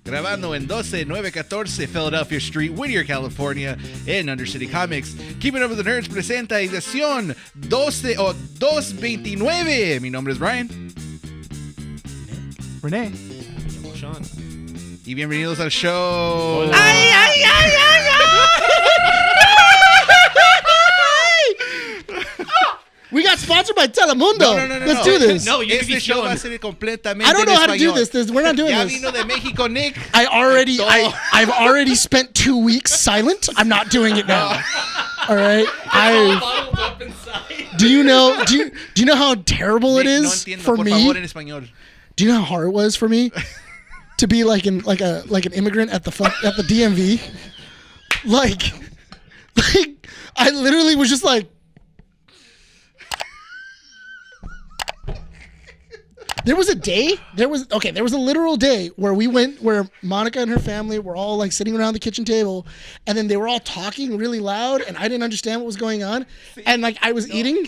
grabando en 12914 Philadelphia Street, Whittier, California, en Undercity Comics. Keeping Up with the Nerds presenta edición 229. Mi nombre es Bryan. Rene. Sean. Y bienvenidos al show. Hola. ¡Ay, ay, ay, ay, We got sponsored by Telemundo. No. Let's do this. No, you can be Este show va a Sean. ser completamente I don't know en how to do español. this. We're not doing Ya this. vino de México, Nick. I've already spent 2 weeks silent. I'm not doing it now. All right. Bottled up inside. Do you know how terrible it Nick, no is entiendo, for por me? favor, en español. Do you know how hard it was for me to be like an immigrant at the DMV? Like I literally was just like. There was a literal day where Monica and her family were all like sitting around the kitchen table, and then they were all talking really loud, and I didn't understand what was going on. And like I was eating,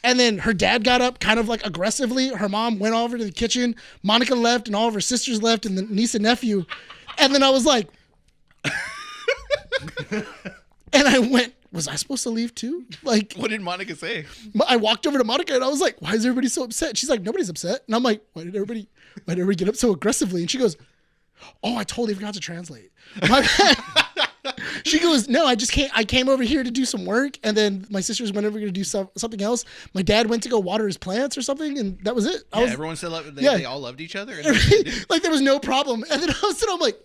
and then her dad got up kind of like aggressively. Her mom went over to the kitchen. Monica left, and all of her sisters left, and the niece and nephew. And then I was like, and I went, was I supposed to leave too? Like, What did Monica say? I walked over to Monica and I was like, why is everybody so upset? She's like, nobody's upset. And I'm like, why did everybody get up so aggressively? And she goes, oh, I totally forgot to translate. My bad. She goes, no, I came over here to do some work. And then my sisters went over to do something else. My dad went to go water his plants or something. And that was it. Everyone said they all loved each other. And like there was no problem. And then I'm like,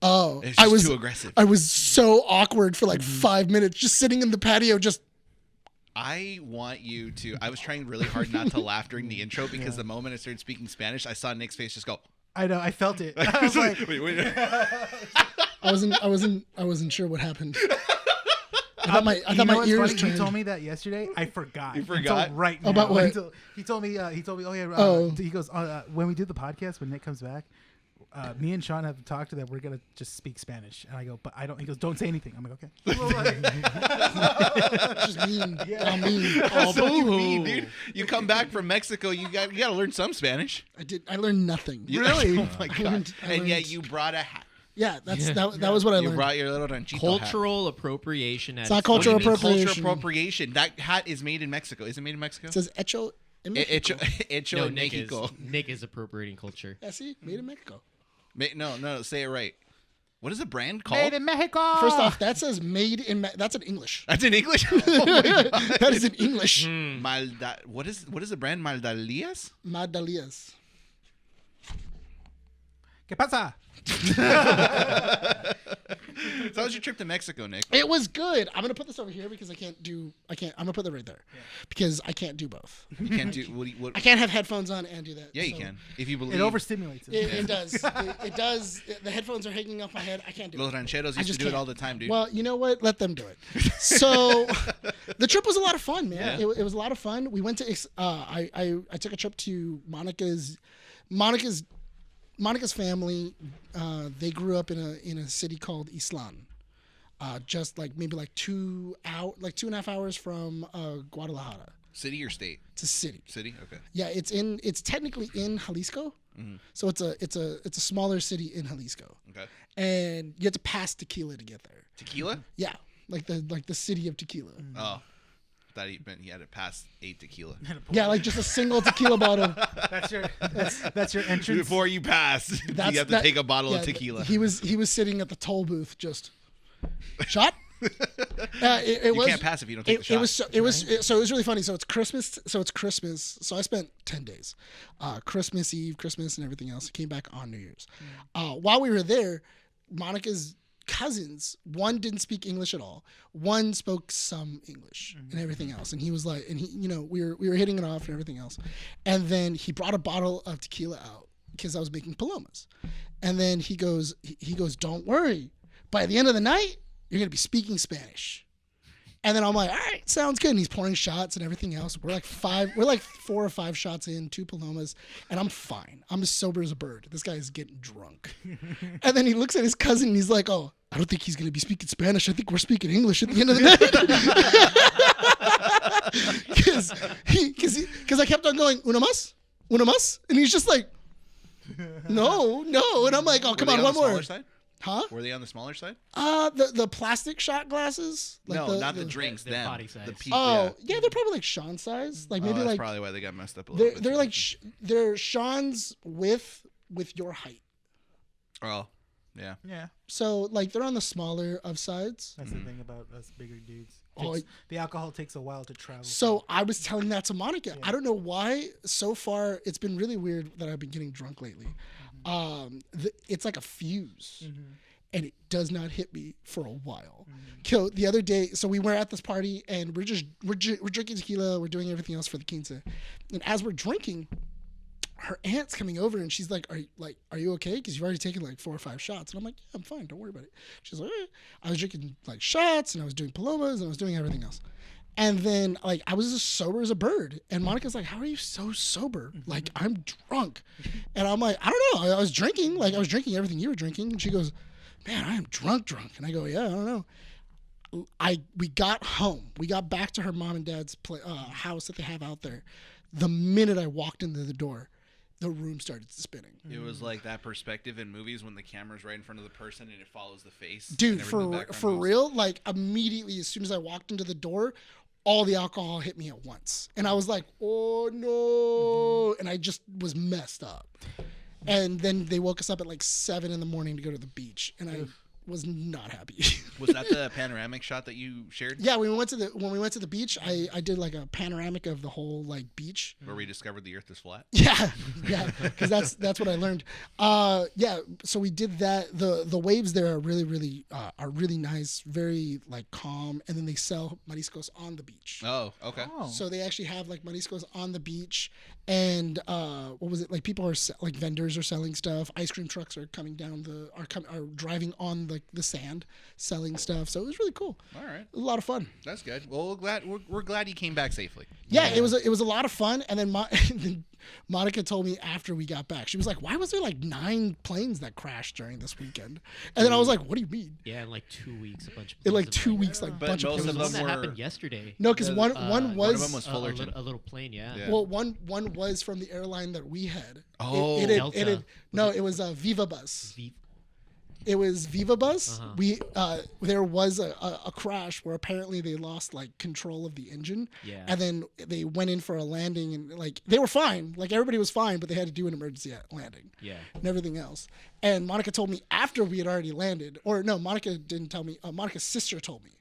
oh, it's just too aggressive. I was so awkward for like 5 minutes, just sitting in the patio, just. I want you to. I was trying really hard not to laugh during the intro because the moment I started speaking Spanish, I saw Nick's face just go. I know. I felt it. I was like, wait. I wasn't sure what happened. I thought my what's ears funny? turned. You told me that yesterday. I forgot. You forgot? Until right now. About what? Until he told me. Oh yeah. Oh. He goes when we do the podcast when Nick comes back. Me and Sean have talked that we're gonna just speak Spanish, and I go, but I don't. He goes, don't say anything. I'm like, okay. Just mean. Yeah. Mean. That's what you mean, dude. You come back from Mexico, you got to learn some Spanish. I learned nothing. Really? Oh my god! I learned- yet you brought a hat. Yeah, that was what I You learned. brought your little ranchito Cultural appropriation. It's not cultural hat. What do you mean appropriation. Cultural appropriation. That hat is made in Mexico. Is it made in Mexico? It says hecho en Mexico. Hecho No, en Mexico. Nick is appropriating culture. Yeah, see, made in Mexico. No, say it right. What is the brand called? Made in Mexico. First off, that says made in. That's in English. That's in English. Oh my god. That is in English. What is the brand? Maldalias? Madalias. ¿Qué pasa? So how was your trip to Mexico, Nick? It was good. I'm gonna put this over here because I can't. I'm gonna put that right there because I can't do both. You can't do what? I can't have headphones on and do that. Yeah, you So can if you believe. It overstimulates it. It does. It does. The headphones are hanging off my head. I can't do Los it. rancheros I used to just do it can't. all the time, dude. Well, you know what? Let them do it. So the trip was a lot of fun, man. Yeah. It was a lot of fun. We went to. I took a trip to Monica's family. They grew up in a city called Islan. Just like maybe like 2.5 hours from Guadalajara. City or state? It's a city. City. Okay. Yeah, it's technically in Jalisco. Mm-hmm. So it's a smaller city in Jalisco. Okay. And you have to pass Tequila to get there. Tequila? Yeah, like the city of Tequila. Oh, I thought he meant he had to pass 8 tequila Yeah, like just a single tequila bottle. That's your entrance. before you pass. You have to take a bottle of tequila. He was sitting at the toll booth just shot. You can't pass if you don't take the shot. It was really funny. So it's Christmas. So I spent 10 days, Christmas Eve, Christmas, and everything else. I came back on New Year's. While we were there, Monica's cousins, one didn't speak English at all. One spoke some English and everything else. And he was like, and he, we were hitting it off and everything else. And then he brought a bottle of tequila out because I was making palomas. And then he goes, don't worry. By the end of the night, you're going to be speaking Spanish. And then I'm like, all right, sounds good. And he's pouring shots and everything else. We're like 4 or 5 shots in, 2 palomas, and I'm fine. I'm as sober as a bird. This guy is getting drunk. And then he looks at his cousin and he's like, oh, I don't think he's going to be speaking Spanish. I think we're speaking English at the end of the night. Because I kept on going, una más? And he's just like, No. And I'm like, oh, come Were on, they one the more. smaller side? Huh? Were they on the smaller side? The plastic shot glasses. No, not the drinks. the Them. body size. The pe- Oh, yeah, they're probably like Sean's size. Like maybe that's like probably why they got messed up a little bit. they're like they're Sean's with your height. Oh, yeah. Yeah, So like they're on the smaller of sides. that's the thing about us bigger dudes. Oh, The alcohol takes a while to travel. So I was telling that to Monica. I don't know why. So far, it's been really weird that I've been getting drunk lately. It's like a fuse, and it does not hit me for a while. So the other day, so we were at this party, and we're drinking tequila. We're doing everything else for the quince, and as we're drinking, her aunt's coming over, and she's like, "Are you okay? Because you've already taken like 4 or 5 shots." And I'm like, "Yeah, I'm fine. Don't worry about it." She's like, "I was drinking like shots, and I was doing palomas, and I was doing everything else." And then like I was as sober as a bird. And Monica's like, "How are you so sober? Like I'm drunk." And I'm like, "I don't know. I was drinking. Like I was drinking everything you were drinking." And she goes, "Man, I am drunk." And I go, "Yeah, I don't know." We got home. We got back to her mom and dad's house that they have out there. The minute I walked into the door, the room started spinning. It was like that perspective in movies when the camera's right in front of the person and it follows the face. Dude, and everything in the for background moves. real, like immediately as soon as I walked into the door, all the alcohol hit me at once. And I was like, "Oh no." And I just was messed up. And then they woke us up at like 7 in the morning to go to the beach. And I was not happy. Was that the panoramic shot that you shared? Yeah, when we went to the beach, I did like a panoramic of the whole like beach. Where we discovered the Earth is flat. Yeah, because that's what I learned. Yeah, so we did that. The waves there are really nice, very like calm, and then they sell mariscos on the beach. Oh, okay. So they actually have like mariscos on the beach, and what was it like? People are like vendors are selling stuff. Ice cream trucks are coming down are driving on the sand, selling stuff. So it was really cool. All right, A lot of fun. that's good. Well, we're glad you came back safely. Yeah, it was a lot of fun. And then then Monica told me after we got back, she was like, "Why was there like 9 planes that crashed during this weekend?" And then I was like, "What do you mean?" Yeah, in like 2 weeks, a bunch of In like planes 2 have, weeks, like a But bunch of most There of was planes. one them that were- happened yesterday. No, because one one was of them was Fullerton. a little plane, yeah. Yeah. well, one was from the airline that we had. Oh. Delta. It was Viva Bus. V- It was Viva Bus. Uh-huh. We there was a crash where apparently they lost like control of the engine. Yeah. And then they went in for a landing and like they were fine, like everybody was fine, but they had to do an emergency landing. Yeah. And everything else. And Monica told me after we had already landed, or no, Monica didn't tell me. Monica's sister told me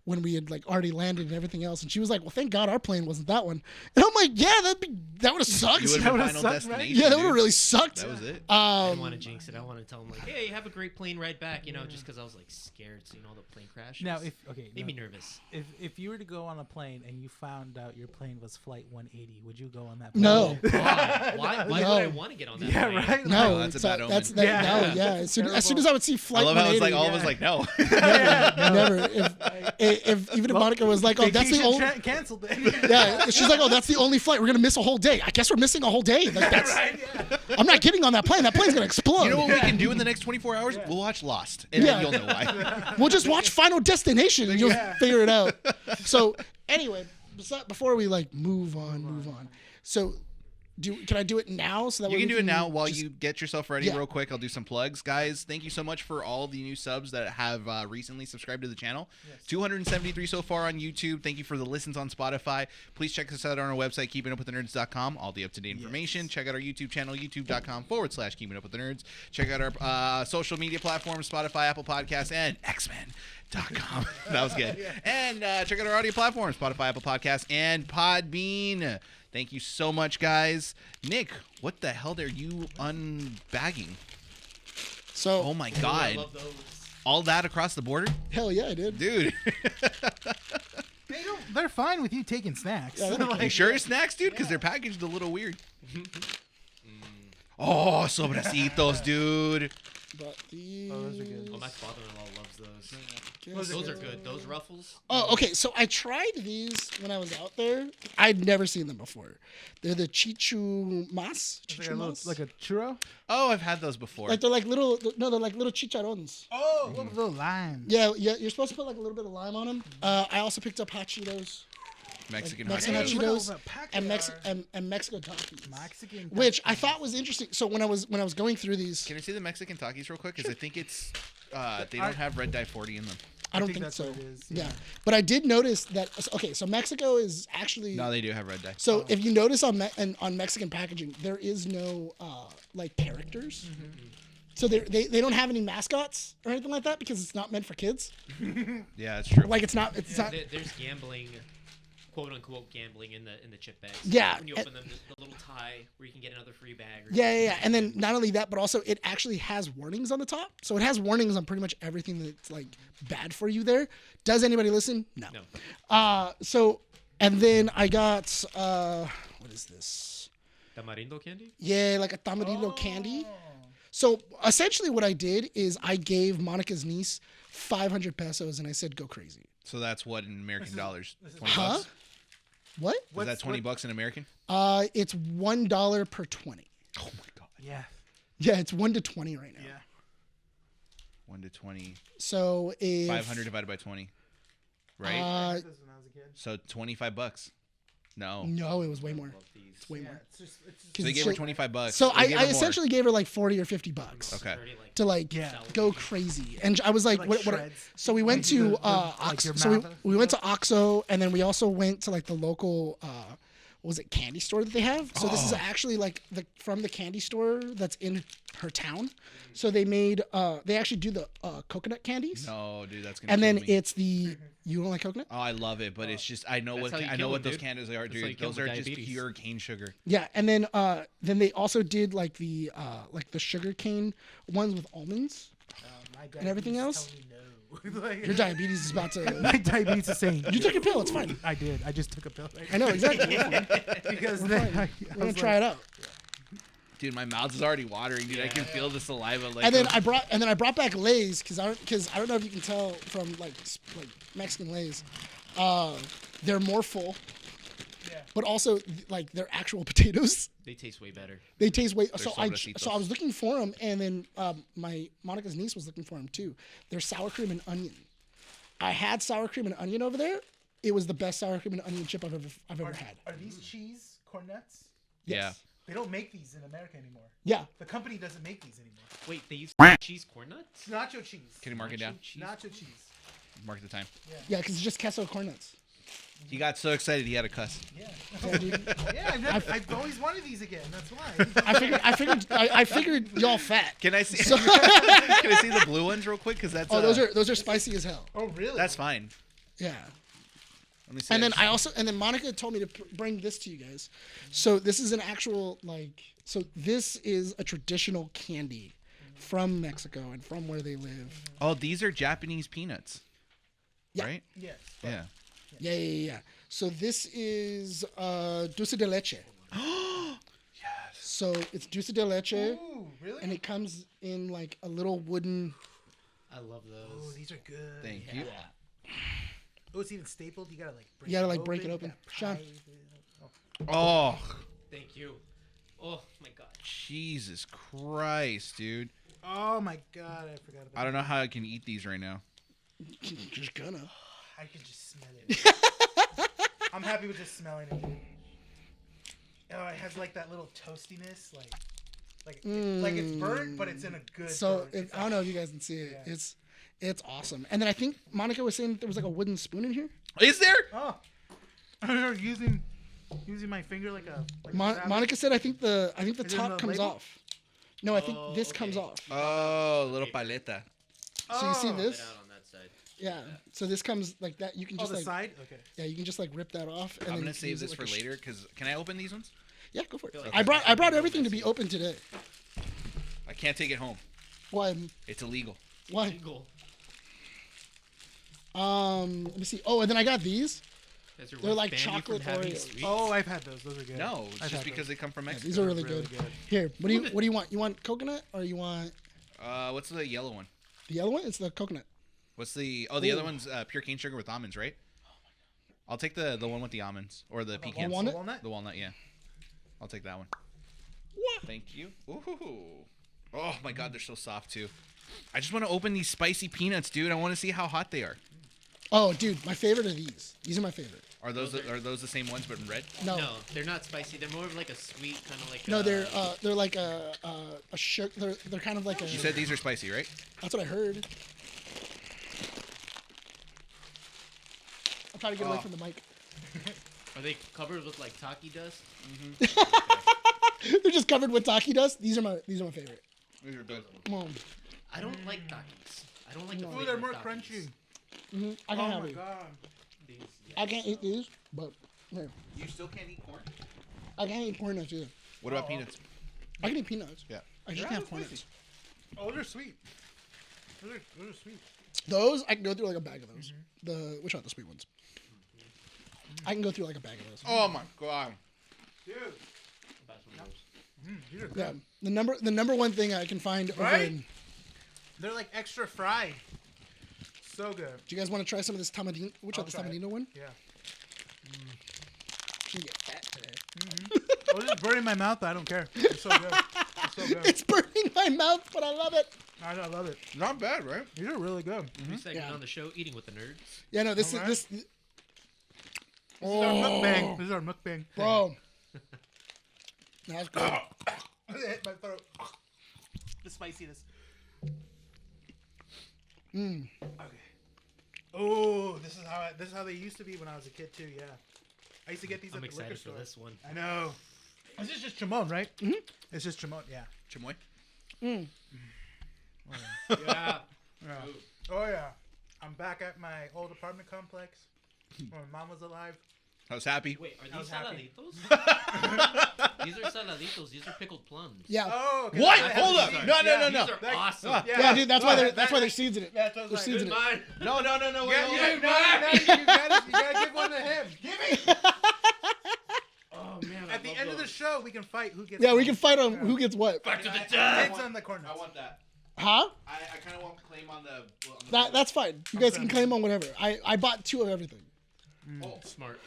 when we had like already landed and everything else, and she was like, "Well, thank God our plane wasn't that one." And I'm like, "Yeah, that would have sucked." You would That have would've final sucked, right? destination. Yeah, that would dude. have really sucked. That was it. I didn't want to jinx it. I wanted to tell him like, "Hey, have a great plane ride back," just because I was like scared seeing all the plane crashes. Now, made me nervous. if you were to go on a plane and you found out your plane was flight 180, would you go on that plane? No. Why would No. I want to get on that Yeah, plane? right. No, that's a it's, bad omen. that's that, Yeah. no, yeah. As soon as I would see I flight love how it's 180, like all of us like no. never. If even if Monica was like, "Oh, that's the only," canceled it. yeah, she's like, "Oh, that's the only flight. We're gonna miss a whole day. I guess we're missing a whole day. Like that's, I'm not getting on that plane. That plane's gonna explode. You know what we can do in the next 24 hours? We'll watch Lost, and then you'll know why. We'll just watch Final Destination and you'll figure it out." So anyway, before we like move on. So, can I do it now? So that You way can we do it now while just- you get yourself ready Yeah. real quick. I'll do some plugs. Guys, thank you so much for all the new subs that have recently subscribed to the channel. 273 so far on YouTube. Thank you for the listens on Spotify. Please check us out on our website, keepingupwiththenerds.com. All the up-to-date information. Check out our YouTube channel, youtube.com/keepingupwiththenerds. Check out our social media platforms, Spotify, Apple Podcasts, and xmen.com. That was good. And check out our audio platforms, Spotify, Apple Podcasts, and Podbean. Thank you so much, guys. Nick, what the hell are you unbagging? So, Oh my I God. love those. All that across the border? hell yeah, I did. Dude. They're fine with you taking snacks. Yeah, they're You sure it's snacks, dude? Because they're packaged a little weird. Oh, sobracitos, dude. But these. Oh, those are good. Oh, my father-in-law loves those. Guess Those are so. good. Those ruffles. Oh, okay. So I tried these when I was out there. I'd never seen them before. They're the chichu mas. Like a churro. Oh, I've had those before. Like they're like little. No, they're like little chicharrones. Oh, little lime. Yeah. You're supposed to put like a little bit of lime on them. I also picked up hot Cheetos. Mexican Mexican hot hot Cheetos. Cheetos, What pack and they Mex are. and Mexico Takis. Mexican. Which I thought was interesting. So when I was going through these, Can I see the Mexican Takis real quick? Because I think it's they don't have red dye 40 in them. I don't think think that's so. what it is, Yeah. yeah. But I did notice that. Okay, so Mexico is actually. No, they do have red dye. So if you notice on on Mexican packaging, there is no like characters. So they don't have any mascots or anything like that because it's not meant for kids. Yeah, that's true. Like it's not. Not. There's gambling, quote unquote gambling in the chip bags. Yeah, When you open them, there's the little tie where you can get another free bag. Or Yeah. And then not only that, but also it actually has warnings on the top. So it has warnings on pretty much everything that's like bad for you there. Does anybody listen? No. No. So and then I got what is this? Tamarindo candy. Yeah, like a tamarindo candy. So essentially what I did is I gave Monica's niece 500 pesos and I said go crazy. So that's what in American dollars? 20 Huh? bucks? What? Is that 20 bucks in American? It's $1 per 20. Oh my god. Yeah. Yeah, it's 1 to 20 right now. Yeah. 1 to 20. So if 500 divided by 20. Right? Uh, So 25 bucks. No. no, it was way more. Love these. It's way Yeah, more. it's just So they it's gave her like- 25 bucks. So They I gave her more. essentially gave her like 40 or 50 bucks Okay. Already, like, to like Yeah. go crazy. And I was like, Like what shreds. so we went Like to the- like your so mouth. we went to Oxo and then we also went to like the local what was it, candy store that they have. So this is actually like from the candy store that's in her town. So they made they actually do the coconut candies. No, dude, that's gonna And kill then me. it's the you don't like coconut? Oh, I love it, but it's just I know That's how you I know kill what 'em, those dude. candies are, That's how you dude. kill Those 'em are with just diabetes. pure cane sugar. Yeah, and then they also did like the sugar cane ones with almonds. And everything else? Your diabetes is about to. My diabetes is saying. You took a pill. It's fine. I did. I just took a pill. I know exactly. We're fine. Because We're then fine. We're gonna try it out. Dude, my mouth is already watering, dude. I can feel the saliva. Like, And then I brought back Lay's because I don't know if you can tell from like Mexican Lay's, they're more full, but also like they're actual potatoes. they taste way better. They taste way. They're So I sobrecitos. was looking for them, and then my Monica's niece was looking for them too. They're sour cream and onion. I had sour cream and onion over there. It was the best sour cream and onion chip I've ever had. Are these cheese cornets? yeah. They don't make these in America anymore. Yeah. The company doesn't make these anymore. Wait, they use cheese corn nuts? It's nacho cheese. Can you mark it down? Cheese. Nacho cheese. Mark the time. Yeah, because it's just queso corn nuts. He got so excited he had a cuss. Yeah. Yeah, dude. Yeah, I've always wanted these again. That's why. I figured y'all fat. Can I see? Can I see the blue ones real quick? Because that's Oh, those are spicy as hell. Oh, really? that's fine. Yeah. Let me see. And then Monica told me to bring this to you guys. So this is an actual so this is a traditional candy from Mexico and from where they live. oh, these are Japanese peanuts. Yeah. Right? Yes. Yeah. Yeah. So this is dulce de leche. Yes. So it's dulce de leche, Ooh, really? and it comes in like a little wooden. I love Oh, those. these are good. Thank you. Oh, it's even stapled. You gotta break You gotta, like, break it open. You gotta Sean. pry it. Oh, Thank you. Oh my god. Jesus Christ, dude. Oh my god, I forgot about I don't know how I can eat these right now. Just gonna. I can just smell it. I'm happy with just smelling it. Oh, it has like that little toastiness, like it's burnt, but it's in a good. So burn. I don't know if you guys can see it. Yeah. It's awesome. And then I think Monica was saying there was like a wooden spoon in here. Is there? Oh, I'm using my finger like a. Monica said I think the Is it in top the comes label? off. No, I think Oh, this okay. comes off. Oh, little paleta. So you see Oh. this? Put it out on that side. Yeah. So this comes like that. You can Oh, just the like side. Okay. yeah, you can just like rip that off. And I'm then gonna you can save use it this like for a later because can I open these ones? Yeah, go for it. feel like I brought that's everything to be messy. open today. I can't take it home. Why? It's illegal. Why? Jingle. Let me see. Oh, and then I got these. Those are They're what like ban you from chocolate having Oreos. sweets? Oh, I've had those. Those are good. No, it's I've just had because they come from Yeah, Mexico. these are really Really good. good. Here, what do you want? You want coconut or you want What's the yellow one? the yellow one? It's the coconut. What's the? Oh, the Ooh. other one's pure cane sugar with almonds, right? I'll take the one with the almonds or the pecans. walnut? Walnut? The walnut, yeah. I'll take that one. Thank you. Ooh. Oh my God, they're so soft too. I just want to open these spicy peanuts, dude. I want to see how hot they are. Oh, dude, my favorite are these. These are my favorite. Are those the same ones but in red? No, No, they're not spicy. They're more of like a sweet kind of like. no, they're like a sugar. They're kind of like a. You said these are spicy, right? That's what I heard. I'm trying to get away from the mic. Are they covered with like taki dust? They're just covered with taki dust. These are my favorite. These are good. I don't like takis. I don't like the Ooh, flavor they're of more Takis. crunchy. I Oh can't have my these. god. These, I can't eat these, but here. You still can't eat corn? I can't eat corn nuts either. What about peanuts? I can eat peanuts. Yeah. I just Yeah, can't have corn those nuts. Oh, they're sweet. Those are sweet. Those I can go through like a bag of those. Which are the sweet ones? I can go through like a bag of those. Oh my god. Dude. That's what it is. These are good. Yeah, the number one thing I can find over Right? in. They're like extra fried. So good. Do you guys want to try some of this tamadino? Which I'll are the try it. tamadino one? Yeah. You get fat today. Oh, this is burning my mouth, but I don't care. It's so good. It's so good. It's burning my mouth, but I love it. I love it. Not bad, right? These are really good. New segment Yeah. on the show, eating with the nerds. Yeah, no, this Alright. is This is our mukbang. This is our mukbang. bro. That's good. It hit my throat. The spiciness. Mm. Okay. Oh, this is how they used to be when I was a kid too. Yeah, I used to get these I'm at the liquor excited for store. this one. I know. This is just Chimon, right? Mm-hmm. It's just Chimon. Yeah. Chamoy? Mm. Yeah. Yeah. Oh yeah. I'm back at my old apartment complex when my mom was alive. I was happy. Wait, are I these was happy. saladitos? These are saladitos. These are pickled plums. Yeah. Oh. Okay. What? Yeah, Hold up. These are- No, no, yeah, no, no. These are That- awesome. Yeah, dude, that's why that- that's why there's seeds in it. Yeah, that's what I was There's like. seeds in it. Mine. No, no, no, no. Wait, Yeah, wait, you, wait. you gotta give one to him. Give me. Oh man. I At the love end of the those. show, we can fight who gets. Yeah, we one. can fight on who gets what. Back to the It's death. on the corner. I want that. Huh? I kind of want to claim on the. That's fine. You guys can claim on whatever. I bought 2 of everything. Oh, Smart.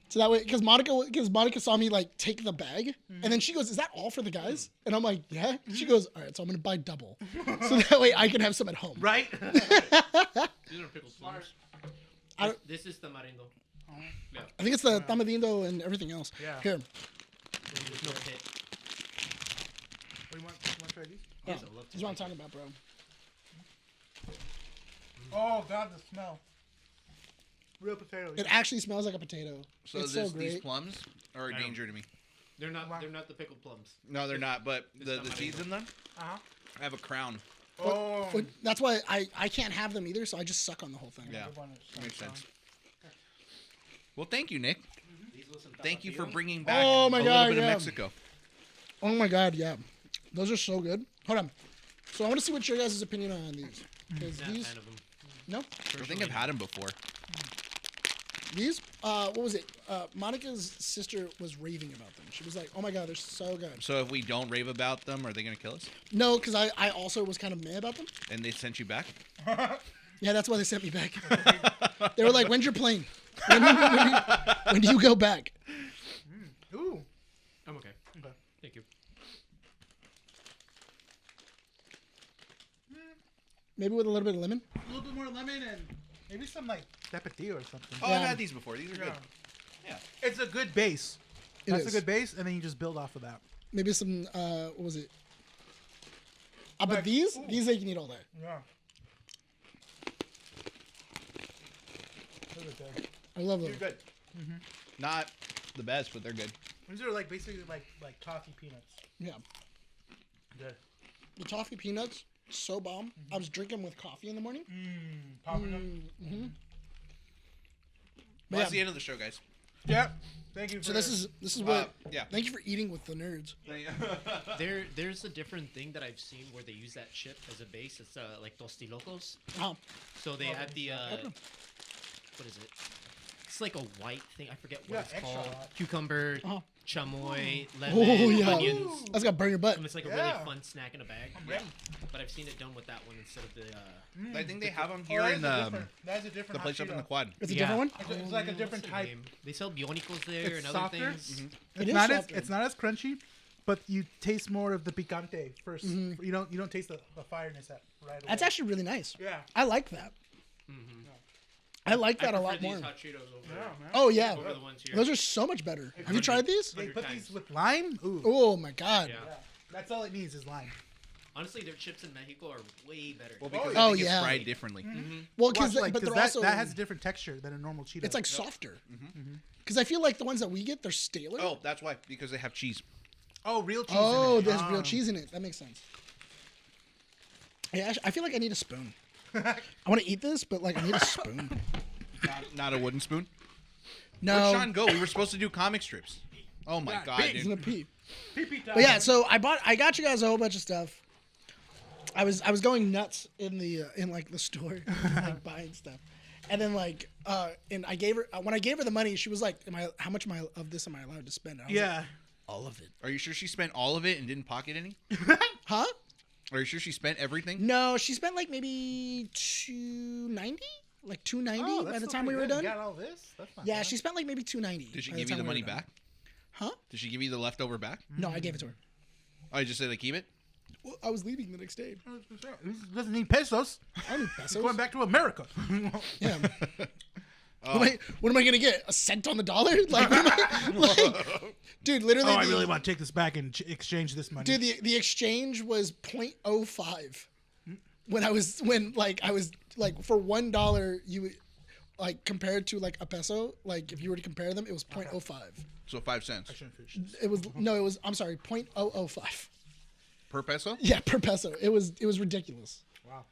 So that way, because Monica saw me like take the bag, and then she goes, "Is that all for the guys?" And I'm like, "Yeah." She goes, "All right, so I'm gonna buy double, so that way I can have some at home." Right? These are pickled plums. I don't- This is tamarindo. Yeah. I think it's the tamarindo and everything else. Yeah. Here. There's no pit. What do you want? You want to try these? Yes, I love This is what I'm talking about, bro. Oh God, the smell. Real potato. It actually smells like a potato. so it's these so great. plums are a I know. danger to me. They're not the pickled plums. No, they're not. But the tamarindo. seeds in them, Uh-huh. I have a crown. Oh. But that's why I can't have them either, so I just suck on the whole thing. Yeah, Good one. makes sense. Well, thank you, Nick. These with some Thank you for tapatio. bringing back Oh my a God, little bit yeah. of Mexico. Oh my god, yeah. Those are so good. Hold on. So I want to see what your guys' opinion are on these. Because Not a these, fan of them. no, I think I've had them before. these, what was it? Monica's sister was raving about them. She was like, "Oh my god, they're so good." So if we don't rave about them, are they gonna kill us? No, because I also was kind of mad about them. And they sent you back? Yeah, that's why they sent me back. They were like, "When's your plane? When do you go back?" Ooh. I'm okay. Okay. Thank you. Maybe with a little bit of lemon. A little bit more lemon and maybe some like tapatio or something. Oh, Yeah. I've had these before. These are good. Yeah. It's a good base. It That's is. a good base, and then you just build off of that. Maybe some. What was it? But Like, these ooh. they can eat all day. Yeah. Those are good. I love them. They're good. Not the best, but they're good. These are like basically like toffee peanuts. Yeah. Good. The toffee peanuts, so bomb. I was drinking with coffee in the morning. Popping them. Mm-hmm. Well, that's the end of the show, guys. Yeah. Thank you. For So this is what. Yeah. Thank you for eating with the nerds. There's a different thing that I've seen where they use that chip as a base. It's like tostilocos. Oh, So they add the what is it? It's like a white thing. I forget what Yeah, it's extra called. hot. Cucumber, Oh. chamoy, lemon, Oh yeah, onions. that's gotta burn your butt. And it's like a Yeah. really fun snack in a bag. I'm ready. But I've seen it done with that one instead of the. I think they have them Oh, here that in is a the different. That is a different. the place hot up in the Cheeto. quad. It's a Yeah. different one. It's like a What's different the type. name? They sell bionicos there It's and other softer. things. It It's is not softer. as crunchy, but you taste more of the picante 1st. You don't taste the fireness at right away. That's actually really nice. Yeah. I like that. I like that a prefer lot more. these hot Cheetos over, Oh yeah, over the ones here. those are so much better. Have you tried these? They 100 put times. these with lime. Ooh. Oh my god. Yeah. Yeah. That's all it needs is lime. Honestly, their chips in Mexico are way better. Well, because Oh, I think yeah. it's fried differently. Well, Watch, because like, but 'cause they're that, also that has a different texture than a normal Cheeto. it's like softer. Because I feel like the ones that we get, they're staler. Oh, that's why. Because they have cheese. oh, real cheese. Oh, in it. there's real cheese in it. That makes sense. Yeah, I feel like I need a spoon. I want to eat this, but like I need a spoon. Not a wooden spoon. No, Where'd Sean go? We were supposed to do comic strips. Oh my god, he's gonna dude. pee. Pee-pee time. But yeah, so I got you guys a whole bunch of stuff. I was going nuts in the like the store, like buying stuff, and then like and I gave her when I gave her the money, she was like, how much of this am I allowed to spend? And I was like, Yeah. all of it. Are you sure she spent all of it and didn't pocket any? Huh? Are you sure she spent everything? No, she spent like maybe $290, like $290 Oh, by that's the still time we pretty were good. done. You got all this? That's not Yeah, bad. she spent like maybe $290. Did she by give you the time we money were done. back? Huh? Did she give you the leftover back? No, I gave it to her. Oh, you just said to keep it? Well, I was leaving the next day. He doesn't need pesos. I don't need He's pesos. going back to America. Yeah. What am I gonna get? A cent on the dollar? Like, what am I, like dude, literally. Oh, I really want to take this back and exchange this money. Dude, the exchange was 0.05. When I was like for $1, you would like compared to like a peso. Like if you were to compare them, it was 0.05. So 5 cents I shouldn't finish this. It was. I'm sorry, 0.005. per peso? Yeah, per peso. It was ridiculous. Wow.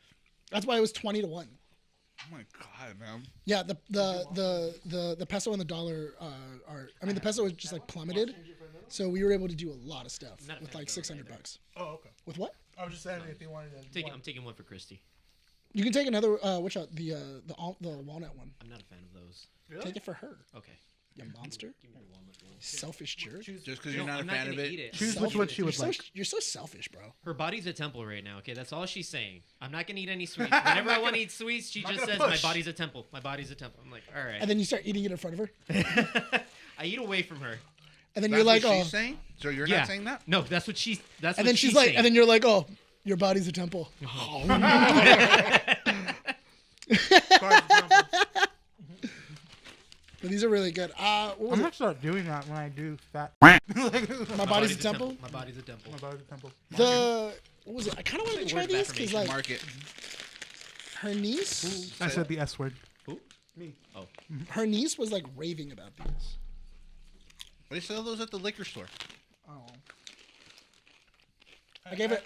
That's why it was 20 to 1. Oh my god, man. Yeah, the peso and the dollar are. I mean, the peso was just like plummeted, so we were able to do a lot of stuff Not a with fan like of those $600. Oh, okay. With what? I was just saying if you wanted to. I'm taking one for Christy. You can take another. Which the walnut one. I'm not a fan of those. Really? Take it for her. Okay. You monster. Give me the walnut roll. Selfish jerk. Just because you're not a I'm fan not of gonna it. eat it. Choose Selfish. which one she would You're like. you're so selfish, bro. Her body's a temple right now. Okay, that's all she's saying. I'm not gonna eat any sweets. Whenever I want to eat sweets, she not just gonna says push. my body's a temple. My body's a temple. I'm like, all right. And then you start eating it in front of her, I eat away from her. and then That's you're like, what oh. she's saying? So you're Yeah. not saying that? No, that's what she's. That's And what then she's she's like, saying. and then you're like, oh, your body's a temple. But these are really good. What was I'm it? gonna start doing that when I do fat. My body's a temple. My body's a temple. My body's a temple. What was it? I kind of wanted to try Word of these because affirmation. like Mark it. her niece, I said the S word. Who? Me. Oh, her niece was like raving about these. They sell those at the liquor store. Oh. I gave a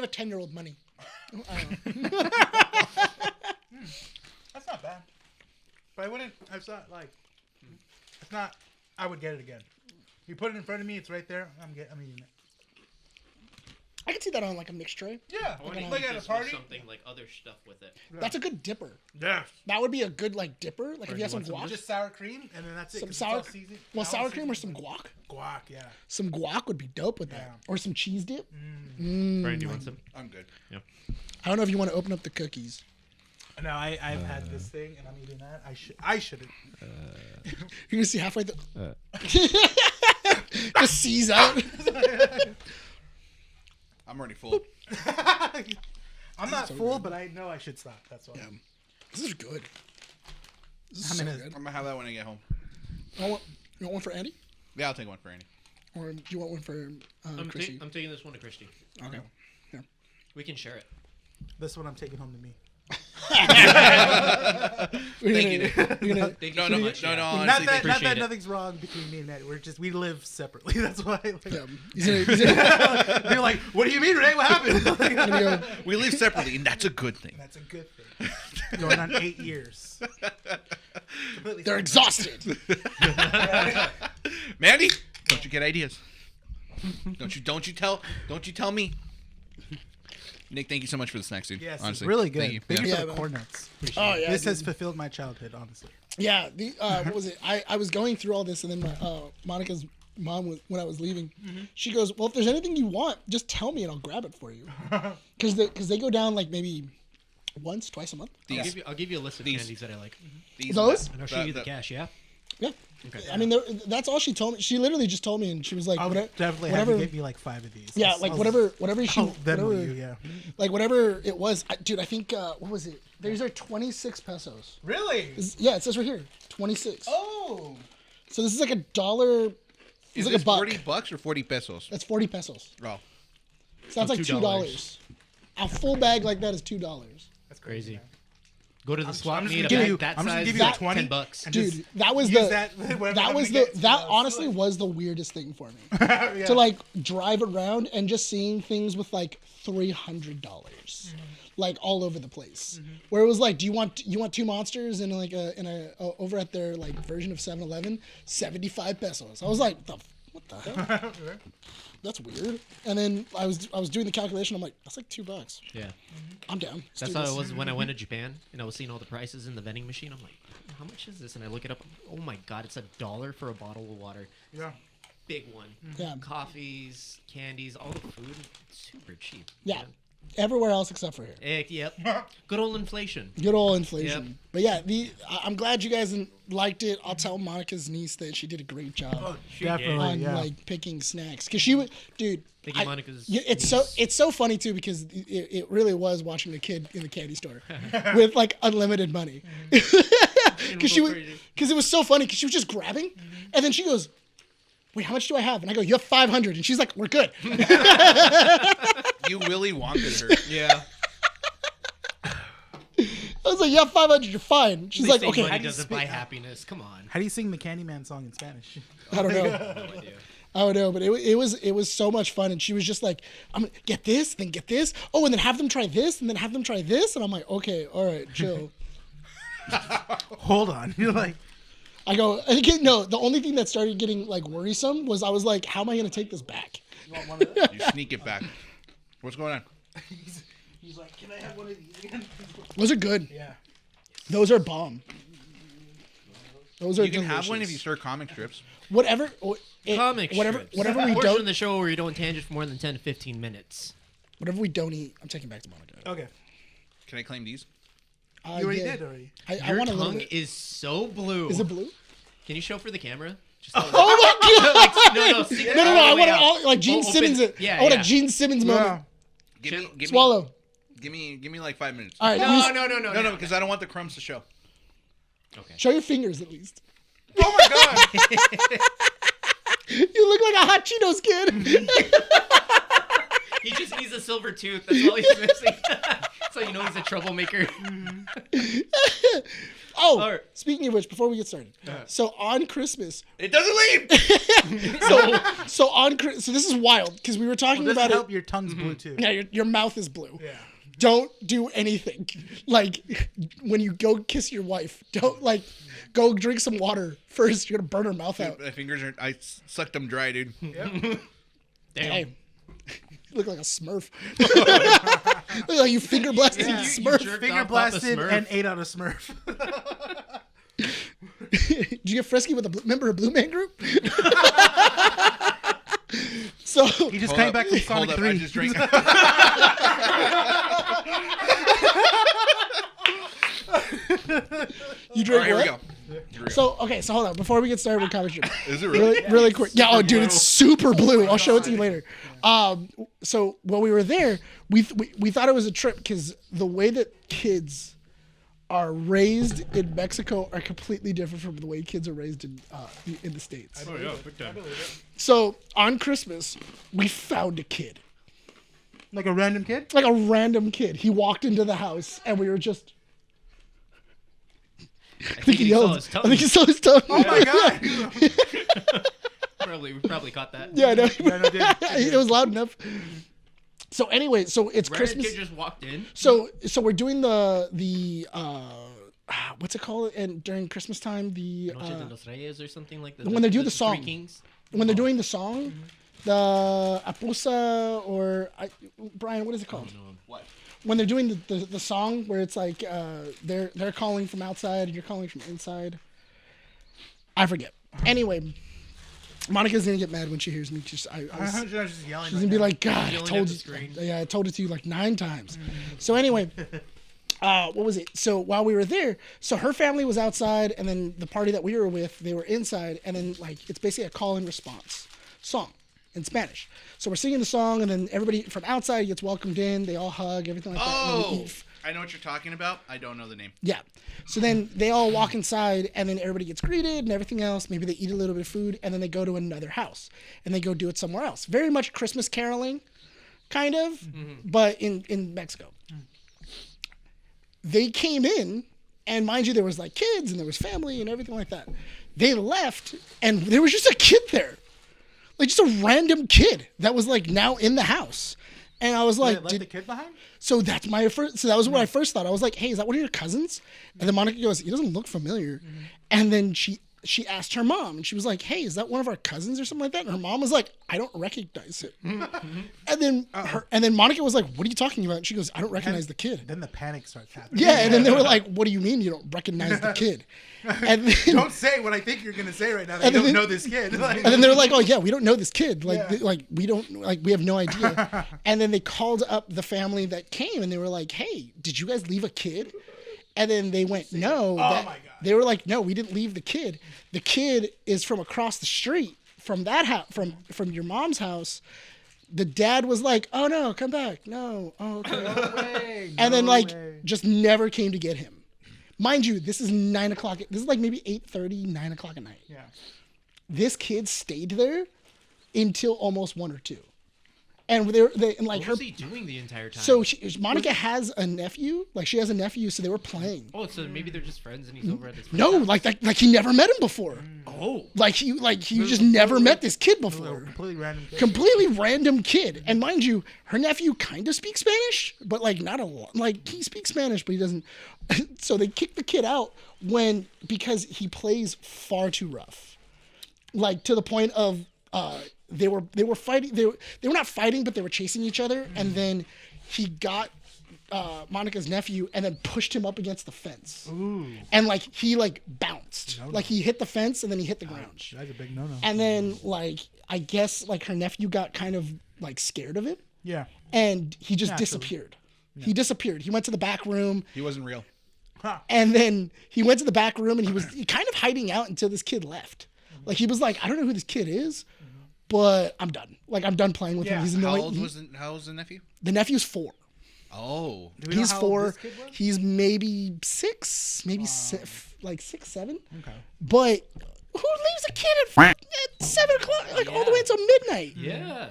10-year-old money. That's not bad. But I wouldn't. It's not like. It's not. I would get it again. You put it in front of me. It's right there. I'm eating it. I could see that on like a mixed tray. Yeah. I want to Like eat at a this party. with something like other stuff with it. That's a good dipper. Yeah. That would be a good like dipper. Like if you have some guac, Just sour cream, and then that's it. some 'cause it's sour, all seasoned. well, All sour cream or seasoned. some guac. Guac, yeah. Some guac would be dope with that, Yeah. or some cheese dip. Brian, do you want some? I'm good. I don't know if you want to open up the cookies. No, I've had this thing, and I'm eating that. I shouldn't. You're gonna see halfway the just seize out. I'm already full. I'm not full, but I know I should stop. That's why. Yeah. This is good. This is I'm so in it. good. I'm gonna have that when I get home. You want one for Andy, Yeah, I'll take one for Andy. or do you want one for Chrissy? I'm taking this one to Christy. Okay. Yeah. We can share it. This one I'm taking home to me. Thank you, Nick. Thank you No, so no, much. no, yeah. no. not Honestly, that appreciate it. nothing's wrong between me and Ed. We live separately. That's why. Like, Yeah. He's gonna They're like, what do you mean, Ray? What happened? go, we live separately, and that's a good thing. That's a good thing. Going on 8 years. they're exhausted. Mandy, don't you get ideas? Don't you tell me. Nick, thank you so much for the snacks, dude. Yes, honestly, it's really good. Thank you. Thank you Yeah, for the man. corn nuts. Oh yeah. This dude. has fulfilled my childhood, honestly. Yeah, what was it? I was going through all this, and then my Monica's mom was, when I was leaving, she goes, "Well, if there's anything you want, just tell me and I'll grab it for you." Because they go down like maybe once, twice a month. I'll give you a list of These. candies that I like. These Those? And I'll show you the cash. Yeah. Yeah. Okay. I mean, that's all she told me. She literally just told me, and she was like, I'll definitely have to get me like 5 of these. Yeah, like whatever she, Venmo you, yeah. like whatever it was, dude. I think what was it? These are 26 pesos. Really? Yeah, it says right here, 26. Oh. So this is like $1. It's Is like this a buck. 40 bucks or 40 pesos? That's 40 pesos. Oh. So that's like $2. A full bag like that is $2. That's Crazy. man. Go to the swap I'm just meet. gonna A give bag you- that I'm just size, gonna give you that 20. $10. And Dude, just that was use the that whenever that I'm was gonna the get that to honestly was the weirdest thing for me. Yeah. To like drive around and just seeing things with like $300 like all over the place, where it was like, do you want 2 monsters in like a over at their like version of 7-Eleven, 75 pesos. I was like, what the hell? That's weird. And then I was doing the calculation. I'm like, that's like $2. Yeah. I'm down. Let's That's do how this. it was when I went to Japan and I was seeing all the prices in the vending machine. I'm like, how much is this? And I look it up. Oh my God, it's $1 for a bottle of water. Yeah. Big one. Yeah. Coffees, candies, all the food, super cheap. Yeah. Everywhere else except for here. Yep. Good old inflation. Good old inflation. Yep. But yeah, I'm glad you guys liked it. I'll tell Monica's niece that she did a great job Definitely. on Yeah. like picking snacks, because she would, dude. Thank you, Monica's Yeah, it's so funny too, because it really was watching a kid in the candy store with like unlimited money. Because it was so funny, because she was just grabbing, and then she goes, wait, how much do I have? And I go, you have 500. And she's like, we're good. You Willy Wonkaed her. Yeah. I was like, you have 500, you're fine. She's like, okay. Money doesn't buy happiness. Come on. How do you sing the Candyman song in Spanish? I don't know. No idea. I don't know, but it was so much fun. And she was just like, I'm gonna get this, then get this. Oh, and then have them try this, and then have them try this. And I'm like, okay, all right, chill. Hold on. You're like, I go, and again, no, the only thing that started getting like worrisome was I was like, how am I going to take this back? you want one of those? You sneak it back. What's going on? He's like, can I have one of these again? Those are good. Yeah. Those are bomb. Those are You can have one if delicious. you stir comic strips. Whatever. Comic whatever strips. we Portion don't of the show where you don't tangent for more than 10 to 15 minutes. whatever we don't eat, I'm taking back to Monica. Okay. Can I claim these? You already did already. I Your want a little tongue bit. is so blue. Is it blue? Can you show for the camera? Just Oh my god! no, stick it No, all I the way want out. to like Gene Open- Simmons. Yeah, I want yeah. a Gene Simmons moment. Give me, Swallow. Give me like 5 minutes. All right. No, No, because I don't want the crumbs to show. Okay. Show your fingers at least. Oh my god! You look like a hot Cheetos kid. He just needs a silver tooth. That's all he's missing. So you know he's a troublemaker. Oh, All right. speaking of which, before we get started, so on Christmas, It doesn't leave. so this is wild because we were talking Does about help it. your tongue's blue too? Yeah, your mouth is blue. Yeah. Don't do anything. Like when you go kiss your wife, don't like go drink some water first. You're gonna burn her mouth out. My fingers are. I sucked them dry, dude. Yep. Damn. Hey, you look like a Smurf. Look like you finger blasted Yeah, a you Smurf. jerked Finger off Papa blasted Smurf. and ate out a Smurf. Did you get frisky with a member of Blue Man Group? So He just came back from Hold Sonic up, 3. I just drank. you All drink right, here we what? go. Here we go. So okay, so hold on. Before we get started with comic strip, Is it really? really quick. Yeah, oh dude, it's super blue. I'll show it to you later. So while we were there, we thought it was a trip because the way that kids are raised in Mexico are completely different from the way kids are raised in the States. Oh, yeah, big time. So on Christmas, we found a kid, Like a random kid? like a random kid. He walked into the house, and we were just. I think he yelled. saw his tongue. I think he saw his tongue. Oh my god! We probably caught that. Yeah, I know. Yeah, no, dude. It was loud enough. So anyway, so it's Random Christmas. kid just walked in. So we're doing the what's it called? And during Christmas time, the Noche de los Reyes or something like that. when they do the Three song. Kings. when they're doing the song, the apusa or Brian, what is it called? What? When they're doing the song where it's like they're calling from outside and you're calling from inside. I forget. Anyway, Monica's gonna get mad when she hears me. She's just yelling. gonna be like, God, I Yelling told at the you. screen. Yeah, I told it to you like 9 times. So anyway, what was it? So while we were there, so her family was outside, and then the party that we were with, they were inside, and then like it's basically a call and response song in Spanish. So we're singing the song, and then everybody from outside gets welcomed in. They all hug, everything like that. And then we eat. I know what you're talking about. I don't know the name. Yeah. So then they all walk inside, and then everybody gets greeted and everything else. Maybe they eat a little bit of food, and then they go to another house, and they go do it somewhere else. Very much Christmas caroling, kind of, but in Mexico. They came in, and mind you, there was like kids, and there was family, and everything like that. They left, and there was just a kid there. Like just a random kid that was like now in the house. And I was like, left the kid behind? So that's my first. So that was what I first thought. I was like, "Hey, is that one of your cousins?" And then Monica goes, "He doesn't look familiar." And then she asked her mom, and she was like, "Hey, is that one of our cousins or something like that?" And her mom was like, "I don't recognize him." And then Monica was like, "What are you talking about?" And she goes, "I don't recognize the kid." Then the panic starts happening. Yeah, and then they were like, "What do you mean you don't recognize the kid?" And then, Don't say what I think you're gonna say right now. That you don't know this kid. and then they were like, "Oh yeah, we don't know this kid. Like, Yeah. we have no idea." And then they called up the family that came, and they were like, "Hey, did you guys leave a kid?" And then they went, "No." my God. They were like, "No, we didn't leave the kid. The kid is from across the street from that house, from your mom's house." The dad was like, "Oh no, come back. No, oh okay." No way. And then no like way. just never came to get him. Mind you, this is 9 o'clock. This is like maybe 8:30, 9 o'clock at night. Yeah. This kid stayed there until almost 1 or 2. And and like What her. was he doing the entire time? So Monica has a nephew. Like she has a nephew, so they were playing. Oh, so maybe they're just friends and he's over at this. No, friend's house? like he never met him before. Oh. Like he just never met this kid No, before. completely random kid. Completely random kid. And mind you, her nephew kind of speaks Spanish, but like not a lot. Like he speaks Spanish, but he doesn't. So they kicked the kid out because he plays far too rough. Like to the point of they were fighting. They were not fighting, but they were chasing each other. And then he got Monica's nephew and then pushed him up against the fence. Ooh. And like he like bounced. No. Like he hit the fence and then he hit the ground. That's a big no-no. And then like I guess like her nephew got kind of like scared of it Yeah. and he just Naturally. disappeared. He disappeared. He went to the back room He wasn't real. and then he went to the back room and he was kind of hiding out until this kid left. Like he was like, "I don't know who this kid is, but I'm done. Like I'm done playing with him. Yeah. He's How annoying." old was the nephew? The nephew's 4. Oh, Do we know He's how old 4. this kid was? He's maybe 6, maybe like 6, 7. Okay. But who leaves a kid at 7 o'clock, like all the way until midnight? Yeah.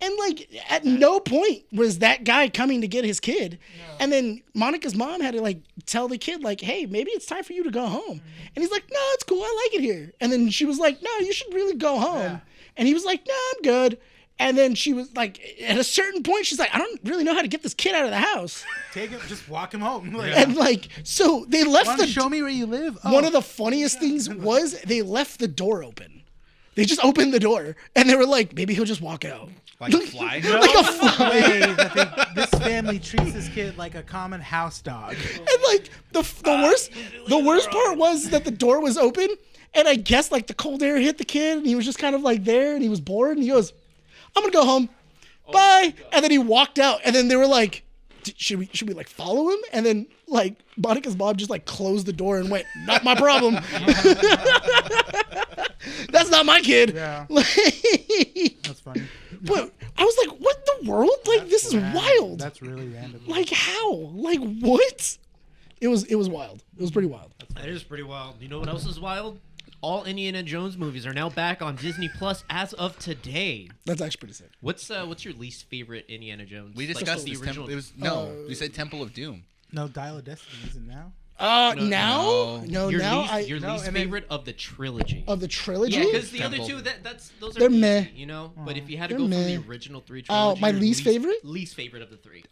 And like at no point was that guy coming to get his kid. And then Monica's mom had to like tell the kid like, "Hey, maybe it's time for you to go home." And he's like, "No, it's cool. I like it here." And then she was like, "No, you should really go home." Yeah. And he was like, "No, I'm good." And then she was like, at a certain point, she's like, "I don't really know how to get this kid out of the house." Take him, just walk him home. Like, And like, so they left "Wanna the show me where you live. Oh. One of the funniest things was they left the door open. They just opened the door and they were like, "Maybe he'll just walk out." like a fly. Like a fly. way that this family treats this kid like a common house dog. And like the worst part was that the door was open and I guess like the cold air hit the kid and he was just kind of like there and he was bored and he goes, "I'm gonna go home. Bye." And then he walked out and then they were like, should we like follow him? And then like Monica's mom just like closed the door and went, "Not my problem." That's not my kid. Yeah. Like, That's funny. but I was like, what in the world? Like this is Random. wild. That's really random. Like how? Like what? It was wild. It was pretty wild. That is pretty wild. You know what else is wild? All Indiana Jones movies are now back on Disney Plus as of today. That's actually pretty sick. What's your least favorite Indiana Jones? We Like, discussed the this. original. It was no. We said Temple of Doom. No, Dial of Destiny isn't now. Now? No, your now least, your No, least and then- favorite of the trilogy. of the trilogy? Yeah, because the Temple. other two, those are They're easy, meh. you know. But if you had to They're go from meh. the original 3 trilogy, My your least favorite? least favorite of the 3.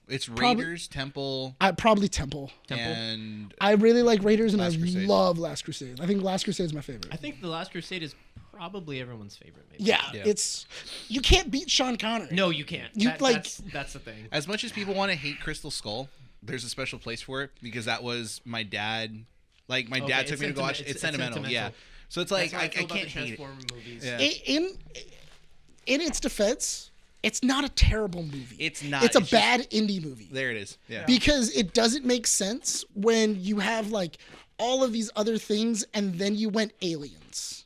It's Probably- Raiders, Temple, Probably Temple. Temple. and I really like Raiders and Last I Crusade. love Last Crusade. I think Last Crusade is my favorite. I think the Last Crusade is probably everyone's favorite. Maybe. Yeah, Yeah. it's you can't beat Sean Connery. No, you can't. You, like- that's the thing. as much as people want to hate Crystal Skull, there's a special place for it because that was my dad. Like my dad Okay, took me to go watch. It's sentimental, yeah. So it's like That's how I feel about can't the hate it. Transformer movies. Yeah. In its defense, it's not a terrible movie. It's not. It's a It's bad indie movie. There it is. Yeah. Because it doesn't make sense when you have like all of these other things and then you went aliens.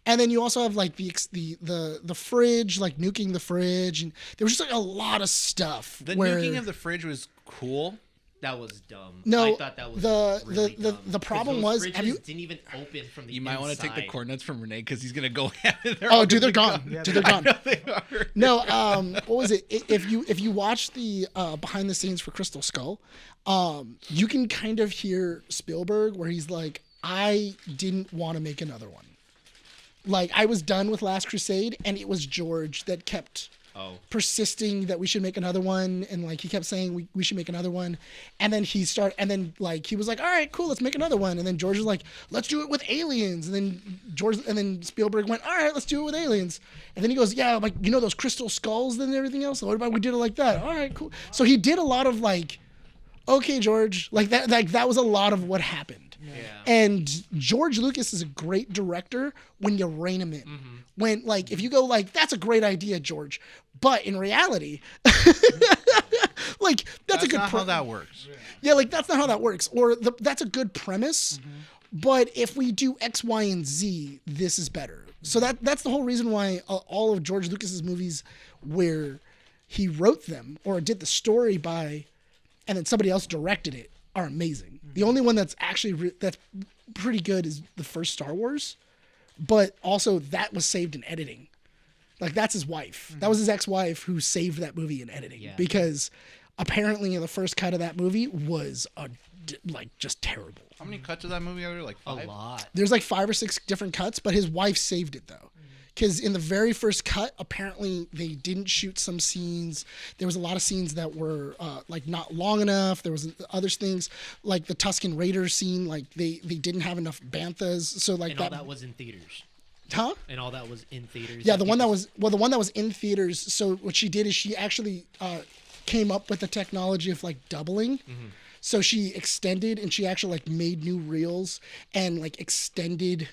And then you also have like the fridge, like nuking the fridge, and there was just like a lot of stuff. The where, nuking of the fridge was cool. That was dumb. No, I thought that was the dumb. the problem 'Cause those was, have you? didn't even open from the You might want to take the inside. coordinates from Renee because he's gonna go. Oh, dude, they're gone. Yeah, Dude, they're I gone. know they are. No, what was it? If you watch the behind the scenes for Crystal Skull, you can kind of hear Spielberg where he's like, I didn't want to make another one. Like, I was done with Last Crusade, and it was George that kept persisting that we should make another one, and like he kept saying we should make another one, and then he was like, all right, cool, let's make another one, and then George was like, let's do it with aliens, and then Spielberg went, all right, let's do it with aliens, and then he goes, yeah, like, you know those crystal skulls and everything else, what about we did it like that? All right, cool. So he did a lot of like, okay, George, like that was a lot of what happened. Yeah. And George Lucas is a great director when you rein him in. When, like, if you go like, that's a great idea, George, but in reality, like, that's a good not how that works. Yeah, like, that's not how that works. Or that's a good premise, but if we do X, Y, and Z, this is better. So that's the whole reason why all of George Lucas's movies where he wrote them or did the story by, and then somebody else directed it, are amazing. The only one that's actually that's pretty good is the first Star Wars, but also that was saved in editing. Like, that's his wife. That was his ex-wife who saved that movie in editing because apparently the first cut of that movie was just terrible. How many cuts of that movie are there? Like 5? A lot. Like 5 or 6 different cuts, but his wife saved it though. Because in the very first cut, apparently they didn't shoot some scenes. There was a lot of scenes that were like not long enough. There was other things like the Tusken Raiders scene. Like they didn't have enough banthas. So like And all that was in theaters. Huh? And all that was in theaters. Yeah, the one that was in theaters. So what she did is she actually came up with the technology of like doubling. So she extended and she actually like made new reels and like extended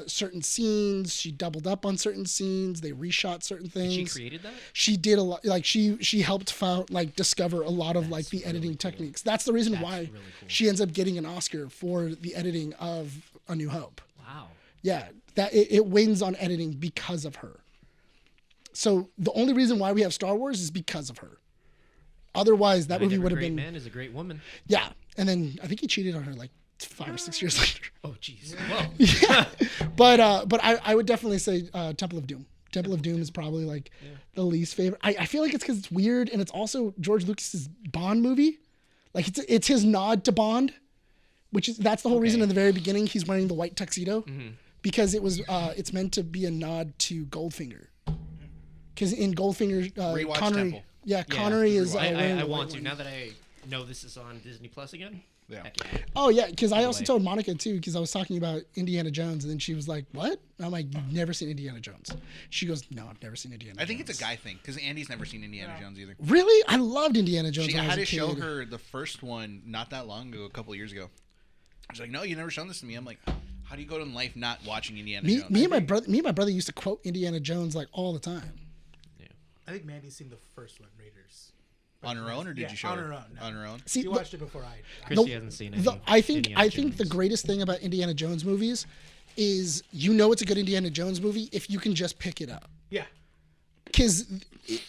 certain scenes. She doubled up on certain scenes. They reshot certain things. She created that? She did a lot. Like she helped discover a lot of like the editing techniques. That's the reason why really cool. she ends up getting an Oscar for the editing of A New Hope. Wow. Yeah, that it wins on editing because of her. So the only reason why we have Star Wars is because of her. Otherwise, that movie would have been. Man is a great woman. Yeah, and then I think he cheated on her like 5 or 6 years later. Oh, jeez. Whoa. Yeah, but I would definitely say Temple of Doom. Temple of Doom is probably like the least favorite. I feel like it's because it's weird and it's also George Lucas's Bond movie. Like it's his nod to Bond, that's the whole reason in the very beginning he's wearing the white tuxedo because it's meant to be a nod to Goldfinger. Because in Goldfinger, Rewatch Connery, Temple. Connery is. I want to now that I know this is on Disney Plus again. Yeah. Heck yeah. Oh yeah, because I also told Monica too, because I was talking about Indiana Jones, and then she was like, "What?" And I'm like, "You've never seen Indiana Jones?" She goes, "No, I've never seen Indiana Jones." I think it's a guy thing because Andy's never seen Indiana Jones either. Really? I loved Indiana Jones. She when I was had a to show kid. her the first one not that long ago, a couple years ago. She's like, "No, you never shown this to me." I'm like, "How do you go in life not watching Indiana Jones?" Me and my brother used to quote Indiana Jones like all the time. I think Mandy's seen the first one, Raiders. On her own, or did you show on her? her own? No. On her own. See, She watched it before I. Christy hasn't seen any. I think Indiana the Jones. greatest thing about Indiana Jones movies is it's a good Indiana Jones movie if you can just pick it up. Yeah. Because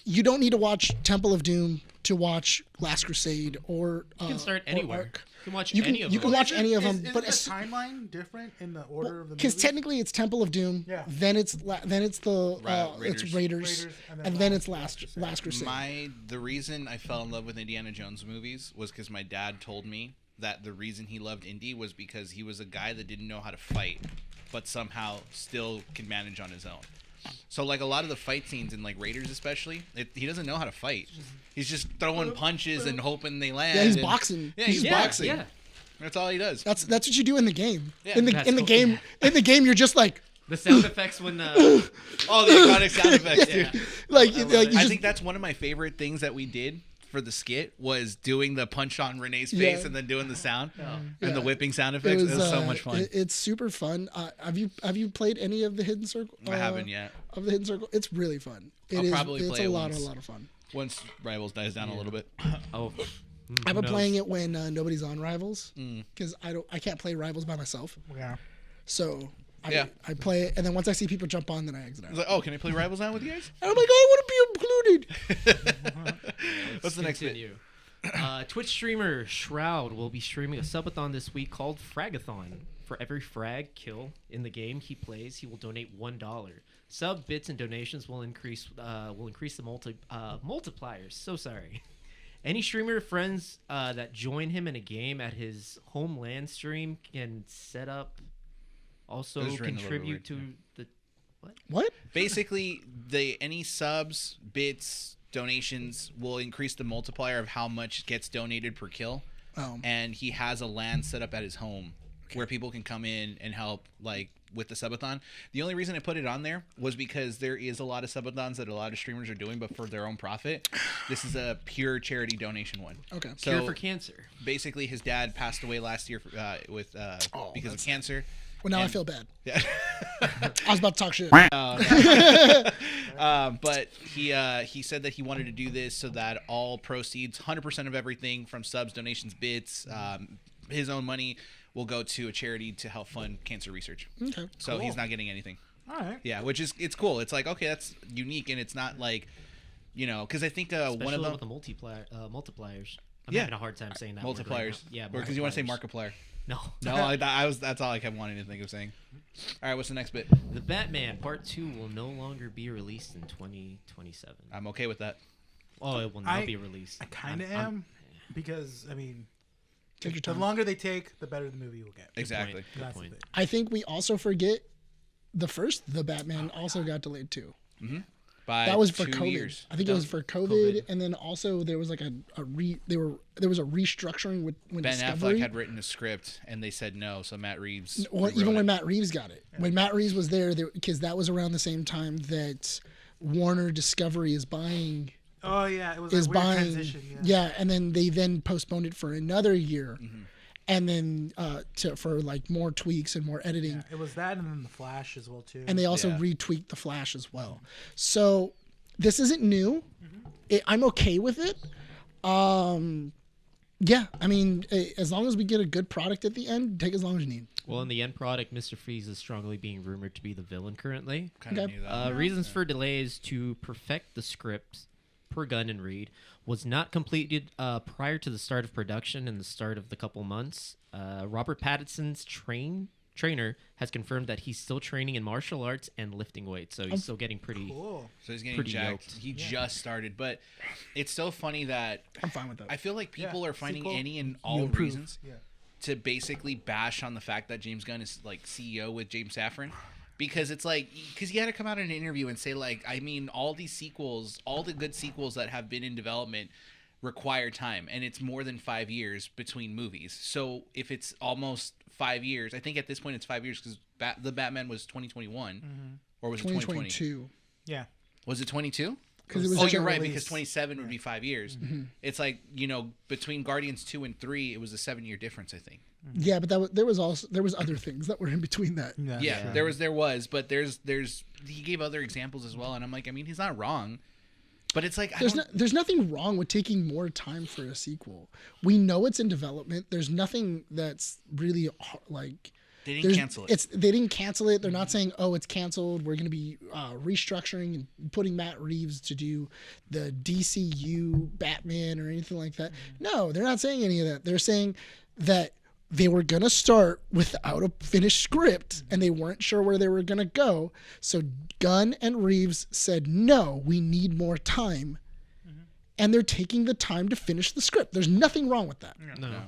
you don't need to watch Temple of Doom to watch Last Crusade or You can start anywhere. Ark. You can watch You can any of you them. can watch any of them, Is but the timeline different in the order of the because movies? technically it's Temple of Doom, Yeah. then it's the Raiders. it's Raiders, and then it's Last Crusade. The reason I fell in love with Indiana Jones movies was because my dad told me that the reason he loved Indy was because he was a guy that didn't know how to fight, but somehow still can manage on his own. So like a lot of the fight scenes in like Raiders especially, he doesn't know how to fight. He's just throwing punches and hoping they land. Yeah, he's and- boxing. Yeah, he's boxing. Yeah. That's all he does. That's what you do in the game. Yeah, in the that's cool. game, you're just like The sound effects when Oh, the iconic sound effects, dude. yeah. like love like it. you I just think that's one of my favorite things that we did for the skit was doing the punch on Renee's face Yeah. and then doing the sound and Yeah. the whipping sound effects. It was so much fun. It's super fun. Have you played any of the Hidden Circle? I haven't yet. Of the Hidden Circle, it's really fun. I'll probably play it's it a once. lot of fun. Once Rivals dies down a little bit. Oh, I've been knows? playing it when nobody's on Rivals Mm. because I can't play Rivals by myself. Yeah. So Yeah. I play it, and then once I see people jump on, then I exit I out. was like, oh, can I play Rivals now with you guys? And I'm like, I want to be included. What's the next bit? Continue. Twitch streamer Shroud will be streaming a subathon this week called Fragathon. For every frag kill in the game he plays, he will donate $1. Sub bits and donations will increase the multipliers. So sorry. Any streamer or friends that join him in a game at his homeland stream can set up. Also It was written a little bit contribute to weird, the What? Basically, any subs, bits, donations will increase the multiplier of how much gets donated per kill. And he has a LAN set up at his home where people can come in and help, like, with the subathon. The only reason I put it on there was because there is a lot of subathons that a lot of streamers are doing, but for their own profit. This is a pure charity donation one. Okay. So cure for cancer. basically, his dad passed away last year because of cancer. Well, now I And- feel bad. Yeah. I was about to talk shit. But he said that he wanted to do this so that all proceeds, 100% of everything from subs, donations, bits, his own money will go to a charity to help fund cancer research. Okay. So he's not getting anything. All right. Yeah, it's cool. It's like, okay, that's unique, and it's not like, because I think one of Especially them with the multipliers. I'm Yeah. having a hard time saying that. word right multipliers. now. Yeah, because you want to say multipliers. Markiplier. No. No, that's all I kept wanting to think of saying. All right, what's the next bit? The Batman Part 2 will no longer be released in 2027. I'm okay with that. Oh, it will not be released. I kind of I'm- am, because I mean, Take your the time. longer they take, the better the movie will get. Exactly. Good That's point. the thing. I think we also forget the Batman also got delayed too. By That was for 2 COVID. years. I think it was for COVID, and then also there was like there was a restructuring with when Ben Discovery. Affleck had written a script and they said no, so Matt Reeves. Well, even rewrote when it. Matt Reeves got it, when Matt Reeves was there, because that was around the same time that Warner Discovery is buying Oh yeah, it was is a weird buying transition. Yeah. and then they postponed it for another year, Mm-hmm. and then for like more tweaks and more editing. Yeah, it was that, and then the Flash as well too. And they also Yeah. retweaked the Flash as well. So this isn't new. I'm okay with it. Yeah, I mean, as long as we get a good product at the end, take as long as you need. Well, in the end product, Mr. Freeze is strongly being rumored to be the villain currently. Kind of Okay. knew that. Reasons for delays to perfect the script per Gunn and Reed was not completed prior to the start of production and the start of the couple months. Robert Pattinson's trainer has confirmed that he's still training in martial arts and lifting weights, so he's still getting pretty. Cool. So he's getting pretty jacked. yoked. He just started, but it's so funny that I'm fine with that. I feel like people Yeah, are finding sequel. any and all improve. reasons Yeah. to basically bash on the fact that James Gunn is like CEO with James Safran. Because it's like, because he had to come out in an interview and say, like, I mean, all these sequels, all the good sequels that have been in development require time. And it's more than 5 years between movies. So if it's almost 5 years, I think at this point it's 5 years because the Batman was 2021. Or was it 2020? 2022. Yeah. Was it 22? 'Cause it was Oh, just you're a right, release. because 27 would be 5 years. It's like, between Guardians 2 and 3, it was a 7-year difference, I think. Yeah, but there was other things that were in between that. Yeah, there was, but there's he gave other examples as well, and I'm like, I mean, he's not wrong, but it's like There's nothing wrong with taking more time for a sequel. We know it's in development. There's nothing that's really like. they didn't cancel it. They didn't cancel it. They're not saying, "Oh, it's canceled. We're going to be restructuring and putting Matt Reeves to do the DCU Batman or anything like that." No, they're not saying any of that. They're saying that they were going to start without a finished script and they weren't sure where they were going to go. So Gunn and Reeves said, "No, we need more time." And they're taking the time to finish the script. There's nothing wrong with that. No.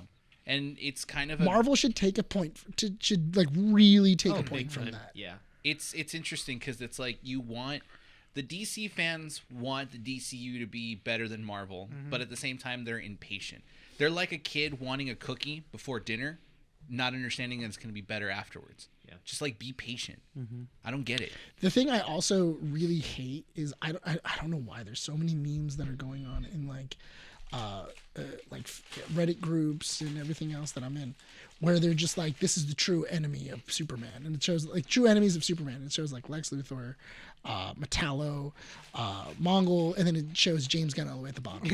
And it's kind of a, Marvel should take a point should like really take a Big point from time. that. Yeah. it's interesting because it's like the DC fans want the DCU to be better than Marvel, but at the same time they're impatient. They're like a kid wanting a cookie before dinner, not understanding that it's going to be better afterwards. Yeah. Just like be patient. I don't get it. The thing I also really hate is I don't know why there's so many memes that are going on in like like Reddit groups and everything else that I'm in, where they're just like, this is the true enemy of Superman, and it shows like true enemies of Superman. It shows like Lex Luthor, Metallo, Mongol, and then it shows James Gunn all the way at the bottom.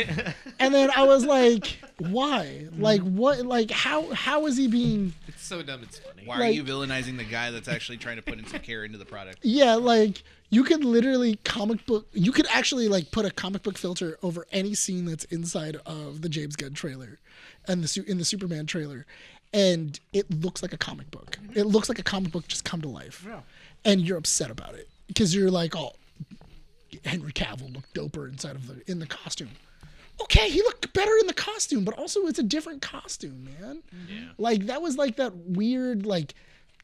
And then I was like, why? Like what? Like how is he being? It's so dumb. It's funny. Why are you villainizing the guy that's actually trying to put in some care into the product? Yeah, like you could literally you could actually like put a comic book filter over any scene that's inside of the James Gunn trailer and in the Superman trailer, and it looks like a comic book. It looks like a comic book just come to life. Yeah. And you're upset about it because you're like, oh, Henry Cavill looked doper in the costume. Okay, he looked better in the costume, but also it's a different costume, man. Yeah. Like that was like that weird like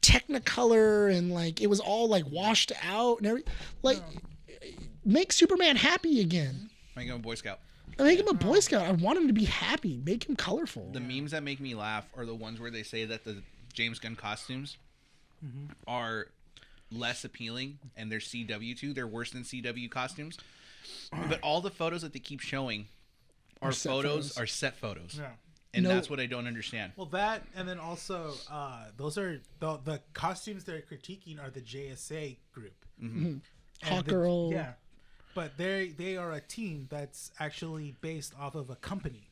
Technicolor, and like it was all like washed out and everything. Like make Superman happy again. Make him a Boy Scout. Make him a Boy Scout. I want him to be happy. Make him colorful. The memes that make me laugh are the ones where they say that the James Gunn costumes are less appealing, and they're CW2. They're worse than CW costumes. But all the photos that they keep showing are set photos. Yeah. And that's what I don't understand. Well, that, and then also, those are the costumes they're critiquing are the JSA group. Mm-hmm. Hawkgirl. Yeah. But they are a team that's actually based off of a company.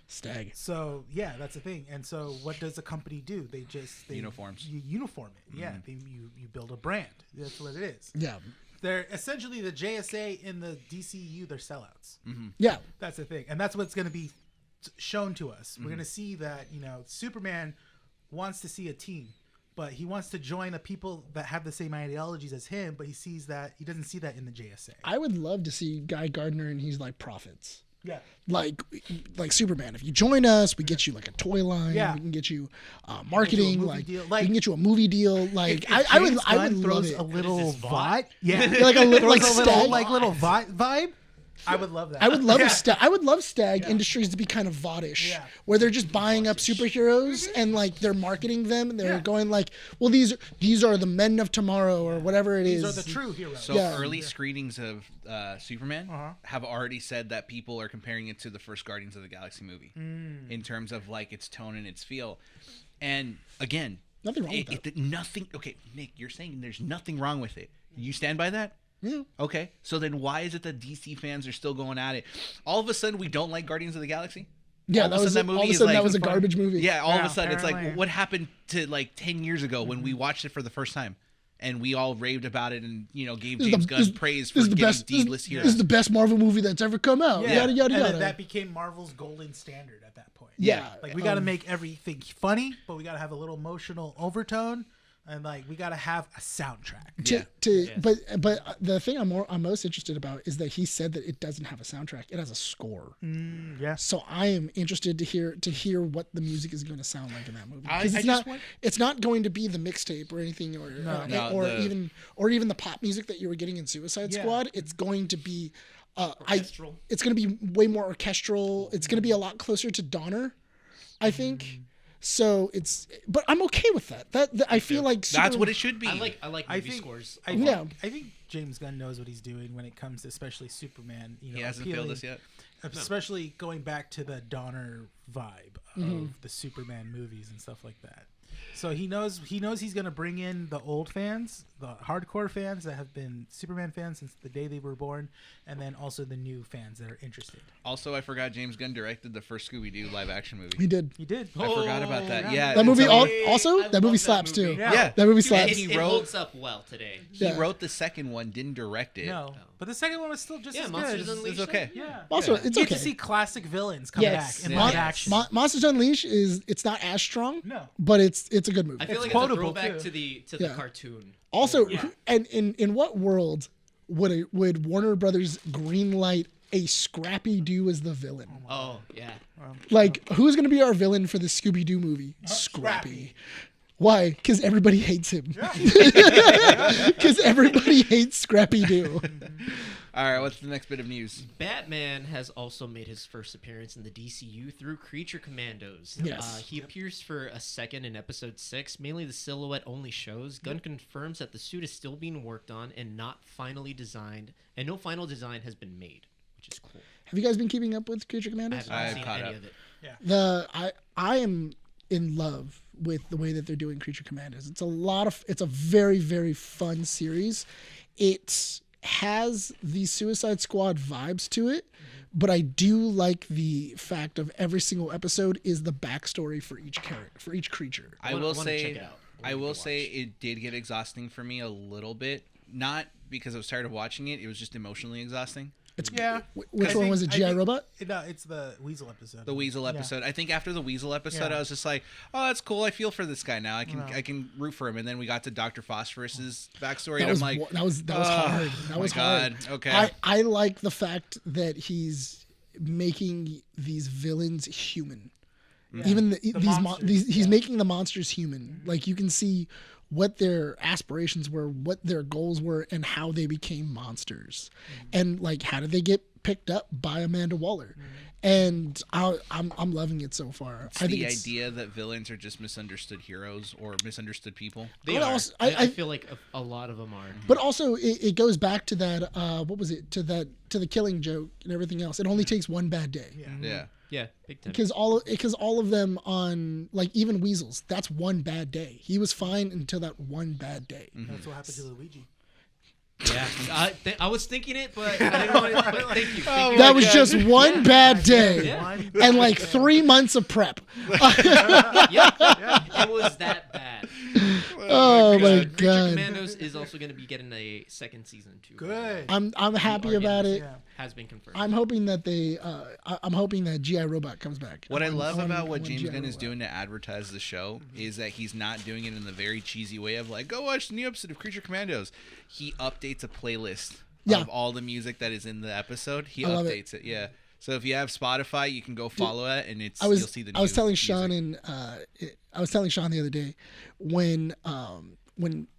Stag. So yeah, that's the thing. And so what does a company do? They uniforms. You uniform it. Yeah. You build a brand. That's what it is. Yeah. They're essentially the JSA in the DCU. They're sellouts. Yeah. That's the thing, and that's what's going to be shown to us. We're going to see that Superman wants to see a team, but he wants to join the people that have the same ideologies as him. But he doesn't see that in the JSA. I would love to see Guy Gardner and he's like profits. Yeah. Like Superman, if you join us, we get you like a toy line. Yeah. We can get you marketing. Movie deal. We can get you a movie deal. Like I would love it. A little vibe. Yeah. like a Stag. little vibe. I would love that. I would love I would love Stag Industries to be kind of vodish, where they're just buying up superheroes and like they're marketing them. And they're going like, well, these are the men of tomorrow or whatever it is. These are the true heroes. So early screenings of Superman have already said that people are comparing it to the first Guardians of the Galaxy movie in terms of like its tone and its feel. And again, nothing wrong with that. Nothing. Okay, Nick, you're saying there's nothing wrong with it. You stand by that? Yeah. Okay. So then why is it that DC fans are still going at it? All of a sudden we don't like Guardians of the Galaxy? Yeah, that was a garbage movie. Yeah, all of a sudden apparently. it's like, what happened to like 10 years ago when we watched it for the first time? And we all raved about it and, gave James Gunn praise for getting D-list heroes. This is the best Marvel movie that's ever come out. Yeah. Yada, yada, and yada. then that became Marvel's golden standard at that point. Yeah. Like we got to make everything funny, but we got to have a little emotional overtone. And like we gotta have a soundtrack. But the thing I'm most interested about is that he said that it doesn't have a soundtrack; it has a score. Yeah. So I am interested to hear what the music is going to sound like in that movie. Because it's not going to be the mixtape or anything, or even the pop music that you were getting in Suicide Squad. It's going to be orchestral. It's going to be way more orchestral. It's going to be a lot closer to Donner, I think. So but I'm okay with that. I feel like that's what it should be. I like movie scores. I think James Gunn knows what he's doing when it comes to especially Superman. He hasn't failed us yet. Especially going back to the Donner vibe of the Superman movies and stuff like that. So he knows he's going to bring in the old fans, the hardcore fans that have been Superman fans since the day they were born, and then also the new fans that are interested. Also, I forgot James Gunn directed the first Scooby-Doo live-action movie. He did. I forgot about that. Yeah. That movie that movie slaps too. Yeah. That movie slaps. It holds up well today. He wrote the second one, didn't direct it. No, but the second one was still just as Monsters good. Unleashed. It's okay. Yeah. Also, it's You okay. get to see classic villains come back in live action. Monsters Unleashed it's not as strong. No. But it's a good movie. I feel like it's a quotable, throwback too. to the cartoon. Also, and in what world would Warner Brothers greenlight a Scrappy Doo as the villain? Oh yeah. Like, who's going to be our villain for the Scooby Doo movie? Scrappy. Why? Because everybody hates him. Because everybody hates Scrappy Doo. All right, what's the next bit of news? Batman has also made his first appearance in the DCU through Creature Commandos. Yes. He appears for a second in episode 6, mainly the silhouette only shows. Gunn confirms that the suit is still being worked on and not finally designed, and no final design has been made, which is cool. Have you guys been keeping up with Creature I Commandos? haven't seen caught any up. of it. I am in love with the way that they're doing Creature Commandos. It's a very, very fun series. It has the Suicide Squad vibes to it, but I do like the fact of every single episode is the backstory for each character, for each creature. I will say it did get exhausting for me a little bit. Not because I was tired of watching it. It was just emotionally exhausting. Which one was it? G.I. Robot? No, it's the Weasel episode. The Weasel episode. I think after the Weasel episode, I was just like, "Oh, that's cool. I feel for this guy now. I can root for him." And then we got to Dr. Phosphorus's backstory, and I'm like, that was hard. That was hard. Okay. I like the fact that he's making these villains human. Yeah. Even he's making the monsters human. Like you can see what their aspirations were, what their goals were, and how they became monsters, and like how did they get picked up by Amanda Waller. And I'm loving it so far. It's the idea that villains are just misunderstood heroes or misunderstood people. They are. Also, I feel like a lot of them are. But also, it goes back to that. What was it? To the killing joke and everything else. It only takes one bad day. Yeah, big time. Because all of them on, like, even Weasels, that's one bad day. He was fine until that one bad day. That's what happened to Luigi. Yeah, I was thinking it, but I didn't want to. But thank you. That was just one bad day, and like 3 months of prep. It was that bad. Oh my Creature god! Commandos is also going to be getting a second season too. Good. I'm happy about it. Has been confirmed. I'm hoping that I'm hoping that G.I. Robot comes back. What I love about what James Gunn is doing to advertise the show is that he's not doing it in the very cheesy way of like, go watch the new episode of Creature Commandos. He updates a playlist of all the music that is in the episode. He updates it. Yeah. So if you have Spotify, you can go follow it, and you'll see the new I was telling music. Sean I was telling Sean the other day when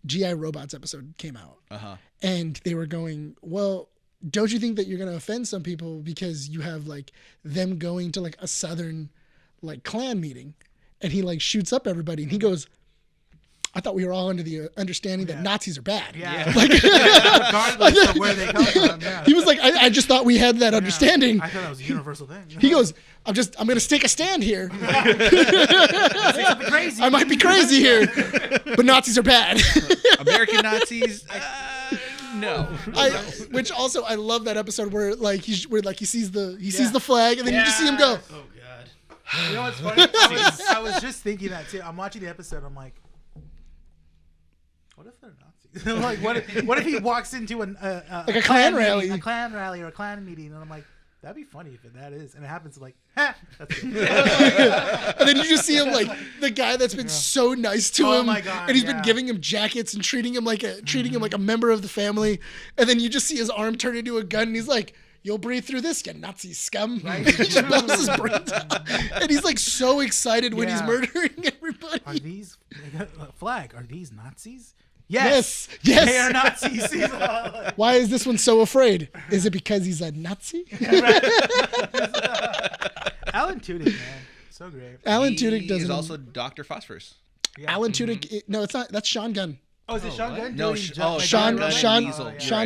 G.I. Robot's episode came out, and they were going, well, don't you think that you're going to offend some people because you have like them going to like a Southern like Klan meeting, and he like shoots up everybody, and he goes, I thought we were all under the understanding that Nazis are bad. Yeah. Like, regardless of where they come from. Yeah. He was like, I just thought we had that understanding. I thought that was a universal thing. He goes, I'm going to take a stand here. Crazy. I might be crazy here, but Nazis are bad. American Nazis. No. Which also I love that episode where he sees the flag, and then you just see him go. Oh god. You know what's funny? I was just thinking that too. I'm watching the episode. I'm like, what if they're Nazis? Like, what if he walks into a Klan rally, or a Klan meeting, and I'm like, that'd be funny if that is, and it happens like, ha, that's good. And then you just see him like the guy that's been so nice to him, my God, and he's been giving him jackets and treating him like a member of the family, and then you just see his arm turn into a gun, and he's like, you'll breathe through this, you Nazi scum. Right? He just blows his brains out. And he's like so excited when he's murdering everybody. Are these flag? Are these Nazis? Yes. They are Nazis. Why is this one so afraid? Is it because he's a Nazi? Alan Tudyk, man, so great. Alan Tudyk does. He's also Dr. Phosphorus. Yeah. Alan Tudyk. No, it's not. That's Sean Gunn. Oh, is it Sean Gunn? No, Sean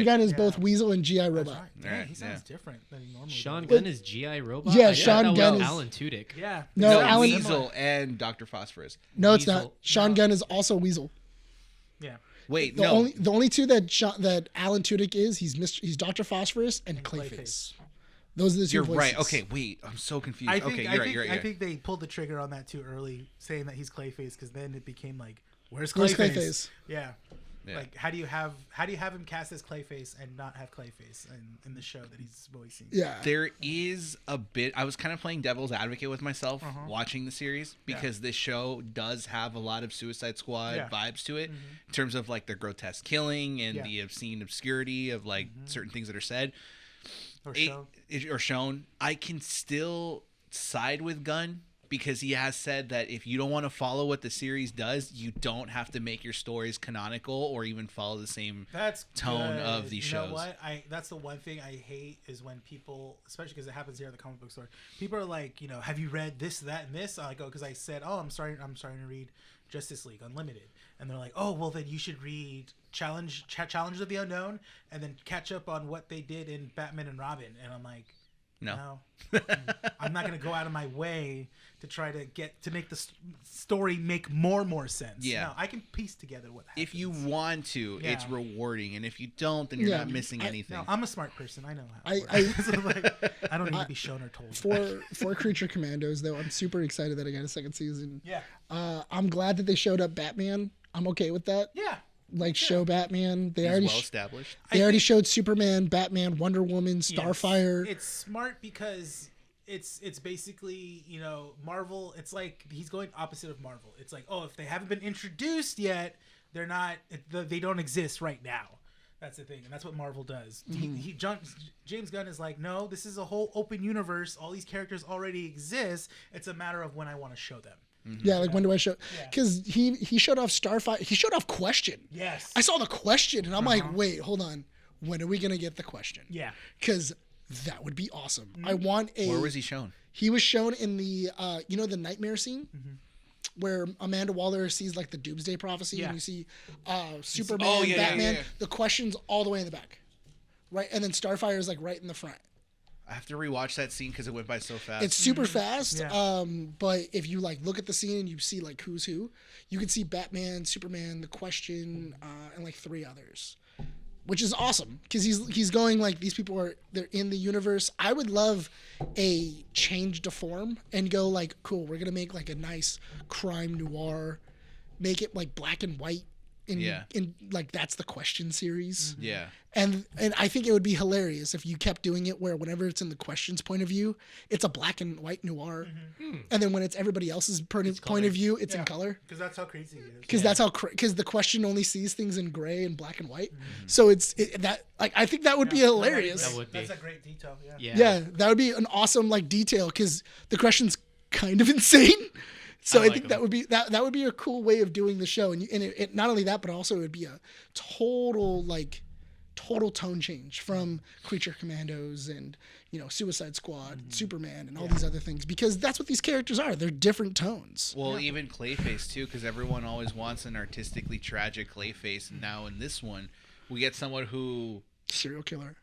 Gunn is both Weasel and G.I. Robot. Right. He sounds different than he normally Sean does. Gunn is G.I. Robot? Yeah, Sean Gunn is Alan Tudyk. Yeah. No, Alan Weasel and Dr. Phosphorus. No, it's not. Sean Gunn is also Weasel. Yeah. Wait, the only two that Alan Tudyk is, he's Dr. Phosphorus and Clayface. Those are the two voices. You're right. Okay, wait. I'm so confused. You're right. I think they pulled the trigger on that too early, saying that he's Clayface, because then it became like, where's Clayface? Yeah. Like, how do you have him cast as Clayface and not have Clayface in the show that he's voicing? Yeah. There is a bit. I was kind of playing devil's advocate with myself watching the series, because this show does have a lot of Suicide Squad vibes to it, in terms of like the grotesque killing and the obscene obscurity of like certain things that are said or shown. I can still side with Gunn, because he has said that if you don't want to follow what the series does, you don't have to make your stories canonical or even follow the same tone of these shows. You know what? That's the one thing I hate, is when people, especially because it happens here at the comic book store, people are like, have you read this, that, and this? I go, because I said, I'm starting to read Justice League Unlimited, and they're like, oh, well then you should read Challenge of the Unknown, and then catch up on what they did in Batman and Robin, and I'm like, No. I'm not going to go out of my way to try to make the story make more sense. Yeah. No, I can piece together what happens. If you want to, Yeah. it's rewarding, and if you don't, then you're not missing anything. No, I'm a smart person. I know how it works. So, like, I don't need to be shown or told. For Creature Commandos, though, I'm super excited that I got a second season. Yeah. I'm glad that they showed up Batman. I'm okay with that. Yeah. Like, show Batman. They He's already well established. They already showed Superman, Batman, Wonder Woman, Starfire. It's smart because it's basically, you know, Marvel. It's like he's going opposite of Marvel. It's like, oh, if they haven't been introduced yet, they're not. They don't exist right now. That's the thing, and that's what Marvel does. James Gunn is like, no, this is a whole open universe. All these characters already exist. It's a matter of when I want to show them. Yeah, like when do I show? Because he showed off Starfire. He showed off Question. Yes. I saw the Question, and I'm like, wait, hold on. When are we gonna get the Question? Yeah. Because that would be awesome. I want a. Where was he shown? He was shown in the the nightmare scene. Where Amanda Waller sees like the Doomsday Prophecy, and you see Superman, Batman. The Question's all the way in the back, right, and then Starfire is like right in the front. I have to rewatch that scene because it went by so fast. It's super fast. Yeah. But if you like look at the scene and you see like who's who, you can see Batman, Superman, the Question, and like 3 others, which is awesome because he's going like these people they're in the universe. I would love a change to form and go like, cool, we're gonna make like a nice crime noir, make it like black and white. In like that's the Question series. Yeah. And I think it would be hilarious if you kept doing it where whenever it's in the Question's point of view, it's a black and white noir. And then when it's everybody else's point of view, it's in color. Because that's how crazy it is. Because that's how because the Question only sees things in gray and black and white. So I think that would be hilarious. That would be. That's a great detail. Yeah. Yeah, that would be an awesome like detail because the Question's kind of insane. So I think that would be a cool way of doing the show, and it not only that, but also it would be a total tone change from Creature Commandos and Suicide Squad, Superman, and all these other things because that's what these characters are. They're different tones. Well, even Clayface too, because everyone always wants an artistically tragic Clayface, and now in this one, we get someone who serial killer.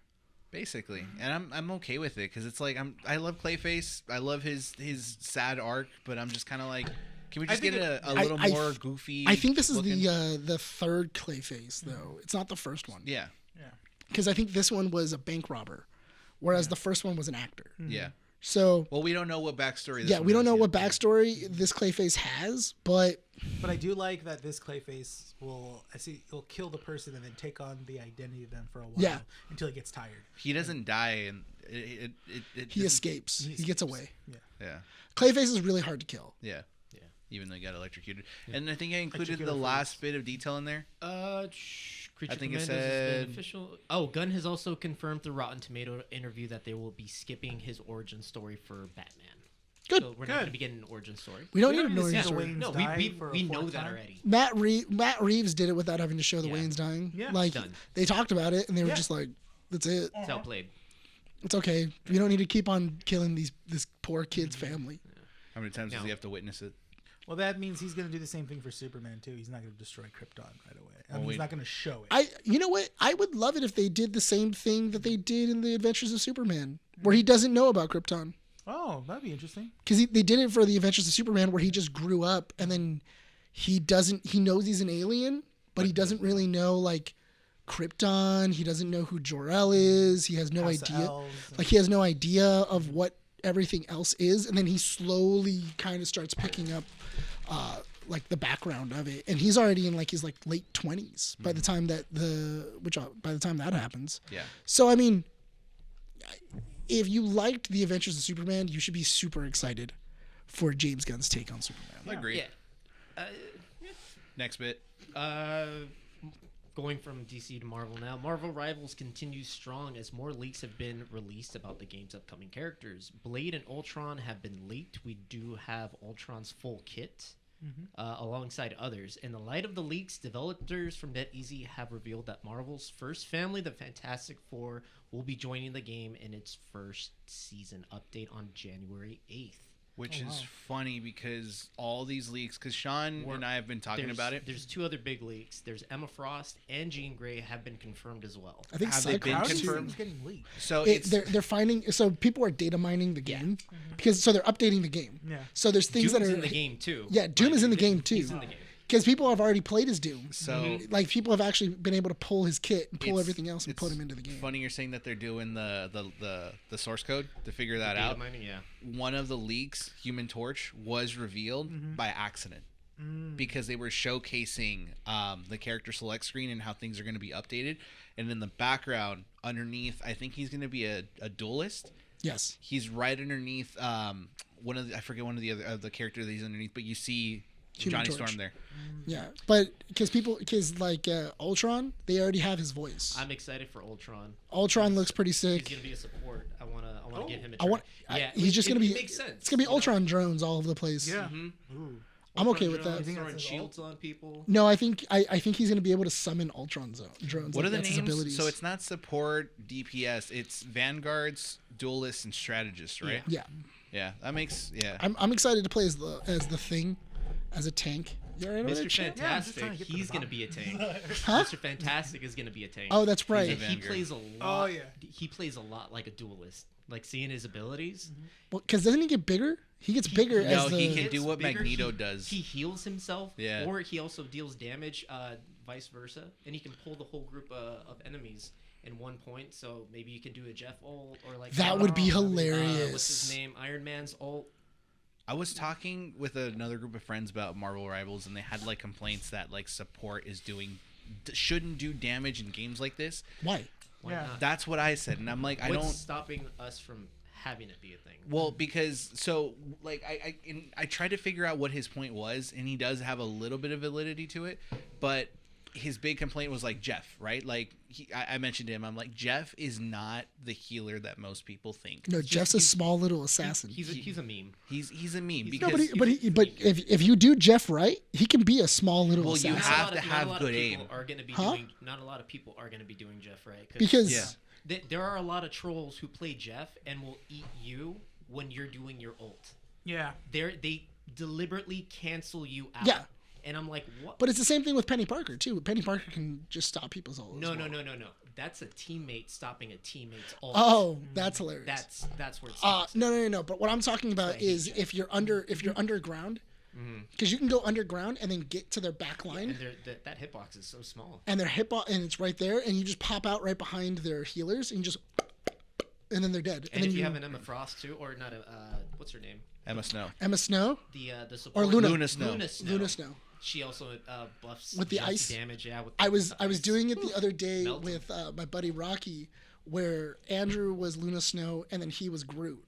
Basically, and I'm okay with it because it's like I love Clayface. I love his sad arc, but I'm just kind of like, can we just get a little more goofy? I think this is the third Clayface though. It's not the first one. Yeah. Because I think this one was a bank robber, whereas the first one was an actor. Yeah. So. Well, we don't know what backstory. We don't know what backstory this Clayface has, but I do like that this Clayface he'll kill the person and then take on the identity of them for a while until he gets tired. He doesn't die, and he escapes. He gets away. Yeah. Clayface is really hard to kill. Yeah. Even though he got electrocuted, and I think I included the last bit of detail in there. Creature I think it Commandos said has been official. Oh, Gunn has also confirmed through Rotten Tomato interview that they will be skipping his origin story for Batman. Good. So we're not going to be getting an origin story. We don't need an origin story. No, we know that already. Matt Reeves did it without having to show the Waynes dying. Yeah. Like Done. They talked about it and they were just like, "That's it. It's outplayed. It's okay. We don't need to keep on killing this poor kid's family." How many times does he have to witness it? Well, that means he's going to do the same thing for Superman too. He's not going to destroy Krypton right away. He's not going to show it. You know what? I would love it if they did the same thing that they did in the Adventures of Superman, where he doesn't know about Krypton. Oh, that'd be interesting. Because they did it for the Adventures of Superman, where he just grew up and then he knows he's an alien, but he doesn't really know like Krypton. He doesn't know who Jor-El is. He has no idea. Like he has no idea of what everything else is, and then he slowly kind of starts picking up like the background of it, and he's already in like his like late 20s by the time that happens. Yeah. So I mean, if you liked the Adventures of Superman, you should be super excited for James Gunn's take on Superman. I agree. Yeah. Next bit. Going from DC to Marvel now, Marvel Rivals continues strong as more leaks have been released about the game's upcoming characters. Blade and Ultron have been leaked. We do have Ultron's full kit alongside others. In the light of the leaks, developers from NetEasy have revealed that Marvel's first family, the Fantastic Four, will be joining the game in its first season update on January 8th. which is funny because all these leaks, because Sean and I have been talking about it. There's 2 other big leaks. There's Emma Frost and Jean Grey have been confirmed as well. I think have they been Cyclops confirmed? It's getting leaked. So they're finding. So people are data mining the game because they're updating the game. Yeah. So there's things Doom's that are in the game too. Yeah, Doom is in the game too. He's in the game. Because people have already played as Doom. So like people have actually been able to pull his kit and pull It's- everything else and it's put him into the game. funny you're saying that they're doing the source code to figure that Data out. mining, yeah. One of the leaks, Human Torch, was revealed by accident because they were showcasing the character select screen and how things are going to be updated. And in the background, underneath, I think he's going to be a duelist. Yes. He's right underneath one of the, I forget one of the other the character that he's underneath, but you see Human Johnny Torch. Storm there. Yeah, but because like Ultron, they already have his voice. I'm excited for Ultron. Ultron looks pretty He's sick. gonna be a support. I wanna give him a I try. want. He's just it gonna be. makes sense. It's gonna be you know? Ultron drones all over the place. Yeah. Mhm. I'm okay Ultron with that. drones, You think throwing that's his shields on people. No, I think he's gonna be able to summon Ultron drones. What like, are the that's his names? abilities. So it's not support, DPS. It's vanguards, duelists, and strategists, right? Yeah, Yeah, that makes I'm excited to play as the Thing, as a tank. You all right over there, Mr. Chad? Yeah, I'm just trying Fantastic, to get to the he's gonna bottom. be a tank. Huh? Mr. Fantastic is gonna be a tank. Oh, that's right. He's a He Vanguard. plays a lot. Oh, yeah. He plays a lot like a duelist. Like seeing his abilities. Well, because doesn't he get bigger? He gets bigger No, as the. he can Hits do what bigger, Magneto does. He heals himself. Yeah. Or he also deals damage, vice versa, and he can pull the whole group of enemies in one point. So maybe you can do a Jeff ult or like That would be that'd be- hilarious. what's his name? Iron Man's ult. I was talking with another group of friends about Marvel Rivals, and they had like complaints that like support is shouldn't do damage in games like this. Why? Why Yeah. not? That's what I said, and I'm like, I What's don't. stopping us from having it be a thing? Well, because so like I tried to figure out what his point was, and he does have a little bit of validity to it, but his big complaint was like Jeff, right? Like I mentioned to him, I'm like, Jeff is not the healer that most people think. No, Jeff's a small little assassin. He's a meme. He's a meme No, because but if you do Jeff right, he can be a small little Well, you assassin. have to have good aim. Not a lot of people are going to be doing Jeff right. Because Yeah. There are a lot of trolls who play Jeff and will eat you when you're doing your ult. Yeah. They deliberately cancel you out. Yeah. And I'm like, what? but it's the same thing with Penny Parker too. Penny Parker can just stop people's ult. No. as well. That's a teammate stopping a teammate's ult. Oh, that's hilarious. That's where it stops. No. But what I'm talking about I hate is Jeff. if you're underground, because you can go underground and then get to their back line, And that hitbox is so small. and their hitbox and it's right there, and you just pop out right behind their healers, and you just, and then they're dead. And then if you have an Emma Frost too, or not what's her name? Emma Snow. Emma Snow The support. Luna. Luna Snow. Luna Snow. She also buffs With the jumps ice? damage. Yeah, with I the was ice. doing it the other day Melt 'em. with my buddy Rocky, where Andrew was Luna Snow and then he was Groot.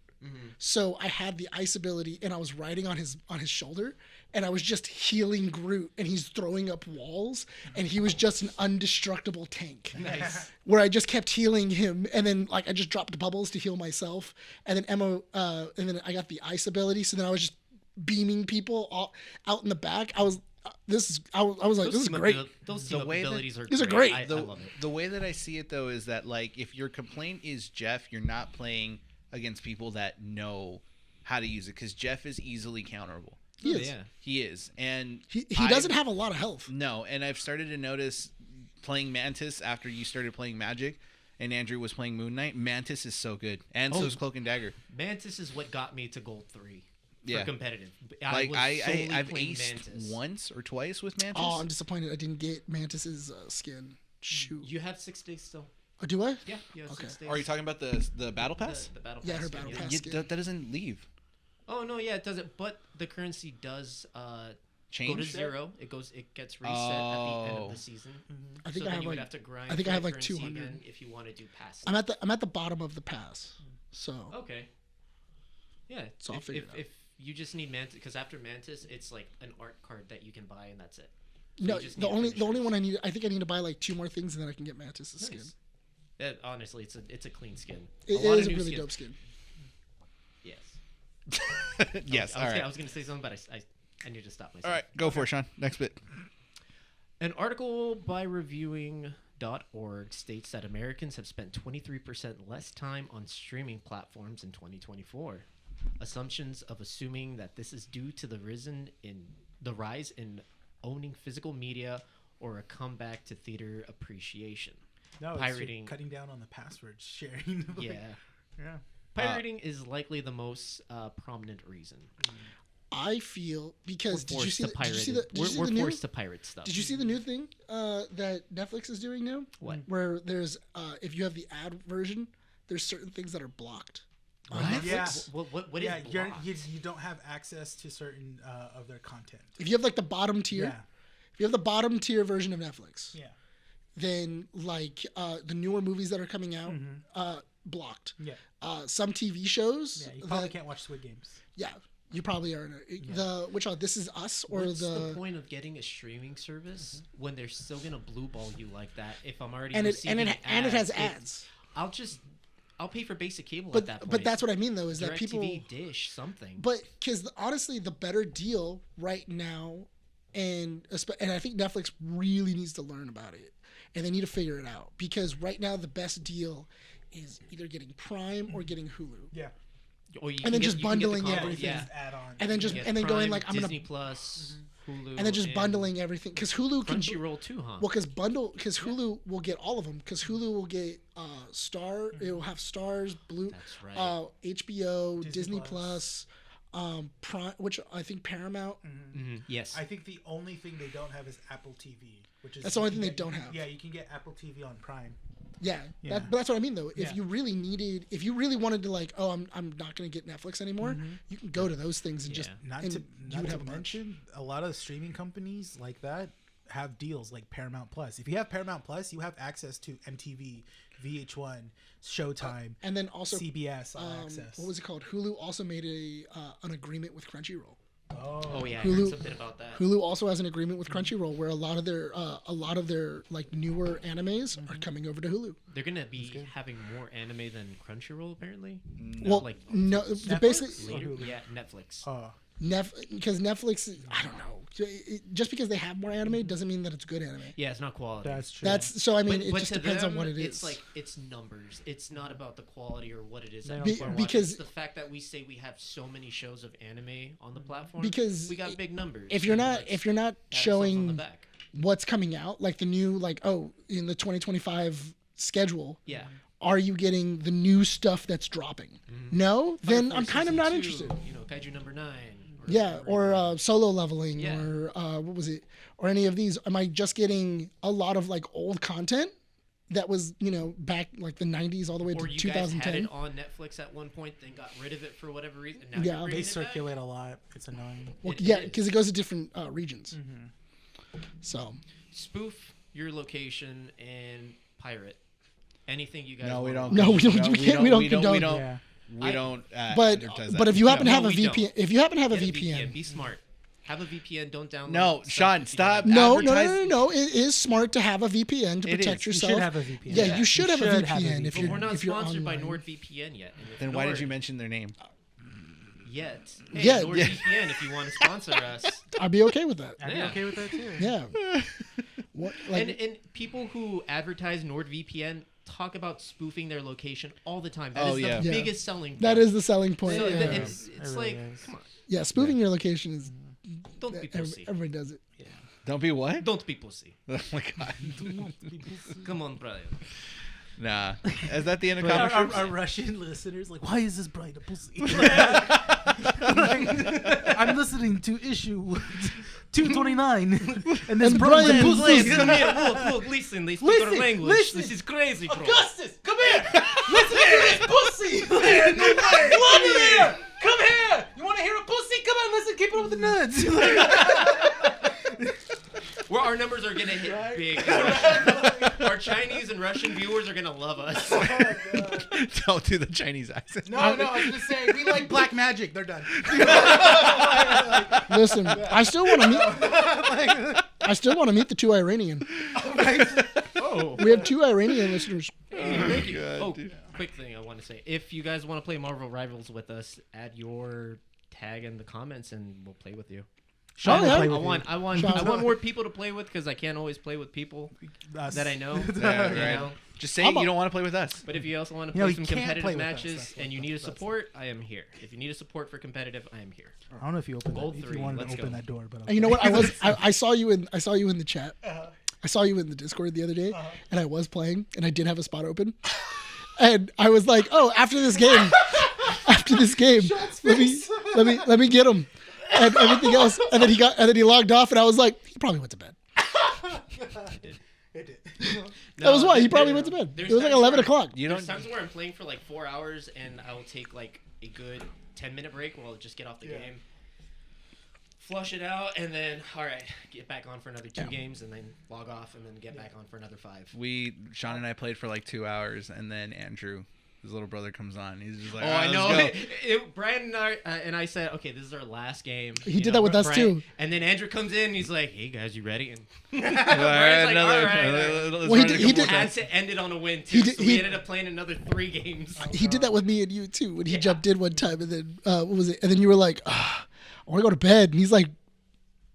So I had the ice ability and I was riding on his shoulder and I was just healing Groot and he's throwing up walls and he was just an indestructible tank. Nice. Where I just kept healing him and then like I just dropped bubbles to heal myself and then Emma and then I got the ice ability, so then I was just beaming people all, out in the back. I was like, this is great. Those The team way that- abilities are These are great. great. I love it. The way that I see it though is that like if your complaint is Jeff, you're not playing against people that know how to use it, because Jeff is easily counterable. He is. Yeah. He is, and He doesn't have a lot of health. No, and I've started to notice playing Mantis after you started playing Magic, and Andrew was playing Moon Knight. Mantis is so good, and so is Cloak and Dagger. Mantis is what got me to Gold 3 for Yeah. competitive. Like I've playing aced Mantis. once or twice with Mantis. Oh, I'm disappointed I didn't get Mantis's skin. Shoot. You have 6 days still. Oh, do I? Yeah, you have Okay. 6 days. Are you talking about the battle pass? The battle Yeah, pass her skin, battle yeah. pass. Yeah, skin. that doesn't leave. Oh no, yeah, it doesn't. But the currency does go to Change? 0. It gets reset at the end Oh. of the season. I think so I then have you would like have to grind. I think for I the have like currency 200. again if you want to do pass. I'm at the bottom of the pass. So Okay. Yeah. So I'll if, figure if, it out. if you just need Mantis, because after Mantis, it's like an art card that you can buy, and that's it. no, you just the need only finishers. one I think I need to buy like 2 more things and then I can get Mantis's skin. Nice. Honestly, it's a clean skin. It lot is of a new really skins. dope skin. Yes. Yes. All right. I was gonna say something, but I need to stop myself. All right. Go for it, Sean. Next bit. An article by reviewing.org states that Americans have spent 23% less time on streaming platforms in 2024. Assumptions of assuming that this is due to the rise in owning physical media or a comeback to theater appreciation. No, Pirating, it's cutting down on the password sharing. yeah. Yeah. Pirating is likely the most prominent reason. I feel because We're forced to pirate. We're forced to pirate stuff. Did you see the new thing that Netflix is doing now? What? Where there's if you have the ad version, there's certain things that are blocked on What? Netflix. What is blocked? You don't have access to certain of their content. If you have like the bottom tier, if you have the bottom tier version of Netflix, then like the newer movies that are coming out, blocked. Yeah. Some TV shows. Yeah, you probably can't watch Squid Games. Yeah, you probably are. Which one? This Is Us or What's the point of getting a streaming service when they're still gonna blue ball you like that? If I'm already and receiving it has ads. I'll pay for basic cable But at that point. but that's what I mean though is that DirecTV, people Dish, something. But because honestly, the better deal right now, and I think Netflix really needs to learn about it, and they need to figure it out because right now the best deal is either getting Prime or getting Hulu. Yeah. Or you And then just you can get the bundling combo, everything. Yeah. Add on. And then just and then Prime, going like I'm Disney gonna Plus, Hulu, and then just bundling everything because Hulu can Crunchyroll too, huh? well because Hulu will get all of them because Hulu will get Star it will have Stars Blue That's right. HBO Disney Plus Prime, which I think Paramount. Yes. I think the only thing they don't have is Apple TV, which is That's the only thing they don't have. Yeah, you can get Apple TV on Prime. Yeah, Yeah. but that's what I mean though. If Yeah. you really needed, if you really wanted to like, oh, I'm not going to get Netflix anymore, you can go to those things and Yeah. just Not and to, you not would to have a bunch. mention, a lot of streaming companies like that have deals like Paramount Plus. If you have Paramount Plus, you have access to MTV, VH1, Showtime, And then also CBS All Access. what was it called? Hulu also made an agreement with Crunchyroll. Oh yeah, I Hulu- heard something about that. Hulu also has an agreement with Crunchyroll where a lot of their like newer animes are coming over to Hulu. They're gonna be having more anime than Crunchyroll apparently. Well, like no, Netflix? basically later. Or Hulu? Yeah, Netflix. because Netflix, I don't know. Just because they have more anime doesn't mean that it's good anime. Yeah, it's not quality. That's true. That's so. I mean, it but just to depends on them, what it is. It's like it's numbers. It's not about the quality or what it is. They That don't people are watching. because- It's the fact that we say we have so many shows of anime on the platform Because we got big numbers. if you're and not let's if you're not pat ourselves on the showing back. what's coming out, like the new in the 2025 schedule, Yeah. are you getting the new stuff that's dropping? No, then Fire I'm Force kind of Season not 2, interested. You know, Kaiju number 9. Yeah, or solo leveling, Yeah. or what was it, or any of these? Am I just getting a lot of like old content that was back like the 90s all the way or to you guys had 2010? it on Netflix at one point, then got rid of it for whatever reason. And now Yeah. you're They bringing it back? circulate a lot. It's annoying. Well, It yeah, is. because it goes to different regions. So Spoof your location and pirate anything you guys. No, we wanna- don't. No, we don't- No, we can't- we don't condone- Yeah. We don't. but advertise but that. if you happen to No, have a we don't. VPN, if you happen to have a Get VPN, be smart. Have a VPN. Don't download. No, stuff Sean, if you don't stop. have it. no. It is smart to have a VPN to It protect is. You yourself. should have a VPN. Yeah, you should have a should have a VPN if But you're we're not if you're sponsored by online. NordVPN yet. And if Then why did you Nord- mention their name? Yet? Hey, Yeah, NordVPN, if you want to sponsor us. I'd be okay with that. I'd be Yeah. okay with that too. Yeah. What like And people who advertise NordVPN talk about spoofing their location all the time. That is Oh, yeah. the Yeah. biggest selling point. that is the selling point. So yeah. it's It really like, is. come on, Yeah, spoofing your location is don't be pussy. everybody does it. Don't be what? Don't be pussy. Oh my god. Come on, Brian. Nah. Is that the end of Our, comic our, strips? our Russian listeners like, why is this Brian a pussy? I'm listening to issue 229, and this And Brian's a Brian- pussy. Come here, look, listen. They speak our Listen, language. listen. This is crazy, bro. Augustus, come here! Listen to this pussy! Come here! Come here! You want to hear a pussy? Come on, listen. Keep it up with the nuts. Where our numbers are gonna hit big. in Russia. Our Chinese and Russian viewers are gonna love us. Don't do the Chinese accent. No, I was gonna say we like black magic. They're done. Listen, I still want to meet. I still want to meet the two Iranian. Oh. We have two Iranian listeners. Thank you. God, Oh, dude. quick thing I want to say. If you guys want to play Marvel Rivals with us, add your tag in the comments and we'll play with you. Sean will yeah. play I with want, you. I want, Sean- I want more people to play with because I can't always play with people Us. that I know. Yeah, you right. know? Just say I'm a- you don't want to play with us. But if you also want to You know, play you some can't competitive play with us. matches That's and you what- need a that's- support, I am here. If you need a support for competitive, I am here. I don't know if you opened Gold that, if 3, you wanted let's to open go. that door, but And you know what? I saw you in the chat. I saw you in the Discord the other day, and I was playing, and I did have a spot open, and I was like, "Oh, after this game, let me get him," and everything else, and then he logged off, and I was like, "He probably went to bed." It did. That was why he probably there- went to bed. there's It was like times 11 where- o'clock. You There's don't. times where I'm playing for like 4 hours and I will take like a good 10-minute break while I'll just get off the game, flush it out, and then all right, get back on for another 2 games, and then log off, and then get back on for another 5. Sean and I played for like 2 hours, and then Andrew, his little brother, comes on. He's just like, Oh, "All right, I know. let's go." Brian and I said, okay, this is our last game. He did that with us, Brian- too. And then Andrew comes in and he's like, hey guys, you ready? And All right, Brian's like, another- all right. let's Well, run he it a did- couple more had times. to end it on a win He too. did- So he- we ended up playing another 3 games. He did that with me and you too when he jumped in one time, and then what was it? And then you were like, I want to go to bed, and he's like,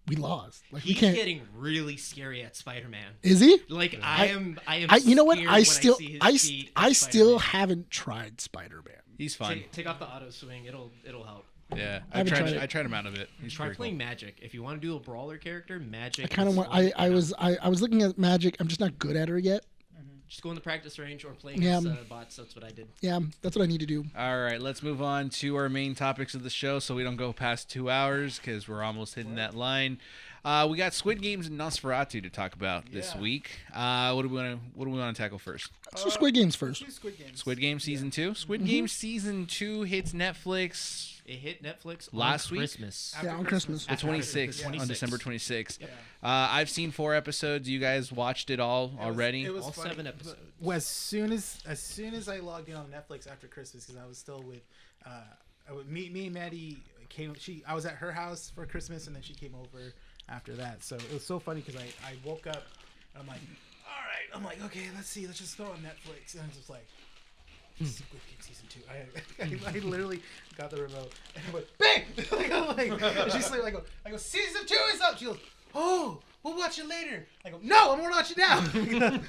we lost. Like we He's can't. getting really scary at Spider-Man. Is he? Like I am. You know what? scared I when still, see his I feet at still Spider-Man. haven't tried Spider-Man. He's fun. Take off the auto swing. It'll help. Yeah, I haven't tried it. I tried him out of it. He's Try pretty playing cool. Magic. If you want to do a brawler character, Magic. I kind of is want. one to I come was looking at Magic. I'm just not good at her yet. Just go in the practice range or play Yeah. against bots. That's what I did. Yeah, that's what I need to do. All right, let's move on to our main topics of the show, so we don't go past 2 hours because we're almost hitting that line. We got Squid Games and Nosferatu to talk about this week. What do we want to tackle first? Let's do Squid Games first. Squid Games. Squid Game season 2. Squid Game season 2 hits Netflix It hit Netflix Last on week? Christmas. Yeah, on Christmas. the 26th, on 26th. December 26th. I've seen 4 episodes. You guys watched it all already? It was All funny. 7 episodes. Well, as soon as I logged in on Netflix after Christmas, because I was still with me and Maddie came. I was at her house for Christmas, and then she came over after that. So it was so funny because I woke up. And I'm like, all right. I'm like, okay, let's see. Let's just throw on Netflix, and it's just like. Squid Game season 2. I literally got the remote and I went bang. And she's like, I go, season 2 is up. She goes, oh, we'll watch it later. I go, no, I'm gonna watch it now.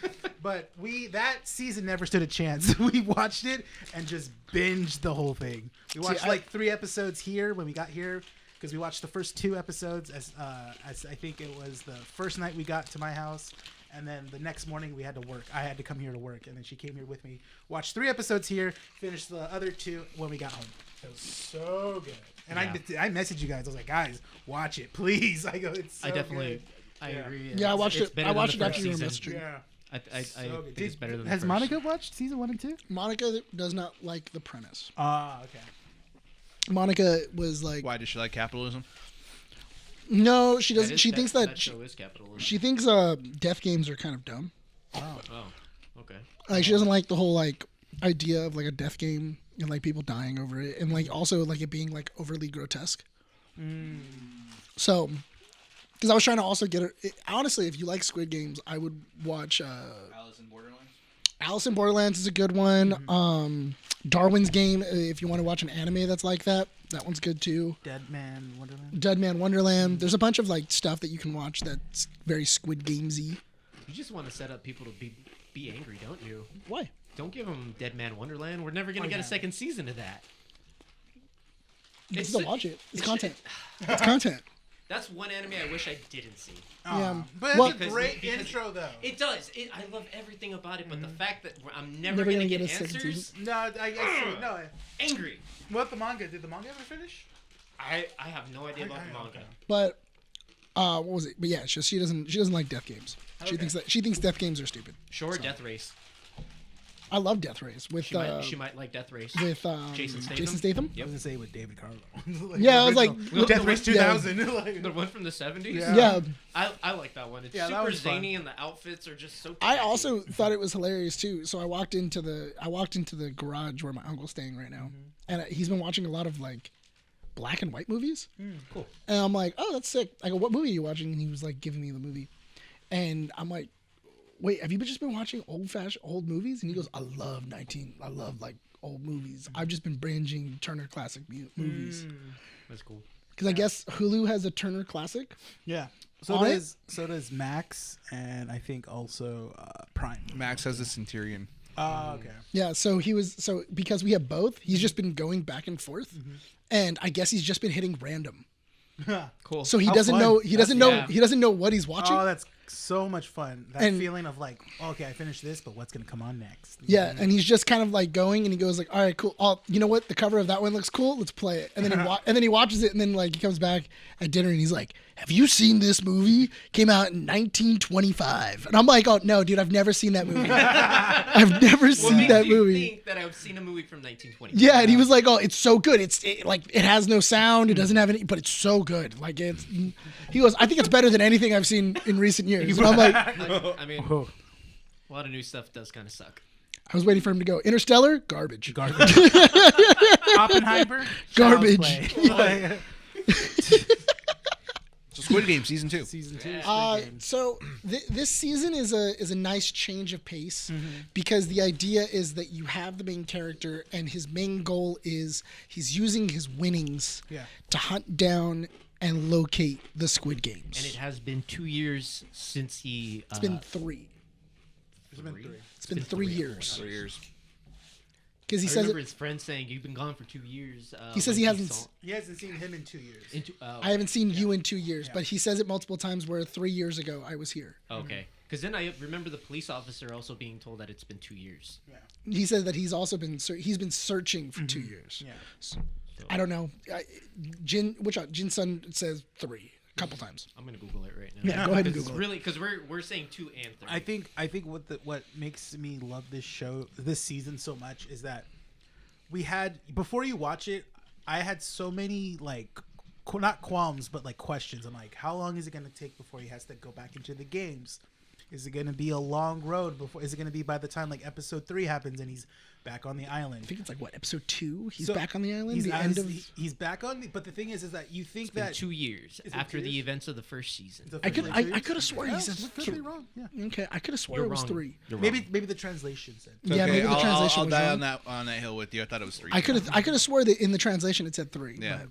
But that season never stood a chance. We watched it and just binged the whole thing. We watched like 3 episodes here when we got here because we watched the first 2 episodes as I think it was the first night we got to my house. And then the next morning we had to work. I had to come here to work, and then she came here with me. Watched 3 episodes here. Finished the other 2 when we got home. It was so good. And I messaged you guys. I was like, guys, watch it, please. I go, it's so I definitely, good. I agree. Yeah, I watched It's it. better I than watched the it first after you were season. messaging. Yeah. I So think good. it's better than the Has first. Monica watched season 1 and 2? Monica does not like the premise. Ah, okay. Monica was like, Why does she like capitalism? no, she doesn't. That is- She thinks that she, show is capitalism. she thinks death games are kind of dumb. Oh, okay. Like she doesn't like the whole like idea of like a death game and like people dying over it, and like also like it being like overly grotesque. So, because I was trying to also get her. Honestly, if you like Squid Games, I would watch. Alice in Borderlands. Alice in Borderlands is a good one. Darwin's Game, if you want to watch an anime that's like that, that one's good too. Dead Man Wonderland. Dead Man Wonderland. There's a bunch of like stuff that you can watch that's very Squid Gamesy. You just want to set up people to be angry, don't you? Why? Don't give them Dead Man Wonderland. We're never gonna get a second season of that. You can It's- still watch it. It's it content. It's content. That's one anime I wish I didn't see. Yeah. But Well- it's a great Because intro, though. It does. I love everything about it, but the fact that I'm never, Never gonna, gonna get, get a second answers, No, I see. No. angry. What the manga? Did the manga ever finish? I have no idea about the manga. But what was it? But yeah, she doesn't like death games. She thinks death games are stupid. Sure, Death Race. I love Death Race with She might like Death Race. with Jason Statham. Jason Statham. Yep. I was gonna say with David Carlo. Yeah, I was like, original. Death Race 2000. The one from the 70s? yeah. I like that one. It's Yeah, that super was fun. zany and the outfits are just so I tacky. also thought it was hilarious too. So I walked into the garage where my uncle's staying right now, and he's been watching a lot of like black and white movies. Cool. And I'm like, oh, that's sick. I go, what movie are you watching? And he was like giving me the movie, and I'm like, wait, have you just been watching old movies? And he goes, I love like old movies. I've just been binging Turner Classic movies. That's cool. Because I guess Hulu has a Turner Classic. Yeah. So does Max, and I think also Prime. Max has a Centurion. Oh, okay. Yeah, so because we have both, he's just been going back and forth, and I guess he's just been hitting random. Cool. So he How doesn't fun. know. He doesn't know. Yeah. He doesn't know what he's watching. Oh, that's so much fun. That And- feeling of like, okay, I finished this, but what's gonna come on next? Yeah, and he's just kind of like going, and he goes like, "All right, cool. Oh, you know what? The cover of that one looks cool. Let's play it." And then he watches it, and then like he comes back at dinner, and he's like, "Have you seen this movie? Came out in 1925." And I'm like, "Oh no, dude, I've never seen that movie. I've never What seen makes that you movie." think that I've seen a movie from 1920? Yeah, and he was like, "Oh, it's so good. It has no sound. It doesn't have any, but it's so good. Like it's." He goes, "I think it's better than anything I've seen in recent years." And I'm like, I mean, Whoa. a lot of new stuff does kind of suck. I was waiting for him to go. Interstellar, garbage. Oppenheimer, Garbage. Child's Play. So Squid Game season 2. Season 2. Squid Game. So this season is a nice change of pace because the idea is that you have the main character and his main goal is he's using his winnings Yeah. to hunt down and locate the Squid Games. And it has been 2 years since he. It's been 3. It's been 3. It's been 3 years 3 years. because he I says remember it, his friend saying, "You've been gone for 2 years." He says he when hasn't saw- He hasn't seen him in 2 years. I haven't seen you in 2 years, but he says it multiple times where 3 years ago I was here. Okay, because then I remember the police officer also being told that it's been 2 years. He said that he's also been searching for 2 years. Yeah. I don't know. Jin Sun says 3 a couple times. I'm gonna Google it right now. Yeah, go ahead and 'Cause it's Google it. really because we're saying 2 and 3. I think what makes me love this season so much is that we had, before you watch it, I had so many like not qualms but like questions. I'm like, how long is it going to take before he has to go back into the games? Is it going to be a long road before? Is it going to be by the time like episode 3 happens and he's back on the island? I think it's like what, episode 2? He's So, back on the island. He's, The end of. he's back on. But the thing is that you think It's been that 2 years Is it after 2 the years? events of the first season. the I could first I series- could have sworn he Yeah, said could be wrong. Yeah. Okay, I could have sworn You're it was wrong. 3. Maybe the translation said. Yeah, Okay, maybe the translation I'll was die wrong. on that hill with you. I thought it was 3. I could have swore that in the translation it said 3. Yeah. but-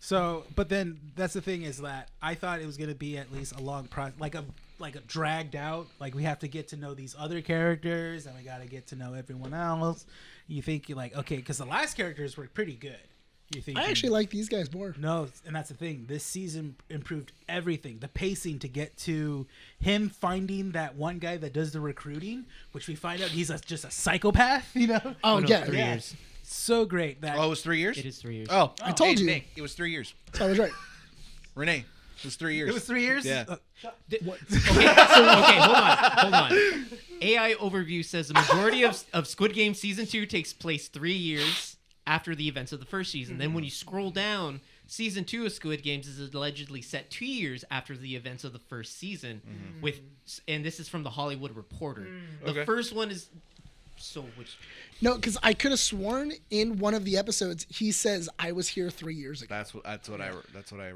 So, but then that's the thing is that I thought it was going to be at least a long process, like a dragged out. Like we have to get to know these other characters, and we got to get to know everyone else. You think you're like, okay, because the last characters were pretty good. You think I actually like these guys more. no, and that's the thing. This season improved everything. The pacing to get to him finding that one guy that does the recruiting, which we find out he's just a psychopath. You know? Oh, no, yeah, 3 yeah. years. So great that. Oh, it was 3 years? It is 3 years. Oh, I told hey, you. Nick, it was 3 years. So I was right. Renee, it was 3 years. It was 3 years. Yeah. What? Okay, hold on. AI overview says the majority of Squid Game season 2 takes place 3 years after the events of the first season. Then when you scroll down, season 2 of Squid Games is allegedly set 2 years after the events of the first season. And this is from the Hollywood Reporter. The Okay. first one is No, because I could have sworn in one of the episodes he says I was here 3 years ago. That's what I read.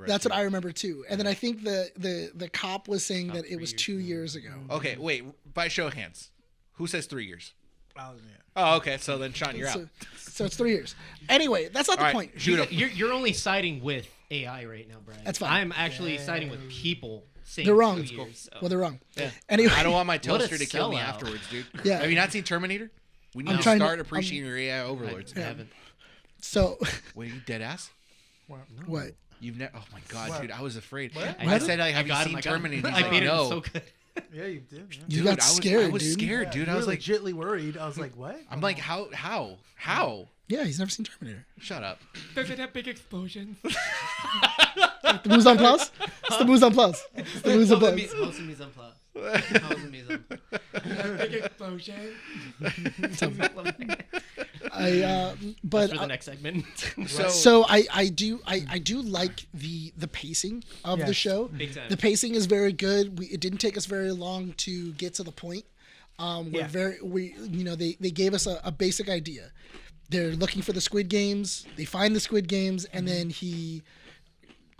That's what I remember too. And then I think the cop was saying that it 3 was years 2 years ago. Okay, wait. By show of hands, who says 3 years? Yeah. Oh, okay. So then, Sean, you're out. So it's 3 years. Anyway, that's not All the right, point. shoot 'em. you're only siding with AI right now, Brian. That's fine. I'm actually siding with people saying They're wrong. 2 years. So. Well, they're wrong. Yeah. Anyway, I don't want my What a toaster to kill me sellout. afterwards, dude. Yeah. Have you not seen Terminator? We need I'm to trying to- start appreciating your AI overlords. I haven't. so Wait, you dead ass? what? You've never? Oh my god, dude! I was afraid. What? I said, like, have you got him, seen I got him. Terminator? He's I like, made it no. so good. Yeah, you did. Yeah. You Dude, got scared, I was dude. scared, dude. I You was were like, legitly worried. I was like, what? I'm like, how? Yeah, he's never seen Terminator. Shut up. Does it have big explosions? The Mise en Place? It's the Mise en Place. It's the Mise en Place. How's the mise en place? How's the mise en Big explosion. But For the next segment. so I do like the pacing of the Yes. show. Big time. The pacing is very good. It didn't take us very long to get to the point. They gave us a basic idea. They're looking for the Squid Games. They find the Squid Games, and then he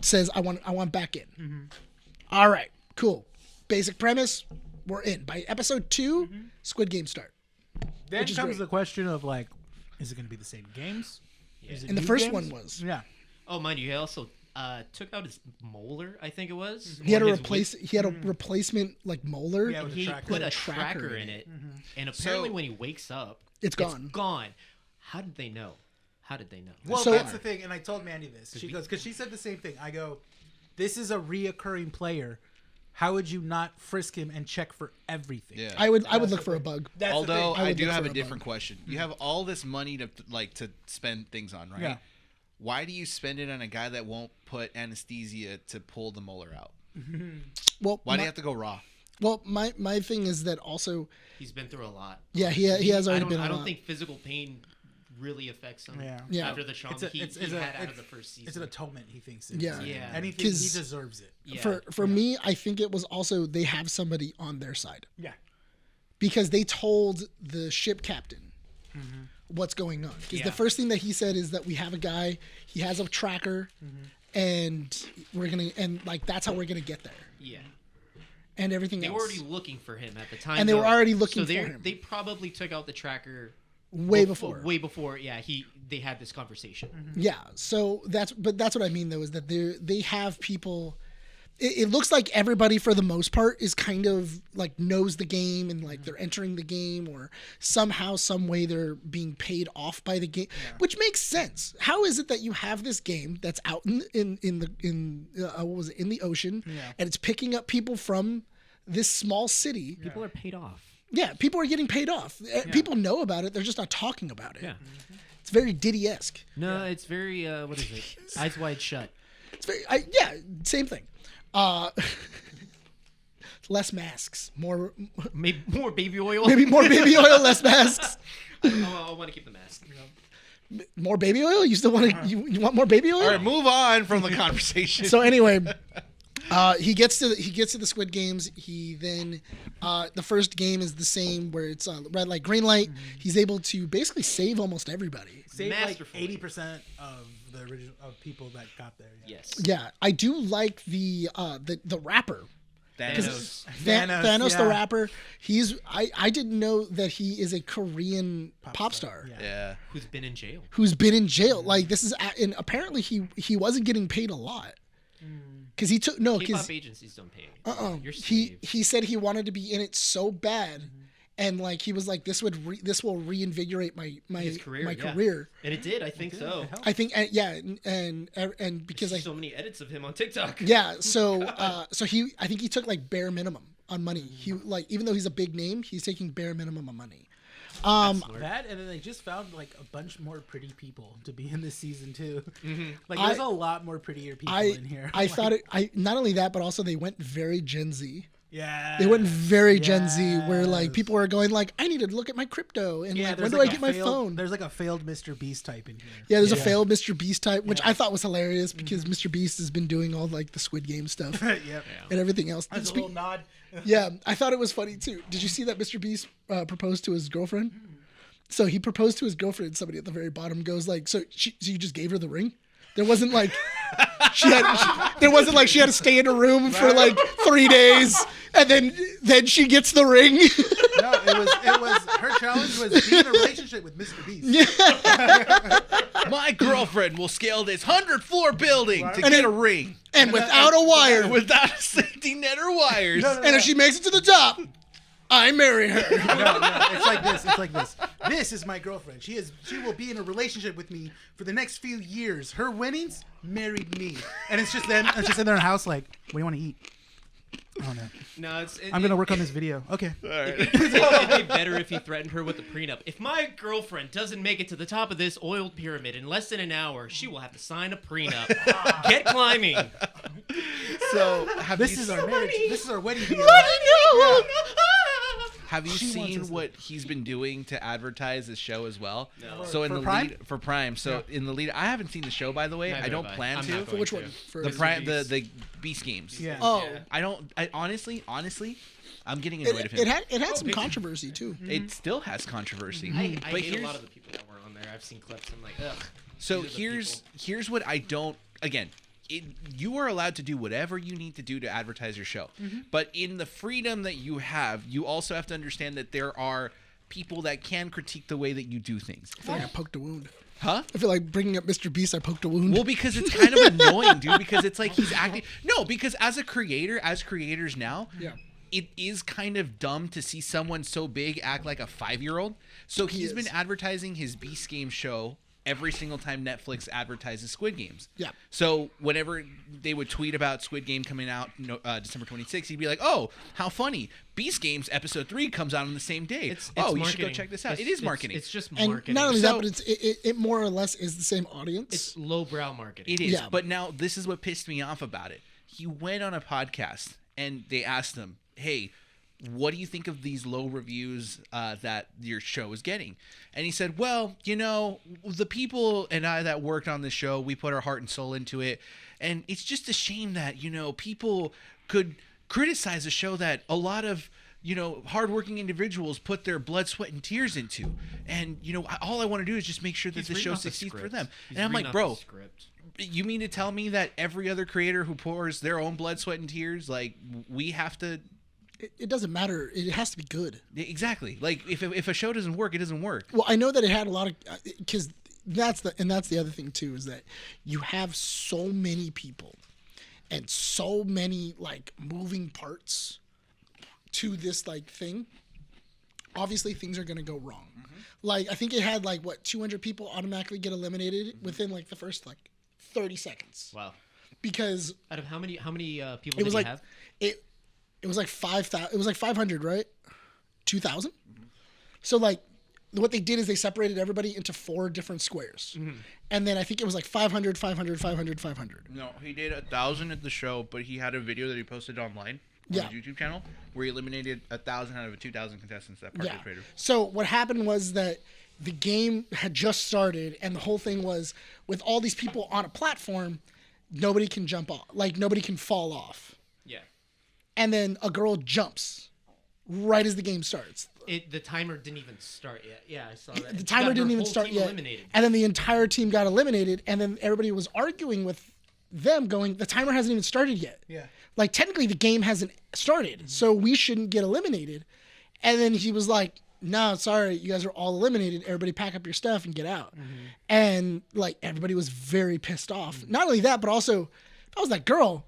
says, "I want back in." All right, cool. Basic premise. We're in. By episode 2, Squid Games start. Then Which is comes great. the question of like, is it going to be the same games? Is it And the new first games? one was. Yeah. Oh, mind you, he also took out his molar, I think it was. He had a replacement like molar. Yeah, And with he tracker. put a Tracker tracker in it, and apparently when he wakes up, It's gone. How did they know? Well, So- that's the thing, and I told Mandy this. She goes, because she said the same thing. I go, this is a reoccurring player. How would you not frisk him and check for everything? Yeah. I would look for a bug. That's Although the thing. I would do look have for a a different bug. question. You have all this money to spend things on, right? Yeah. Why do you spend it on a guy that won't put anesthesia to pull the molar out? Well, Why do you have to go raw? Well, my thing is that also. He's been through a lot. Yeah, he has already been. I don't think physical pain really affects him. Yeah. After the trauma he had out of the first season. It's an atonement, he thinks. It Yeah. is. Yeah. Anything, he deserves it. Yeah. For me, I think it was also they have somebody on their side. Yeah. Because they told the ship captain what's going on. Because the first thing that he said is that we have a guy, he has a tracker, and that's how we're gonna get there. Yeah. And everything They else. were already looking for him at the time. And they were already looking so for him. They probably took out the tracker way before. Way before, yeah. They had this conversation. Yeah. So that's what I mean though is that they have people. It looks like everybody for the most part is kind of like knows the game and like they're entering the game or somehow some way they're being paid off by the game, which makes sense. How is it that you have this game that's out in the ocean and it's picking up people from this small city? People are paid off. Yeah, people are getting paid off. People know about it. They're just not talking about it. Yeah. It's very Diddy-esque. No, it's very what is it? Eyes Wide Shut. It's very same thing. Less masks, more Maybe more baby oil. maybe more baby oil, less masks. I want to keep the mask. More baby oil? You still want to? You want more baby oil? All right, move on from the conversation. So anyway, he gets to the Squid Games. He then the first game is the same where it's red light, green light. He's able to basically save almost everybody. Save like Masterfully. 80% of the original of people that got there. Yes. Yeah, I do like the rapper. Thanos. Thanos the yeah. rapper. I didn't know that he is a Korean pop star. Yeah. Who's been in jail? Who's been in jail. Like this is and apparently he wasn't getting paid a lot. Cuz he took K-pop agencies don't pay. You're he said he wanted to be in it so bad and like he was like this will reinvigorate my His career, my yeah. career. And it did. I think so. I think and because There's so many edits of him on TikTok. yeah, so I think he took like bare minimum on money. He like even though he's a big name, he's taking bare minimum on money. That and then they just found like a bunch more pretty people to be in this season too. Like there's a lot more prettier people in here. I thought I not only that but also they went very Gen Z. Yeah. They went very Gen Z where like people are going like I need to look at my crypto and like when do I get my phone? There's like a failed Mr. Beast type in here. Yeah, there's a failed Mr. Beast type, which I thought was hilarious because Mr. Beast has been doing all like the Squid Game stuff Yep. and everything else. That's a little nod. Yeah, I thought it was funny too. Did you see that Mr. Beast proposed to his girlfriend? So he proposed to his girlfriend. Somebody at the very bottom goes like, "So you just gave her the ring? There wasn't like she had to stay in a room for like 3 days and then she gets the ring." No, it was her challenge was be in a relationship with Mr. Beast. My girlfriend will scale this 100-floor building to get a ring And without a wire, without a safety net or wires. and if she makes it to the top, I marry her. No, it's like this. It's like this. This is my girlfriend. She will be in a relationship with me for the next few years. Her winnings married me, and it's just them. It's just in their house. Like, what do you want to eat? Oh no. No, I'm gonna work on this video. Okay. All right. It'd be better if he threatened her with a prenup. If my girlfriend doesn't make it to the top of this oiled pyramid in less than an hour, she will have to sign a prenup. Get climbing. So This is our marriage. This is our wedding video. Have you She wants seen us- what he's been doing to advertise his show as well? No. So in For the Prime? lead for Prime. So in the lead, I haven't seen the show by the way. Neither I don't have I. plan I'm to. not For going which to. one? For The Prime, Beast. the Beast games. Yeah. Oh, Yeah. I honestly, I'm getting annoyed of him. it had some controversy too. It still has controversy. I but hate a here's lot of the people that were on there. I've seen clips. I'm like, ugh. so These are the here's what I don't. Again, you are allowed to do whatever you need to do to advertise your show, but in the freedom that you have, you also have to understand that there are people that can critique the way that you do things. I feel like I poked a wound. Huh? I feel like bringing up Mr. Beast, I poked a wound. Well, because it's kind of annoying, dude. Because it's like he's acting. No, because as creators now, yeah. it is kind of dumb to see someone so big act like a 5-year-old. So he's been advertising his Beast Game show every single time Netflix advertises Squid Games. Yeah. So whenever they would tweet about Squid Game coming out December 26th, he'd be like, "Oh, how funny! Beast Games episode 3 comes out on the same day. It's you marketing. should go check this out." It is marketing. It's just And marketing. not only So- that, but it more or less is the same audience. It's lowbrow marketing. It is. Yeah. But now this is what pissed me off about it. He went on a podcast and they asked him, "Hey, what do you think of these low reviews that your show is getting?" And he said, "Well, the people and I that worked on this show, we put our heart and soul into it. And it's just a shame that, people could criticize a show that a lot of, hardworking individuals put their blood, sweat, and tears into. And, all I want to do is just make sure that the show succeeds for them." And I'm like, bro, you mean to tell me that every other creator who pours their own blood, sweat, and tears, like, we have to... It doesn't matter. It has to be good. Exactly. Like if a show doesn't work, it doesn't work. Well, I know that it had a lot of because that's the other thing too, is that you have so many people and so many like moving parts to this like thing. Obviously, things are gonna go wrong. Mm-hmm. Like I think it had like 200 people automatically get eliminated within like the first like 30 seconds. Wow. Because out of how many people it was did like you have? it was like 5,000. It was like 500, right? 2,000. Mm-hmm. So like, what they did is they separated everybody into 4 different squares, and then I think it was like 500, 500, 500, 500. No, he did 1,000 at the show, but he had a video that he posted online on his YouTube channel where he eliminated 1,000 out of 2,000 contestants that participated. So what happened was that the game had just started, and the whole thing was with all these people on a platform, nobody can jump off, like nobody can fall off. Yeah. And then a girl jumps right as the game starts. The timer didn't even start yet. Yeah, I saw that. The timer didn't even start yet. Eliminated. And then the entire team got eliminated. And then everybody was arguing with them going, the timer hasn't even started yet. Yeah. Like technically the game hasn't started. So we shouldn't get eliminated. And then he was like, "No, sorry, you guys are all eliminated. Everybody pack up your stuff and get out." And like everybody was very pissed off. Not only that, but also if I was that girl,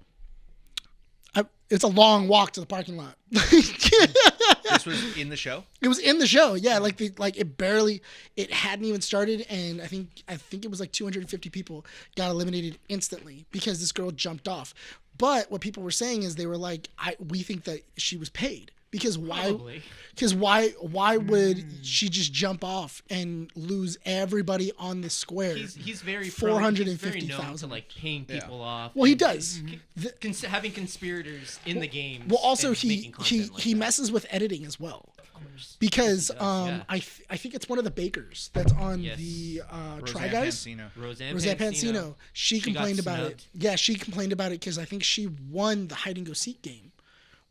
it's a long walk to the parking lot. This was in the show? It was in the show, yeah. Like it hadn't even started, and I think it was like 250 people got eliminated instantly because this girl jumped off. But what people were saying is they were like, we think that she was paid. Because why? Probably. Because why would she just jump off and lose everybody on the square? He's very 450,000 to like paying people off. Well, he does. Having conspirators in the game. Well, also and he making content like that. messes with editing as well. Of course. Because yeah. I think it's one of the bakers that's on the Try Guys. Roseanne Pansino. She complained about it. snubbed. Yeah, she complained about it because I think she won the hide and go seek game.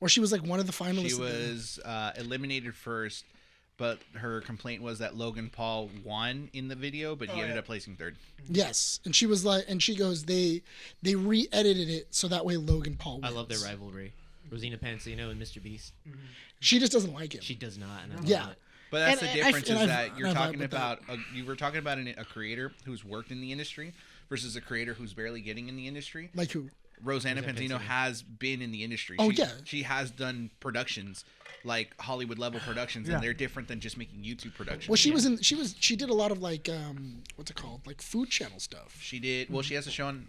Or she was like one of the finalists. She was eliminated first, but her complaint was that Logan Paul won in the video, but he ended up placing third. Yes, and she was like, and she goes, they re-edited it so that way Logan Paul wins. I love their rivalry. Rosina Pansino and Mr. Beast. She just doesn't like him. She does not. And I Yeah. love it. But that's And the difference is that you're I've talking with that. about you were talking about a creator who's worked in the industry versus a creator who's barely getting in the industry. Like who? Rosanna Pansino has been in the industry. Oh, she, yeah. She has done productions like Hollywood level productions, and they're different than just making YouTube productions. Well, she did a lot of like what's it called, like Food Channel stuff. She did. Well, she has a show on,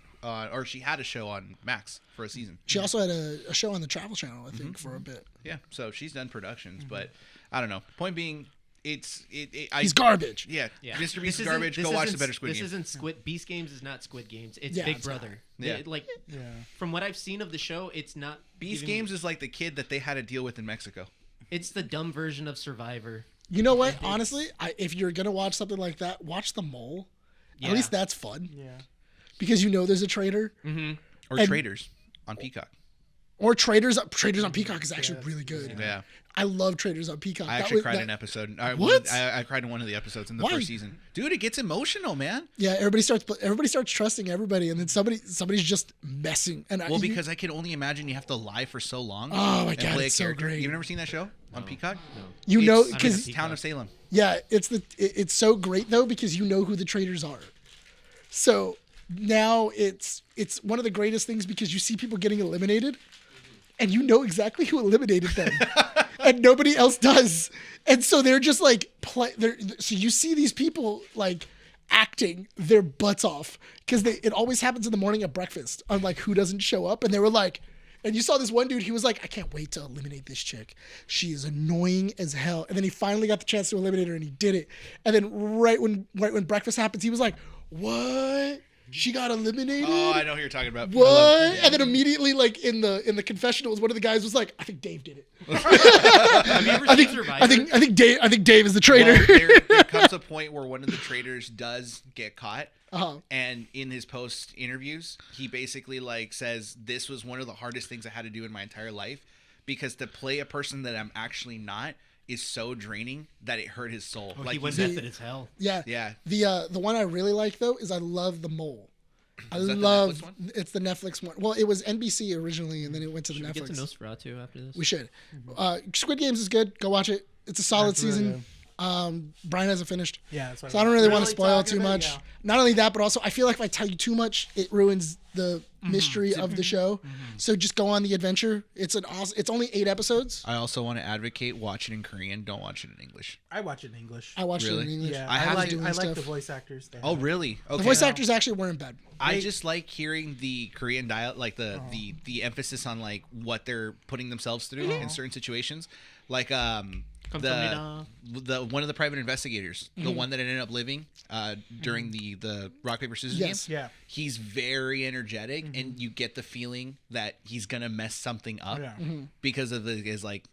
or she had a show on Max for a season. She also had a show on the Travel Channel, I think, for a bit. Yeah, so she's done productions, but I don't know. Point being, he's garbage. Yeah, Yeah. Mr. Beast This is garbage. isn't- Go this watch the isn't- better Squid This Game. isn't Squid. Beast Games is not Squid Games. It's Yeah, Big it's Brother. Yeah. From what I've seen of the show, it's not. Beast even- Games is like the kid that they had to deal with in Mexico. It's the dumb version of Survivor. You know what? Honestly, if you're gonna watch something like that, watch The Mole. Yeah. At least that's fun. Yeah. Because there's a traitor. Or And- Traders on Peacock. Or Traders on Peacock is actually really good. Yeah. I love Traders on Peacock. I actually cried in an episode. What? I cried in one of the episodes in the Why? first season. Dude, it gets emotional, man. Yeah, everybody starts trusting everybody, and then somebody's just messing. And Well, because I can only imagine you have to lie for so long. Oh my and God, play it's a so character. great. You've never seen that show? on Peacock? No. You know, It's because Town of Salem. yeah, it's so great though because you know who the traitors are. So now it's one of the greatest things because you see people getting eliminated, and you know exactly who eliminated them, and nobody else does. And so they're just like so you see these people like acting their butts off because it always happens in the morning at breakfast on like who doesn't show up, and they were like. And you saw this one dude, he was like, I can't wait to eliminate this chick. She is annoying as hell. And then he finally got the chance to eliminate her and he did it. And then right when breakfast happens, he was like, what? She got eliminated? Oh, I know who you're talking about. What? Yeah. And then immediately, like in the confessionals, one of the guys was like, I think Dave did it. Have you ever seen Survivor? I think Dave is the traitor. Well, there comes a point where one of the traitors does get caught. Uh-huh. And in his post interviews, he basically like says this was one of the hardest things I had to do in my entire life because to play a person that I'm actually not is so draining that it hurt his soul. Oh, like he went method as hell. Yeah. Yeah. The one I really like though is I love The Mole. Is that the Netflix one? It's the Netflix one. Well, it was NBC originally, and then it went to Should the we Netflix. get to Nosferatu after this? We should. Squid Games is good. Go watch it. It's a solid That's really season. Brian hasn't finished. Yeah, that's what So I don't really want to Really spoil talking too about- much. yeah. Not only that, but also I feel like if I tell you too much, it ruins the mystery of the show. So just go on the adventure. It's an awesome. It's only 8 episodes. I also want to advocate watch it in Korean. Don't watch it in English. I watch it in English. I watched it Really? in English. Yeah, I have like to- doing I like stuff. the voice actors. They Oh, have. really? Okay. The voice actors actually weren't bad. I just like hearing the Korean dialect, like the emphasis on like what they're putting themselves through in certain situations. Like the one of the private investigators, the one that ended up living during the rock paper scissors Yes. game. Yeah. He's very energetic, and you get the feeling that he's gonna mess something up Yeah. because of his like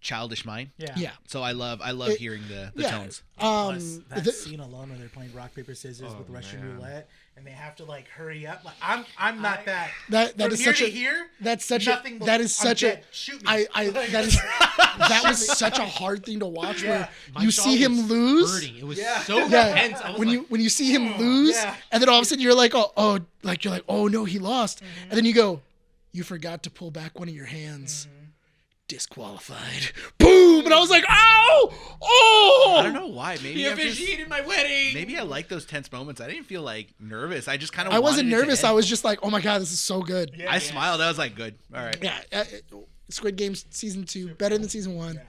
childish mind. Yeah. Yeah. So I love hearing the Yeah. tones. Plus, that the- scene alone where they're playing rock paper scissors with Russian man. roulette, and they have to like hurry up. Like I'm not that. That From is here such to a here. that's such nothing a but that is I'm such a dead. Shoot me. that was such a hard thing to watch where My you jaw see him was lose. hurting. It was Yeah. so Yeah, tense. I was when you see him lose, Yeah. and then all of a sudden you're like, oh no, he lost, and then you go, you forgot to pull back one of your hands, disqualified. Boom, and I was like, oh. I don't know why. Maybe he I'm just, officiated my wedding. maybe I like those tense moments. I didn't feel like nervous. I just kind of I wasn't nervous. I was just like, oh my god, this is so good. I smiled. I was like, good. All right. Yeah, Squid Games season 2 better than season 1.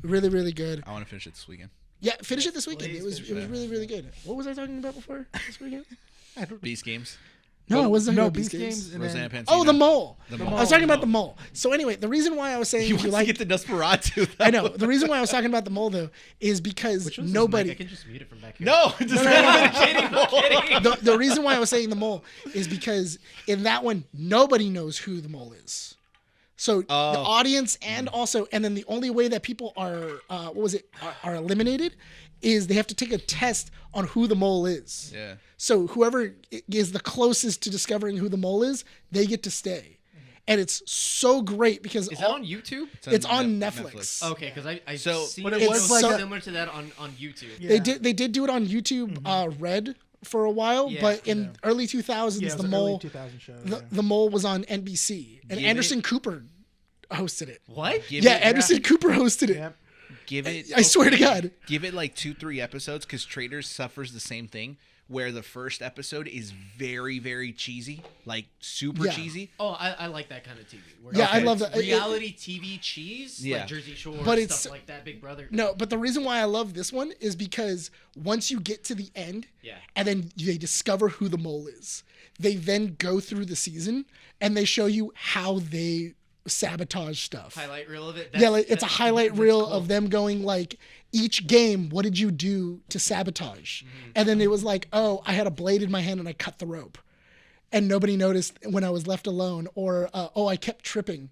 Really, really good. I want to finish it this weekend. Yeah, finish it this weekend. please It was finish really, really good. What was I talking about before? Squid Game? Beast Games. No, I wasn't talking about Beast Beast Games. and Roseanne then, Pansino. Oh, the mole. The I mole. was talking about the mole. So anyway, the reason why I was saying You if you want like to get the Nosferatu? I know. The reason why I was talking about the mole though is because Which one's this nobody mic? I can just mute it from back here. No, just I'm kidding. the reason why I was saying the mole is because in that one nobody knows who the mole is. So the audience and then the only way that people are are eliminated is they have to take a test on who the mole is. Yeah. So whoever is the closest to discovering who the mole is, they get to stay. And it's so great because Is that on YouTube? it's on Netflix. Okay, because I So- seen But it it was was like so- similar to that on YouTube. Yeah. They did do it on YouTube Red for a while, Yeah. but in early 2000s yeah, it was the an mole early 2000 show. the mole was on NBC and Give Anderson it- Cooper hosted it. What? Give Yeah, it, Anderson Cooper hosted it. Yep. give it. I swear to God. Give it like 2-3 episodes because Traitors suffers the same thing. Where the first episode is very, very cheesy, like super Yeah. cheesy. Oh, I like that kind of TV. Where Yeah, I it's love that. reality TV cheese, Yeah. like Jersey Shore, But stuff it's- like that. Big Brother. No, but the reason why I love this one is because once you get to the end, Yeah. and then they discover who the mole is, they then go through the season and they show you how they sabotage stuff. Highlight reel of it. Yeah, like, it's a highlight reel of them going like, each game, what did you do to sabotage? And then it was like, oh, I had a blade in my hand and I cut the rope. And nobody noticed when I was left alone. Or, oh, I kept tripping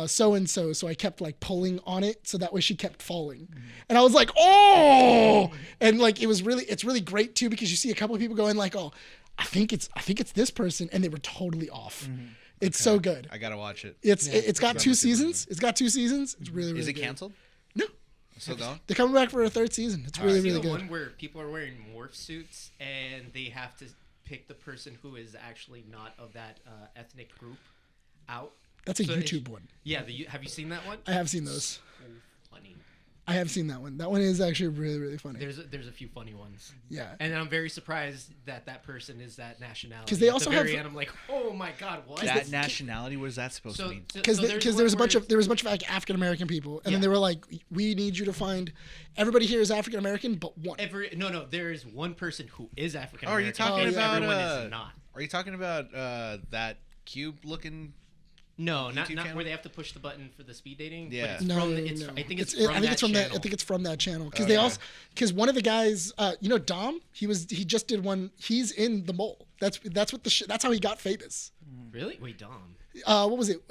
so-and-so, so I kept like pulling on it so that way she kept falling. And I was like, oh! And like, it's really great too because you see a couple of people going like, oh, I think it's this person. And they were totally off. It's so good. I gotta watch it. It's got 2 seasons. It's got 2 seasons. It's really, really Is it good. canceled? No. Still going? They're coming back for a 3rd season. It's really, See really the good. one where people are wearing morph suits and they have to pick the person who is actually not of that ethnic group out. That's a YouTube one. Yeah, have you seen that one? I have seen those. Funny. I have seen that one. That one is actually really, really funny. There's a few funny ones. Yeah. And I'm very surprised that person is that nationality. Because they At also the very have. end, I'm like, oh my god, what? That nationality, what is that supposed to mean? Because there was a bunch of like African American people, and then they were like, we need you to find everybody here is African American, but one. No, there is one person who is African Oh, are American. you talking about? Everyone is not. Are you talking about that cube-looking? No, not channel? where they have to push the button for the speed dating. Yeah. But No. I think it's from that channel because one of the guys, Dom, he just did one. He's in The Mole. That's what that's how he got famous. Really? Wait, Dom. What was it?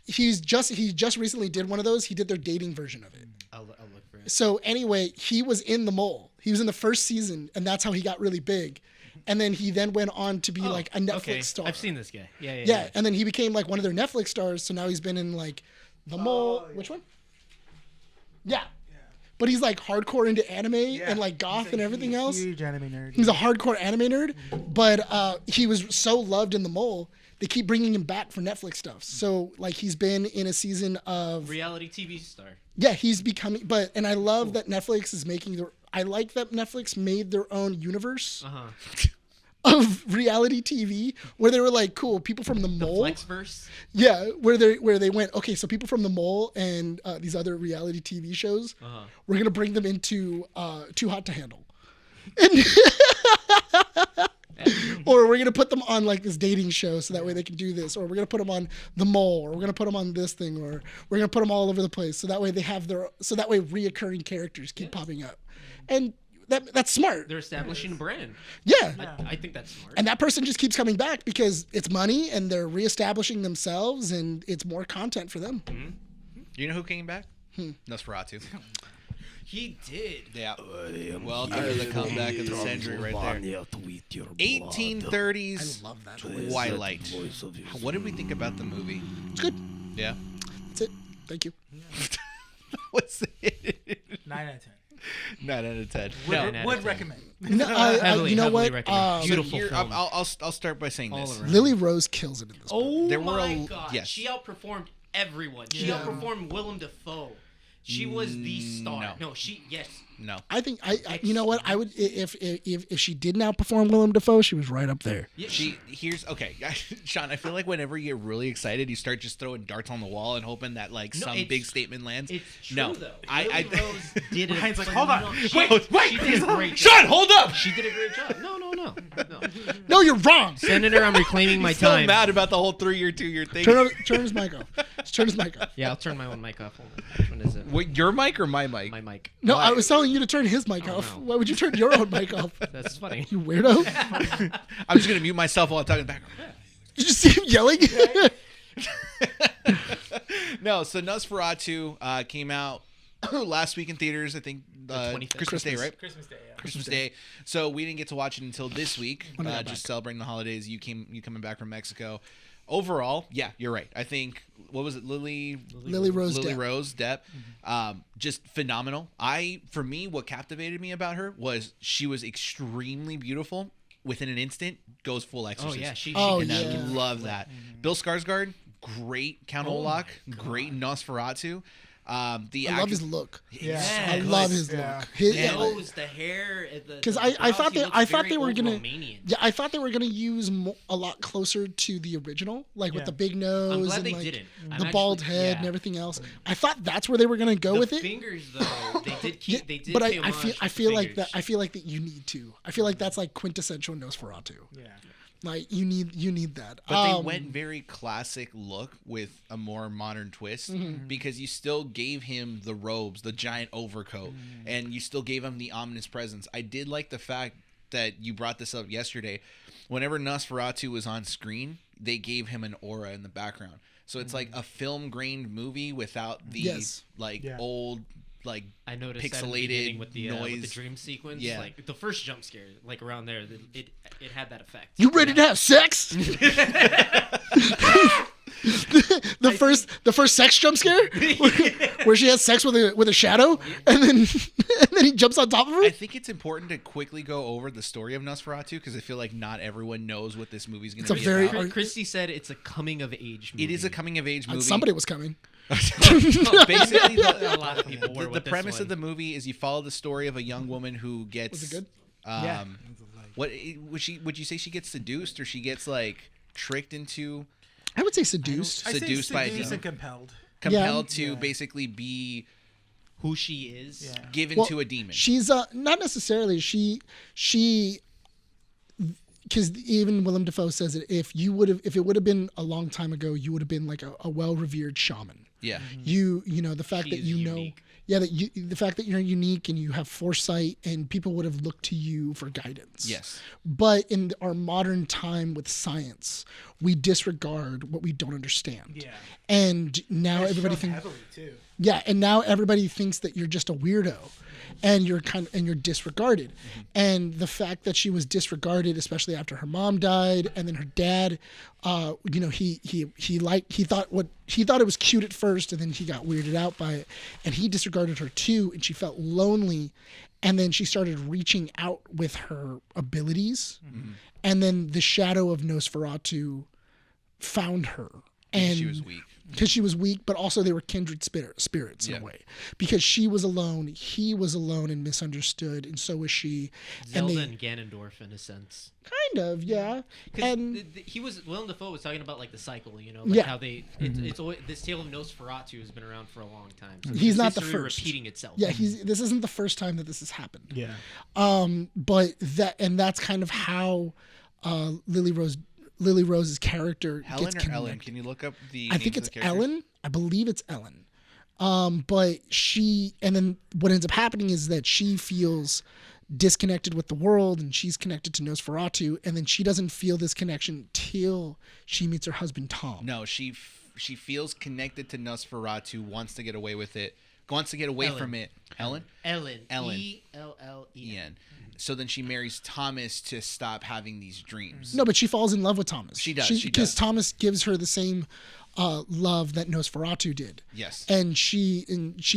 He just recently did one of those. He did their dating version of it. I'll look for it. So anyway, he was in The Mole. He was in the first season, and that's how he got really big. And then he went on to be like a Netflix star. I've seen this guy. Yeah, and then he became like one of their Netflix stars. So now he's been in like The Mole. Which one? Yeah. But he's like hardcore into anime and like goth and everything else. Huge anime nerd. He's a hardcore anime nerd, but he was so loved in The Mole, they keep bringing him back for Netflix stuff. So like he's been in a season of reality TV star. Yeah, he's becoming. And I love that Netflix is making their. I like that Netflix made their own universe of reality TV where they were like, cool, people from The Mole. The Flexverse. Yeah, where they went. Okay, so people from The Mole and these other reality TV shows, we're gonna bring them into Too Hot to Handle, or we're gonna put them on like this dating show so that way they can do this, or we're gonna put them on The Mole, or we're gonna put them on this thing, or we're gonna put them all over the place so that way they have reoccurring characters keep popping up, and that's smart. They're establishing a brand. Yeah. I think that's smart. And that person just keeps coming back because it's money and they're reestablishing themselves and it's more content for them. Mm-hmm. You know who came back? Nosferatu. He did. Yeah. Welcome to the comeback of the century right there. 1830s I love that. Twilight. What did we think about the movie? It's good. Yeah. That's it. Thank you. What's it? 9 out of 10. 9 out of 10. Would recommend. No, you know what? Beautiful Here, film. I'll start by saying this. Lily Rose kills it in this movie. Oh my god. Yes. She outperformed everyone. She outperformed Willem Dafoe. She was the star. No, No. I think you know what? I would if she didn't outperform Willem Dafoe, she was right up there. Yeah. Okay, Sean. I feel like whenever you get really excited, you start just throwing darts on the wall and hoping that some big statement lands. It's true no, though. I Rose did it. Ryan's like, hold on, wait. She did a great job. Sean, hold up. She did a great job. No. No, you're wrong. Senator, I'm reclaiming my Still time. mad about the whole 3-year, 2-year thing. Turn his mic off. Just turn his mic off. Yeah, I'll turn my own mic off. Hold on. Which one is it? Wait, your mic or my mic? My mic. No, I was telling you to turn his mic off. no. Why would you turn your own mic off? That's funny. You weirdo. I'm just gonna mute myself while I'm talking back. Did you see him yelling? No, so Nosferatu came out last week in theaters. I think 25th. Christmas Day, right? Christmas Day. Yeah. Christmas Day. So we didn't get to watch it until this week. When I got Just back. celebrating the holidays. You coming back from Mexico. Overall, yeah, you're right. I think what was it, Lily Rose Depp, just phenomenal. For me, what captivated me about her was she was extremely beautiful. Within an instant, goes full exorcist. Oh yeah, she And did I that. love that. Bill Skarsgård, great Count Olaf, great Nosferatu. I love his look. Yeah. I love his Yeah. look. His, The nose, the hair, because I thought they were gonna Romanian. I thought they were gonna use a lot closer to the original, like with Yeah. the big nose I'm glad and they like didn't. the bald head and everything else. I thought that's where they were gonna go The with it. fingers though, they did keep. Yeah, They did. but pay I homage feel with like the that. I fingers. feel like that you need to. I feel like that's like quintessential Nosferatu. Yeah. Like you need that. But they went very classic look with a more modern twist Mm-hmm. because you still gave him the robes, the giant overcoat, and you still gave him the ominous presence. I did like the fact that you brought this up yesterday. Whenever Nosferatu was on screen, they gave him an aura in the background. So it's like a film-grained movie without the Yes. old I noticed that in the pixelated beginning with the noise. dream sequence. Yeah. Like the first jump scare, like around there, it had that effect. You ready to have sex? the first sex jump scare where she has sex with a shadow and then he jumps on top of her. I think it's important to quickly go over the story of Nosferatu because I feel like not everyone knows what this movie's going to be about. Christy said it's a coming of age movie. It is a coming of age movie. Somebody was coming. Basically, a lot of people were the premise of the movie is you follow the story of a young woman who gets. Was it good? Yeah. What would you say she gets seduced or she gets like tricked into? I would say seduced. Seduced by a demon. And compelled. Compelled to basically be who she is. Yeah. Given to a demon. She's not necessarily she because even Willem Dafoe says it. If it would have been a long time ago, you would have been like a well-revered shaman. Yeah. You know the fact that you know. Unique. Yeah, the fact that you're unique and you have foresight and people would have looked to you for guidance. Yes. But in our modern time with science, we disregard what we don't understand. Yeah. And now It's everybody shown thinks. heavily too. Yeah, and now everybody thinks that you're just a weirdo, and you're disregarded. Mm-hmm. And the fact that she was disregarded, especially after her mom died, and then her dad, he thought it was cute at first, and then he got weirded out by it, and he disregarded her too, and she felt lonely, and then she started reaching out with her abilities, and then the shadow of Nosferatu found her. And she was weak. Because she was weak, but also they were kindred spirits in a way. Because she was alone, he was alone and misunderstood, and so was she. Zelda and Ganondorf, in a sense. Kind of, yeah. And Willem Dafoe was talking about like the cycle, like how they. It's always, this tale of Nosferatu has been around for a long time. So he's not the history first. repeating itself. Yeah, this isn't the first time that this has happened. Yeah. But that's kind of how Lily Rose's character Helen gets or connected. Ellen? Can you look up the? I think names it's of the characters? Ellen. I believe it's Ellen. But and then what ends up happening is that she feels disconnected with the world and she's connected to Nosferatu, and then she doesn't feel this connection till she meets her husband Tom. No, she feels connected to Nosferatu, wants to get away with it, wants to get away Ellen. from it. Ellen. Ellen. Ellen. Ellen. So then she marries Thomas to stop having these dreams. No, but she falls in love with Thomas. She does. Because Thomas gives her the same love that Nosferatu did. Yes. And she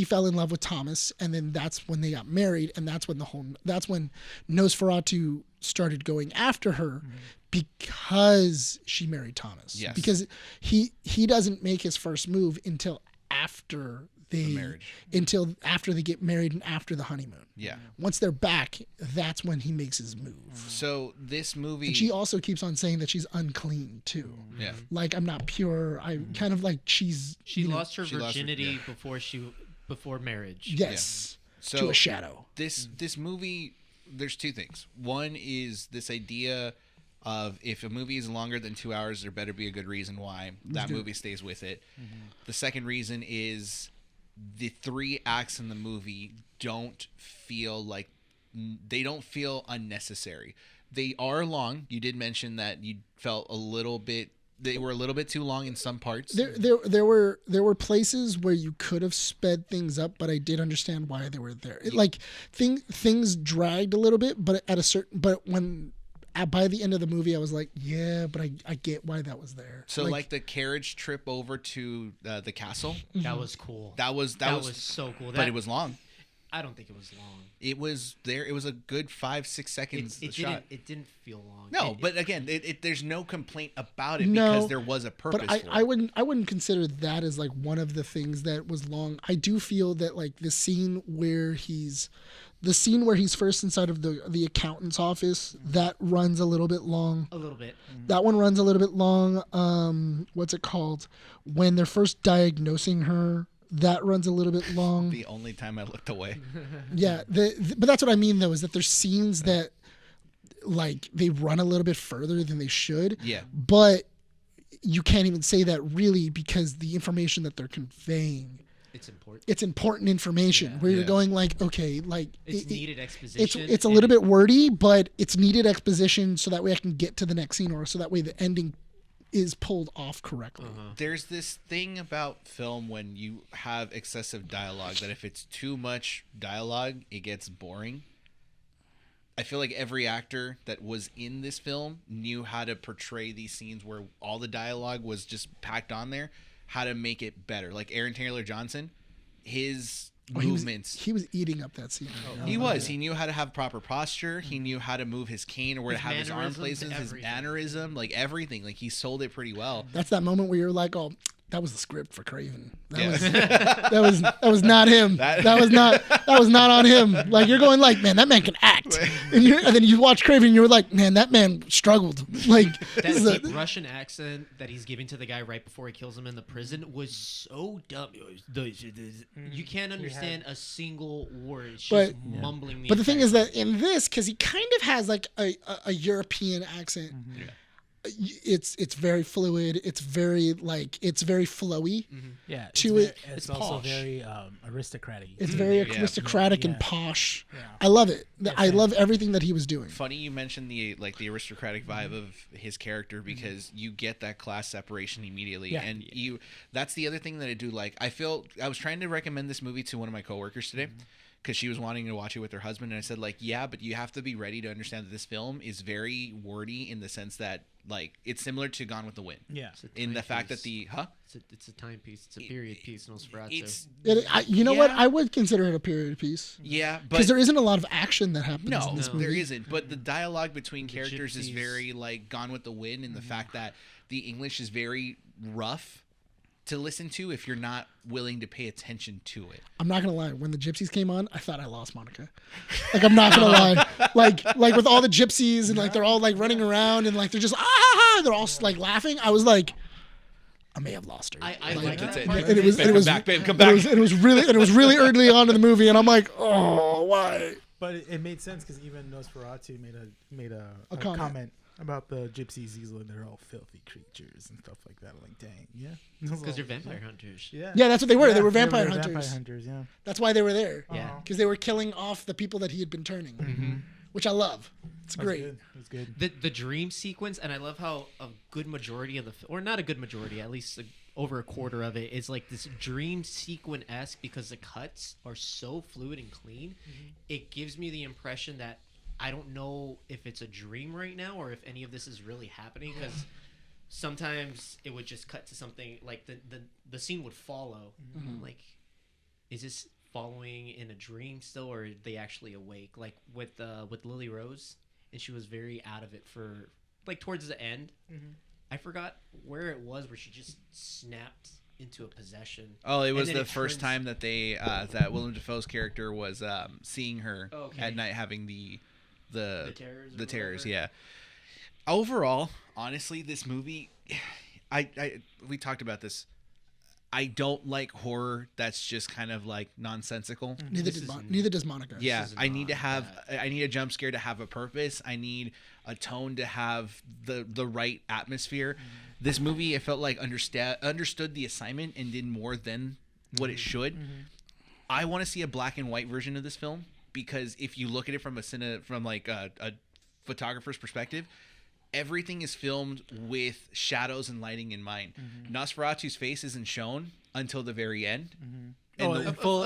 fell in love with Thomas, and then that's when they got married, and that's when Nosferatu started going after her because she married Thomas. Yes. Because he doesn't make his first move until after until after they get married and after the honeymoon. Yeah. Once they're back, that's when he makes his move. So this movie. And she also keeps on saying that she's unclean too. Yeah. Like, I'm not pure. I kind of like She lost her virginity yeah. before marriage. Yes. Yeah. So to a shadow. This movie, there's two things. One is this idea of if a movie is longer than 2 hours, there better be a good reason why that movie stays with it. The second reason is the 3 acts in the movie don't feel unnecessary. They are long. You did mention that you felt they were a little bit too long in some parts. There were places where you could have sped things up, but I did understand why they were there. Things dragged a little bit, but by the end of the movie, I was like, yeah, but I get why that was there. So like the carriage trip over to the castle. That was cool. That was so cool. But it was long. I don't think it was long. It was there. It was a good 5-6 seconds. It didn't feel long. No, but again, there's no complaint about it because there was a purpose. But for I wouldn't consider that as like one of the things that was long. I do feel that like the scene where he's first inside of the accountant's office, that runs a little bit long. A little bit. That one runs a little bit long. What's it called? When they're first diagnosing her, that runs a little bit long. The only time I looked away. Yeah, but that's what I mean though, is that there's scenes that like they run a little bit further than they should. Yeah. But you can't even say that really because the information that they're conveying. It's important information where you're going like, okay, like it's needed exposition. It's a little bit wordy, but it's needed exposition so that way I can get to the next scene, or so that way the ending is pulled off correctly. There's this thing about film when you have excessive dialogue that if it's too much dialogue, it gets boring. I feel like every actor that was in this film knew how to portray these scenes where all the dialogue was just packed on there. how to make it better. Like Aaron Taylor Johnson, his movements. He was eating up that scene. He was. He knew how to have proper posture. He knew how to move his cane or where to have his arm places, his mannerism, like everything. Like he sold it pretty well. That's that moment where you're like, oh, that was the script for Craven. That was not him. That was not on him. Like you're going like, man, that man can act. And then you watch Craven and you're like, man, that man struggled. Like that deep Russian accent that he's giving to the guy right before he kills him in the prison was so dumb. You can't understand a single word. It's just mumbling. But the thing is that in this, because he kind of has like a European accent. Mm-hmm. Yeah. It's very fluid. It's very flowy. Mm-hmm. Yeah, it's also posh. Very aristocratic. It's very aristocratic and posh. Yeah. I love it. I love everything that he was doing. Funny you mentioned the aristocratic vibe of his character because you get that class separation immediately, and that's the other thing that I do like. I was trying to recommend this movie to one of my coworkers today. Because she was wanting to watch it with her husband, and I said, like, yeah, but you have to be ready to understand that this film is very wordy in the sense that, like, it's similar to Gone with the Wind. Yeah. In the fact that it's a timepiece. It's a period piece. Nosferatu. You know what? I would consider it a period piece. Yeah, but because there isn't a lot of action that happens in this movie. There isn't. But the dialogue between characters is very like Gone with the Wind, in the fact that the English is very rough to listen to if you're not willing to pay attention to it. I'm not gonna lie. When the gypsies came on, I thought I lost Monica. Like I'm not gonna lie. Like with all the gypsies and like they're all like running around and like they're just they're all like laughing. I was like, I may have lost her. I like that. And it was come back, babe, come back. It was really early on in the movie, and I'm like, oh, why? But it made sense because even Nosferatu made a comment about the gypsies. He's like, they're all filthy creatures and stuff like that. I'm like, dang, yeah. Because they're vampire hunters. Yeah, that's what they were. They were vampire hunters. Vampire hunters, yeah. That's why they were there. Yeah. Because they were killing off the people that he had been turning, which I love. It's great. It's good. The dream sequence, and I love how a good majority of the or not a good majority, at least over a quarter of it is like this dream sequence-esque because the cuts are so fluid and clean. It gives me the impression that I don't know if it's a dream right now or if any of this is really happening, because sometimes it would just cut to something like the scene would follow. Like, is this following in a dream still, or are they actually awake? Like with Lily Rose, and she was very out of it for like towards the end. I forgot where it was where she just snapped into a possession. Oh, it was the first time that they that Willem Dafoe's character was seeing her at night having the terrors. Yeah. Overall, honestly, this movie, we talked about this. I don't like horror that's just kind of like nonsensical. Neither does Monica. Yeah, I need a jump scare to have a purpose. I need a tone to have the right atmosphere. This movie, it felt like understood the assignment and did more than what it should. I want to see a black and white version of this film, because if you look at it from a photographer's perspective, everything is filmed with shadows and lighting in mind. Nosferatu's face isn't shown until the very end. And the full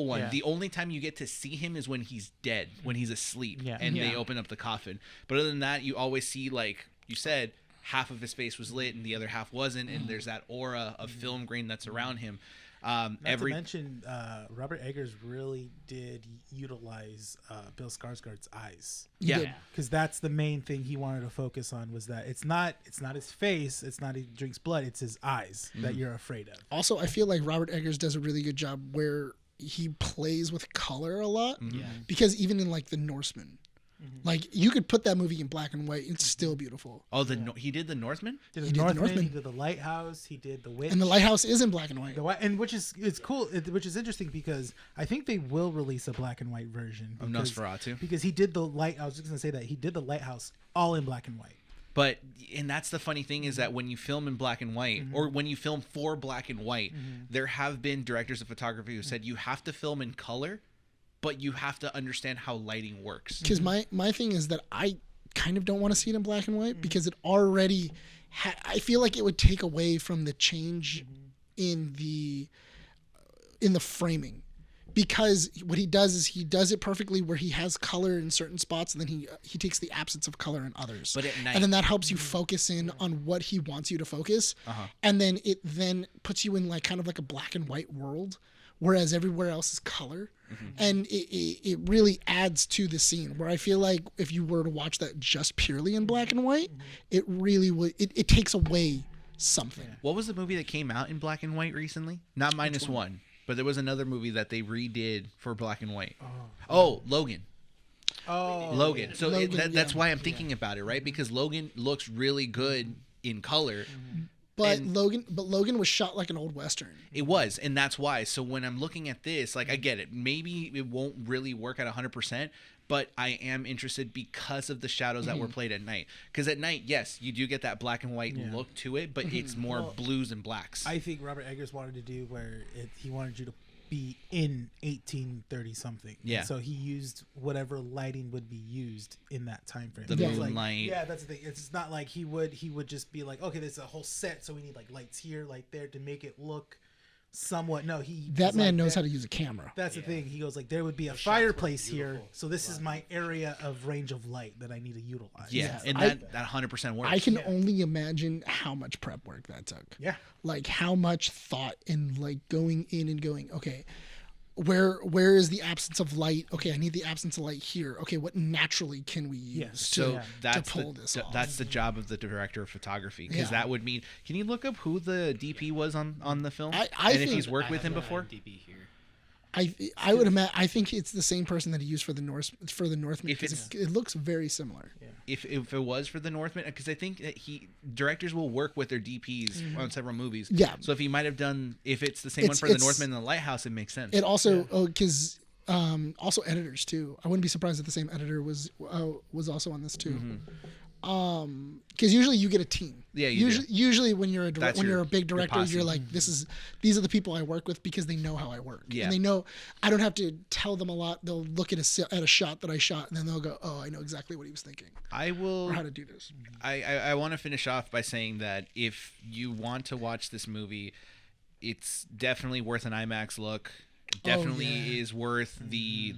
one. Yeah. The only time you get to see him is when he's dead, when he's asleep, and they open up the coffin. But other than that, you always see, like you said, half of his face was lit and the other half wasn't, and there's that aura of film grain that's around him. Not to mention, Robert Eggers really did utilize Bill Skarsgård's eyes. Yeah, because that's the main thing he wanted to focus on, was that it's not his face, it's not he drinks blood, it's his eyes that you're afraid of. Also, I feel like Robert Eggers does a really good job where he plays with color a lot. Because even in like The Norseman, like you could put that movie in black and white, it's still beautiful. Oh, he did The Northman? He did The Northman, he did The Lighthouse, he did The Witch. And The Lighthouse is in black and white. And it's cool, which is interesting, because I think they will release a black and white version of Nosferatu. Because he did I was just going to say that he did The Lighthouse all in black and white. And that's the funny thing, is that when you film in black and white, or when you film for black and white, there have been directors of photography who said you have to film in color, but you have to understand how lighting works. Because my thing is that I kind of don't want to see it in black and white, because it already I feel like it would take away from the change in the framing. because what he does is he does it perfectly where he has color in certain spots and then he takes the absence of color in others. But at night, and then that helps you focus in on what he wants you to focus. And then it then puts you in like kind of like a black and white world, whereas everywhere else is color. And it really adds to the scene where I feel like if you were to watch that just purely in black and white, it really would, it takes away something. What was the movie that came out in black and white recently? Not -1, but there was another movie that they redid for black and white. Logan. Logan. So Logan, that's why I'm thinking about it, right? Because Logan looks really good in color. But Logan was shot like an old Western. It was, and that's why. So when I'm looking at this, like, I get it. Maybe it won't really work at 100%, but I am interested because of the shadows that were played at night. Because at night, yes, you do get that black and white look to it, but it's more blues and blacks. I think Robert Eggers wanted to do where he wanted you to be in 1830 something. Yeah. And so he used whatever lighting would be used in that time frame. The moonlight. Yeah, that's the thing. It's not like he would just be like, okay, there's a whole set, so we need like lights here, light there to make it look somewhat. No, that man knows how to use a camera. That's the thing. He goes like, there would be a fireplace here, so this is my area of range of light that I need to utilize. Yeah, and that 100% works. I can only imagine how much prep work that took. Yeah. Like how much thought and like going in and going, okay, where is the absence of light? Okay, I need the absence of light here. Okay, what naturally can we use to pull this off? That's the job of the director of photography, because that would mean. Can you look up who the DP was on the film? I and think, if he's worked with him before? DP here. I would imagine. I think it's the same person that he used for the Northman. Because it looks very similar. Yeah. If it was for the Northman, because I think that directors will work with their DPs on several movies. Yeah. So if he might have done, if it's the same one for the Northman and the Lighthouse, it makes sense. It also because also editors too. I wouldn't be surprised if the same editor was also on this too. Because usually you get a team. Yeah, usually when you're a big director, you're like, these are the people I work with because they know how I work. Yeah. And they know I don't have to tell them a lot. They'll look at a shot that I shot, and then they'll go, "Oh, I know exactly what he was thinking." Or how to do this. I want to finish off by saying that if you want to watch this movie, it's definitely worth an IMAX look. Definitely is worth the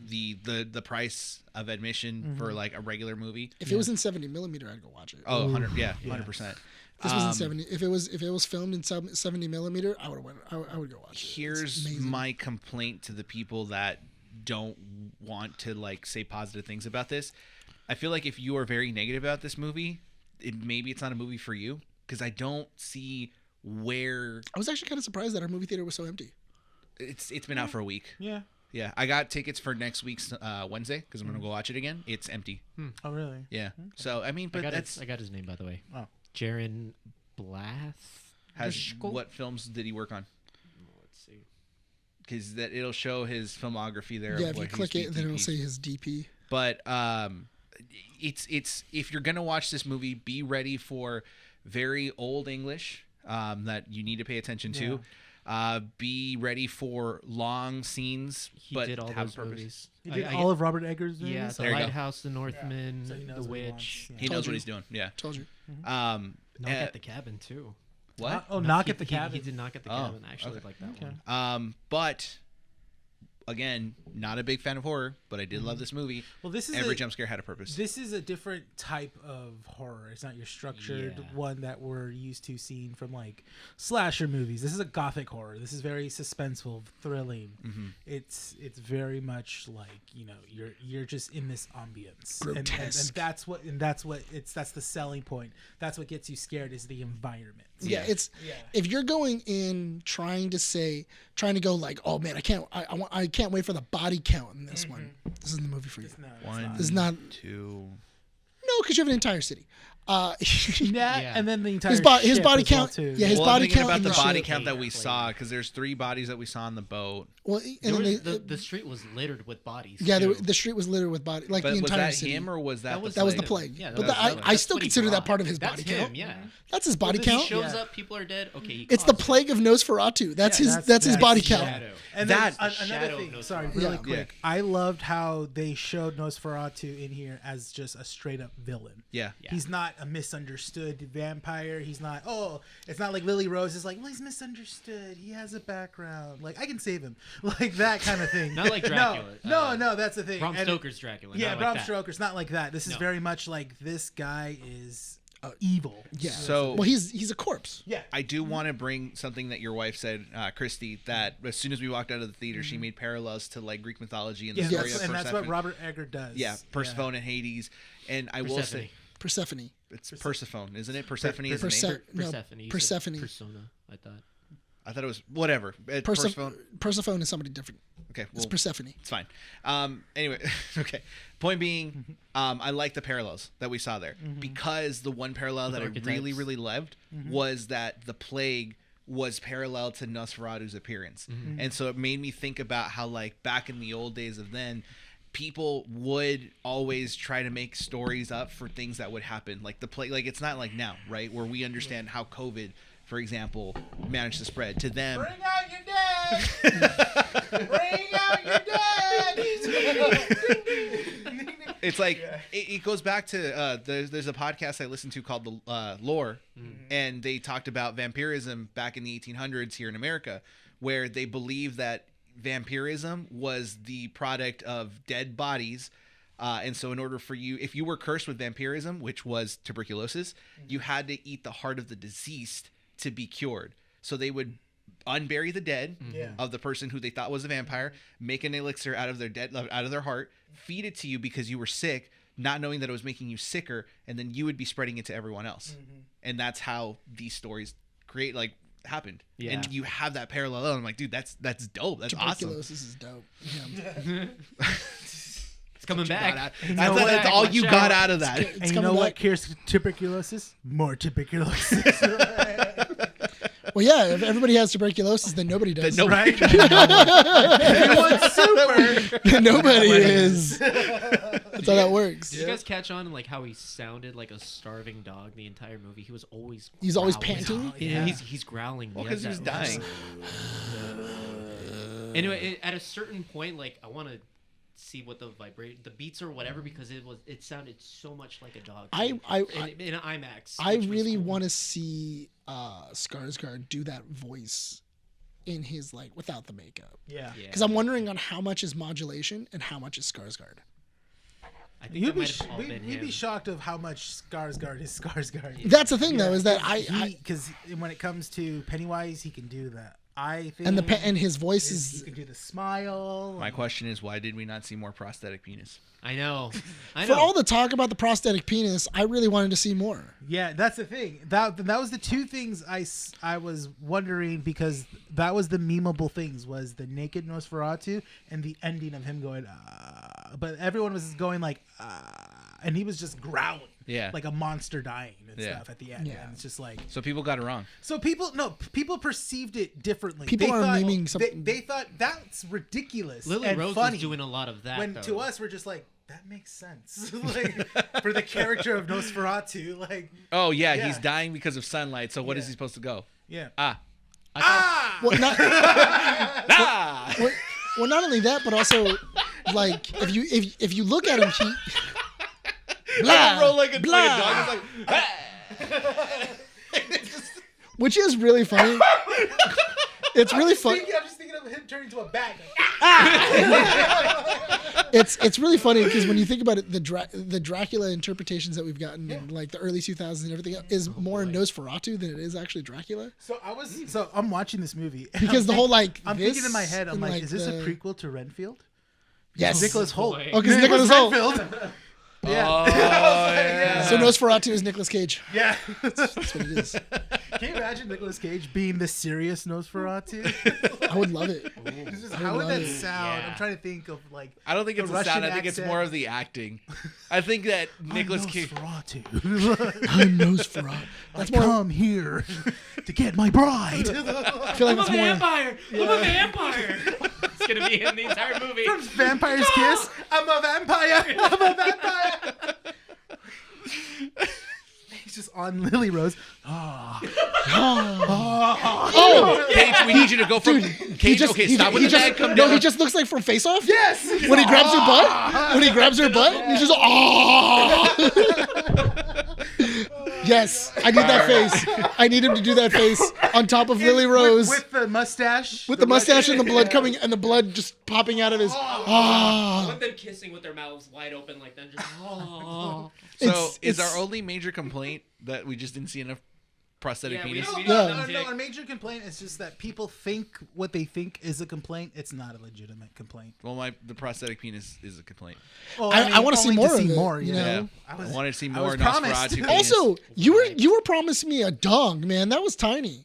price of admission for like a regular movie. If it was in 70 millimeter, I'd go watch it. Oh, 100%. This was in 70. If it was filmed in 70 millimeter, I would go watch it. Here's my complaint to the people that don't want to like say positive things about this. I feel like if you are very negative about this movie, maybe it's not a movie for you, because I don't see where. I was actually kind of surprised that our movie theater was so empty. It's been out for a week. Yeah. Yeah, I got tickets for next week's Wednesday because I'm gonna go watch it again. It's empty. Oh, really? Yeah. Okay. So I mean, but I got his name, by the way. Oh, Jaron Blath. What films did he work on? Let's see. Because it'll show his filmography there. Yeah, if you click it, then it'll say his DP. But it's if you're gonna watch this movie, be ready for very old English that you need to pay attention to. Be ready for long scenes, but did all have those purpose. movies. he did all of Robert Eggers' movies? Yeah, The Lighthouse, The Northman, So he knows The what he Witch. wants. He knows what he's doing. Yeah. Told you. Knock at the Cabin too. What? Knock at the Cabin. He did Knock at the Cabin. I actually like that one. But again, not a big fan of horror, but I did love this movie. Well, this is every jump scare had a purpose. This is a different type of horror. It's not your structured one that we're used to seeing from like slasher movies. This is a gothic horror. This is very suspenseful, thrilling. It's very much like, you're just in this ambience, and that's the selling point. That's what gets you scared, is the environment. If you're going in trying to go like, oh man, I can't wait for the body count in this one. This isn't the movie for you. This is not 2. No, because you have an entire city. And then the entire his body count. Too. Yeah, his I'm body thinking count. about the body ship. count that we saw, because there's 3 bodies that we saw on the boat. Well, and then the street was littered with bodies. Yeah, too. the street was littered with bodies, like But the was entire that city. him, or was that That was the plague. Yeah, but that's I still what he consider that brought. part of his That's body him, count. Yeah. That's his body He count. shows up, people are dead. Okay, he It's the caused it. plague of Nosferatu. That's his body count. Shadow. And That- then another Shadow thing, Nosferatu. sorry, really Yeah. quick. I loved how they showed Nosferatu in here as just a straight up villain. Yeah. Yeah. He's not not a misunderstood vampire. He's not. Oh, it's not like Lily Rose is like, well, he's misunderstood. He has a background. Like I can save him. Like that kind of thing. Not like Dracula. No, that's the thing. Bram Stoker's Dracula. Yeah, not Bram like that. Stoker's not like that. This is No. very much like this guy is evil. Yeah. So well, he's a corpse. Yeah. I do want to bring something that your wife said, Christy, that as soon as we walked out of the theater, she made parallels to like Greek mythology and the story of and Persephone. that's what Robert Eggers does. Yeah, Persephone and Hades. And I will say, Persephone. it's Persephone, isn't it? Persephone is the name. Persephone. You said Persephone. Persona, I thought. I thought it was whatever. Persephone. Persephone is somebody different. Okay, well, It's Persephone. it's fine. Anyway, okay. Point being, I like the parallels that we saw there because the one parallel that I really, really loved was that the plague was parallel to Nosferatu's appearance, and so it made me think about how, like, back in the old days of then, people would always try to make stories up for things that would happen, like the plague. Like it's not like now, right, where we understand how COVID, for example, managed to spread to them. Bring out your dead! Bring out your dead! It's like it goes back to there's a podcast I listened to called the Lore, and they talked about vampirism back in the 1800s here in America, where they believed that vampirism was the product of dead bodies. And so in order for you, if you were cursed with vampirism, which was tuberculosis, you had to eat the heart of the deceased to be cured. So they would unbury the dead of the person who they thought was a vampire, make an elixir out of their heart, feed it to you because you were sick, not knowing that it was making you sicker, and then you would be spreading it to everyone else. And that's how these stories happened. Yeah. And you have that parallel. And I'm like, dude, that's dope. That's awesome. Tuberculosis is dope. Yeah. It's coming back. That's all you got out of that. And you know what cures tuberculosis? More tuberculosis. Well, yeah, if everybody has tuberculosis, then nobody does. Right? Everyone's super. Then nobody is. That's how that works. Did you guys catch on like how he sounded like a starving dog the entire movie? He was always He's always growling. panting? Yeah, he's growling. Well, because he was dying. Anyway, at a certain point, like I want to see what the beats or whatever, because it sounded so much like a dog. In IMAX. I really want to see Skarsgård do that voice in his without the makeup. Yeah. Because I'm wondering on how much is modulation and how much is Skarsgård. I think we'd be shocked of how much Skarsgård is Skarsgård. That's the thing, though, is that because when it comes to Pennywise, he can do that. I think, and his voice he can do the smile. My question is, why did we not see more prosthetic penis? I know. For all the talk about the prosthetic penis, I really wanted to see more. Yeah, that's the thing. That was the two things I was wondering, because that was the memeable things, was the naked Nosferatu and the ending of him going, but everyone was going and he was just growling. Yeah. Like a monster dying and stuff at the end. Yeah. And it's just like... So people got it wrong. So people perceived it differently. People are memeing something. They thought that's ridiculous Lily and Rose funny. was doing a lot of that, when though. to us, we're just like, that makes sense. For the character of Nosferatu, Oh, yeah, he's dying because of sunlight, so what is he supposed to go? Yeah. Well, well, not only that, but also, if you look at him, he... Blah, roll like a dog. Which is really funny. It's really funny. I'm just thinking of him turning into a bat. It's really funny because when you think about it, the Dracula interpretations that we've gotten in the early 2000s and everything else is more Nosferatu than it is actually Dracula. So I'm watching this movie because the whole I'm thinking in my head, I'm like, is this a prequel to Renfield? Yes, Nicholas Hoult. Oh, because Nicholas Hoult. Yeah. Oh, yeah. So Nosferatu is Nicolas Cage. Yeah. That's what it is. Can you imagine Nicolas Cage being the serious Nosferatu? I would love it. How would that sound? Yeah. I'm trying to think of I don't think it's the sound. I think it's more of the acting. I think that Nicolas Cage. I'm Nosferatu. That's more. Come here to get my bride. I feel like I'm a it's more. vampire. I'm a vampire. It's gonna be in the entire movie. From Vampire's Kiss. I'm a vampire. I'm a vampire. He's just on Lily Rose. Cage, we need you to go from Cage. Stop with the bag. Come down. No, he just looks like from Face Off. Yes. When he grabs her butt. When he grabs her butt, he's just Yes, I need that face. I need him to do that face on top of Lily Rose with the mustache. with the mustache and the blood coming and the blood just popping out of his. With them kissing with their mouths wide open like that. Just, So is our only major complaint that we just didn't see enough prosthetic penis? No, our major complaint is just that people think what they think is a complaint. It's not a legitimate complaint. Well, the prosthetic penis is a complaint. Well, I want to see more of it. You know? I wanted to see more promised. Nosferatu penis. Also, you were promising me a dong, man. That was tiny.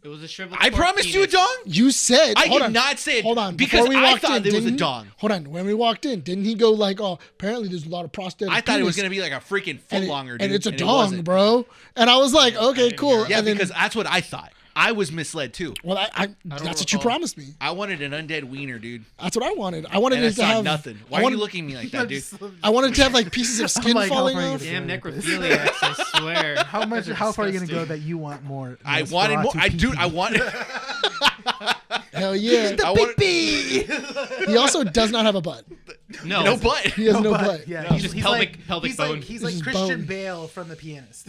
it was a shriveled. I promised you a dong? You said. I hold did on, not say it. Hold on. Because Before we I walked thought in, there was a didn't- dong. Hold on. When we walked in, didn't he go like, "Oh, apparently there's a lot of prosthetic"? I thought it was penis, going to be like a freaking and footlonger, it, dude. and it's a it dong, wasn't. bro. And I was like, okay, cool. Yeah, and then, because that's what I thought. I was misled too. well, that's what you recall. promised me. I wanted an undead wiener, dude. That's what I wanted. I wanted And I it to saw have nothing. I Why are wanted, you looking at me like that, dude? I wanted to have like pieces of skin like, how falling far are you off. gonna Damn necrophiliacs, I swear. How far are you gonna go that you want more? I wanted more. I wanted. Hell yeah. I wanted. He also does not have a butt. No butt. He has no butt. Yeah, No, just pelvic bone. He's It's like just Christian bone. Bale from The Pianist.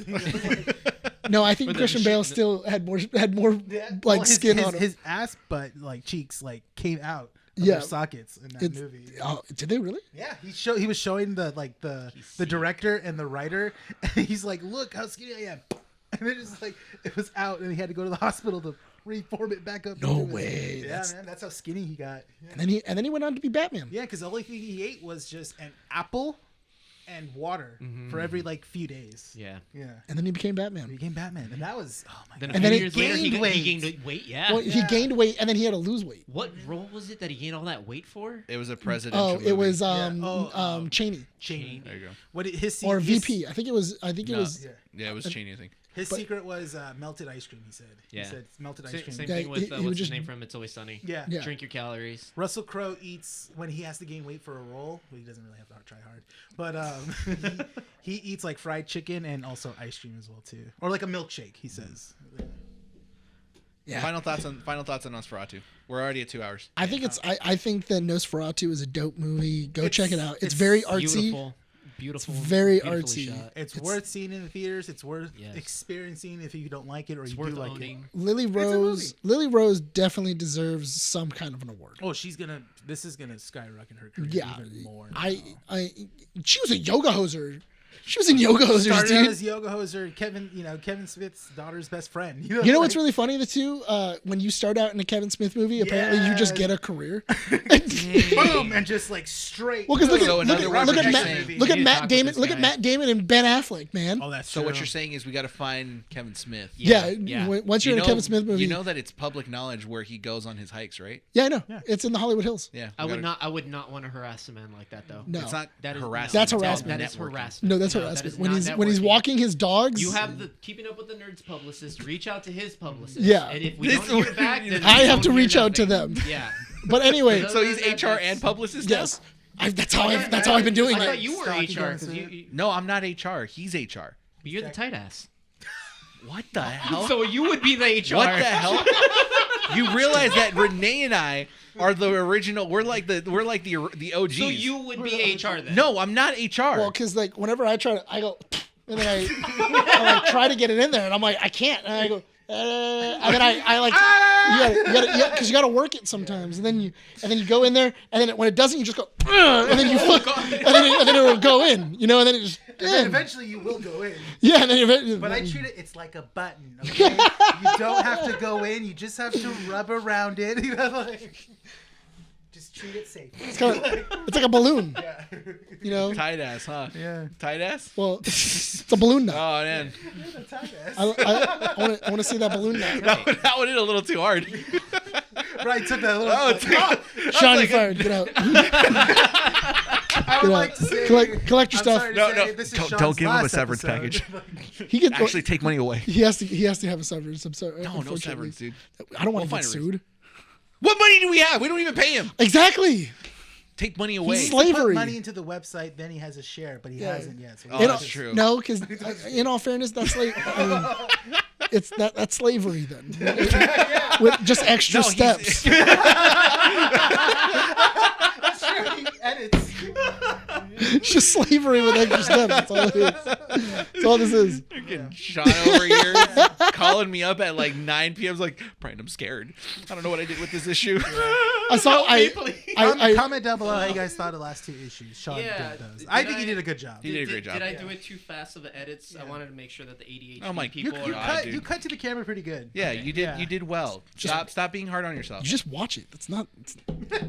No, I think With the Christian machine- Bale still had more like Well, his, skin his, on him. His ass, but like cheeks, like came out of Yeah. their sockets in that It's- movie. Oh, did they really? Yeah, he was showing the director and the writer, and he's like, "Look how skinny I am," and it just like it was out, and he had to go to the hospital to reform it back up. No into it. way. Yeah, man, that's how skinny he got. Yeah, And then he went on to be Batman. yeah, because the only thing he ate was just an apple and water for every like few days. Yeah. Yeah, And then he became he Batman. became Batman, and that was oh my Then god. a then few he years later, he gained gained weight. Yeah. Well, he gained weight and then he had to lose weight. What role was it that he gained all that weight for? It was a presidential. Oh, movie. it was Yeah. Cheney Cheney. There you go. What did his or his- VP. I think it was. Yeah. Yeah, it was Cheney, I think. His secret was melted ice cream. He said. Yeah. He said it's melted ice Same, cream. same Yeah, thing with he would what's just- his name from It's Always Sunny. Yeah. Yeah. Drink your calories. Russell Crowe eats when he has to gain weight for a role. Well, he doesn't really have to try hard, but he eats like fried chicken and also ice cream as well too, or like a milkshake. He says. Yeah. Final thoughts on Nosferatu. We're already at 2 hours. I think I think that Nosferatu is a dope movie. Go check it out. It's very artsy. Beautiful. It's very beautifully artsy. shot. It's worth seeing in the theaters. It's worth Yes. experiencing if you don't like it or It's you worth do like owning. Lily Rose definitely deserves some kind of an award. it. Oh, this is gonna skyrocket her career Yeah, even more. she was a yoga hoser. She was in Yoga Hosers, Started out dude. as Yoga Hoser, Kevin Smith's daughter's best friend. You know what's really funny, the two? When you start out in a Kevin Smith movie, apparently you just get a career. boom and just like straight. Well, because So in other words, look what at you're Matt, saying- look You at need to Matt talk with Damon, this look at guy. Matt Damon and Ben Affleck, man. Oh, that's So true. what you're saying is we got to find Kevin Smith. Yeah, Yeah. once you're in a Kevin Smith movie, You know that it's public knowledge where he goes on his hikes, right? yeah, I know. Yeah. It's in the Hollywood Hills. Yeah. I we would gotta- not. I would not want to harass a man like that, though. No, It's not That is harassment. That's it's harassment. That is networking. harassment. no, that's that harassment. is When not he's networking. walking his dogs, You have the Keeping Up with the Nerds publicist. Reach out to his publicist. Yeah. And if we This- don't hear back, then I we have don't to hear reach out to nothing. them. Yeah. But anyway, So he's That- HR that's- and publicist now? yes, that's how I've been doing I it. thought you were Stalking HR us, because yeah. No, I'm not HR. He's HR. you're the tight ass. What the hell? So you would be the HR. What the hell? You realize that Renee and I are the original. We're like the OGs. So you would be HR then? No, I'm not HR. Well, because like whenever I try to, I go, and then I like try to get it in there, and I'm like, I can't, and I go, and then I like, because you gotta work it sometimes, and then you go in there, and then when it doesn't, you just go, and then you fuck, and then it will go in, and then it just, And then eventually you will go in. yeah, and then eventually, But I treat it's like a button. Okay? You don't have to go in. You just have to rub around it. Just treat it safe. it's like a balloon, Tight ass, huh? Yeah. Tight ass? Well, it's a balloon now. Oh, man. I want to see that balloon now. That one hit a little too hard. Right, took that little. Shiny fired, get out. I would like to say. Collect your I'm stuff. sorry to No, say, no, this is don't Sean's give him a last severance episode. package. He can Actually, take money away. He has to have a severance. I'm sorry. No unfortunately. severance, dude. I don't want We'll to get find a reason. sued. What money do we have? We don't even pay him. Exactly. Take money away. He's He put Slavery. money into the website, then he has a share, but he hasn't yet. So Oh, that's true. No, because in all fairness, that's it's that's slavery then, with just extra No, he's- steps. That's true. He edits. Just slavery with extra steps. That's all it is. That's all this is. Fucking Sean over here calling me up at like 9 p.m. I was like, Brian, I'm scared. I don't know what I did with this issue. I saw. Comment down below how you guys thought of the last 2 issues. Sean did those. I think he did a good job. He did a great job. Did I do it too fast of the edits? I wanted to make sure that the ADHD people you cut to the camera pretty good. Yeah, okay. You did well. Stop being hard on yourself. You just watch it. That's not.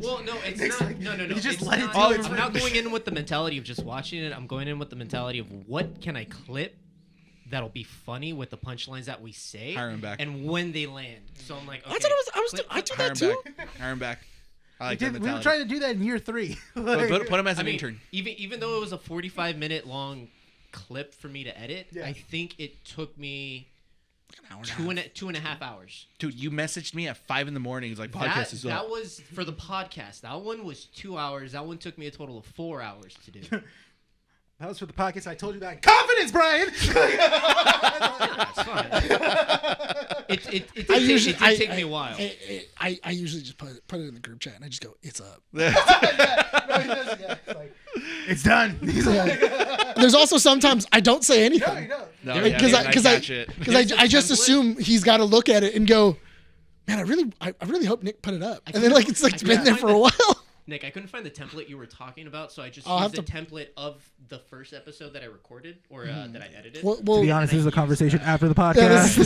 Well, no, it's not. No. You just let it do it. I'm not going in with the mentality of just watching it. I'm going in with the mentality of what can I clip that'll be funny with the punchlines that we say. Hire him back. And when they land. So I'm like, okay, I do that too. Hire him back. I like we were trying to do that in year 3. Put him as an intern. Even though it was a 45-minute long clip for me to edit, I think it took me 2.5 hours. Dude, you messaged me at 5 a.m. It's like, podcast is up. That was for the podcast. That one was 2 hours. That one took me a total of 4 hours to do. That was for the podcast. I told you that. Confidence, Brian! It's fine. It did take me a while. I usually just put it in the group chat and I just go, it's up. It's done. There's also sometimes I don't say anything. Because I just assume he's got to look at it and go, man, I really hope Nick put it up. And then it's been there for a while. Nick, I couldn't find the template you were talking about, so I just used the template of the first episode that I recorded or that I edited. To be honest, this is a conversation after the podcast.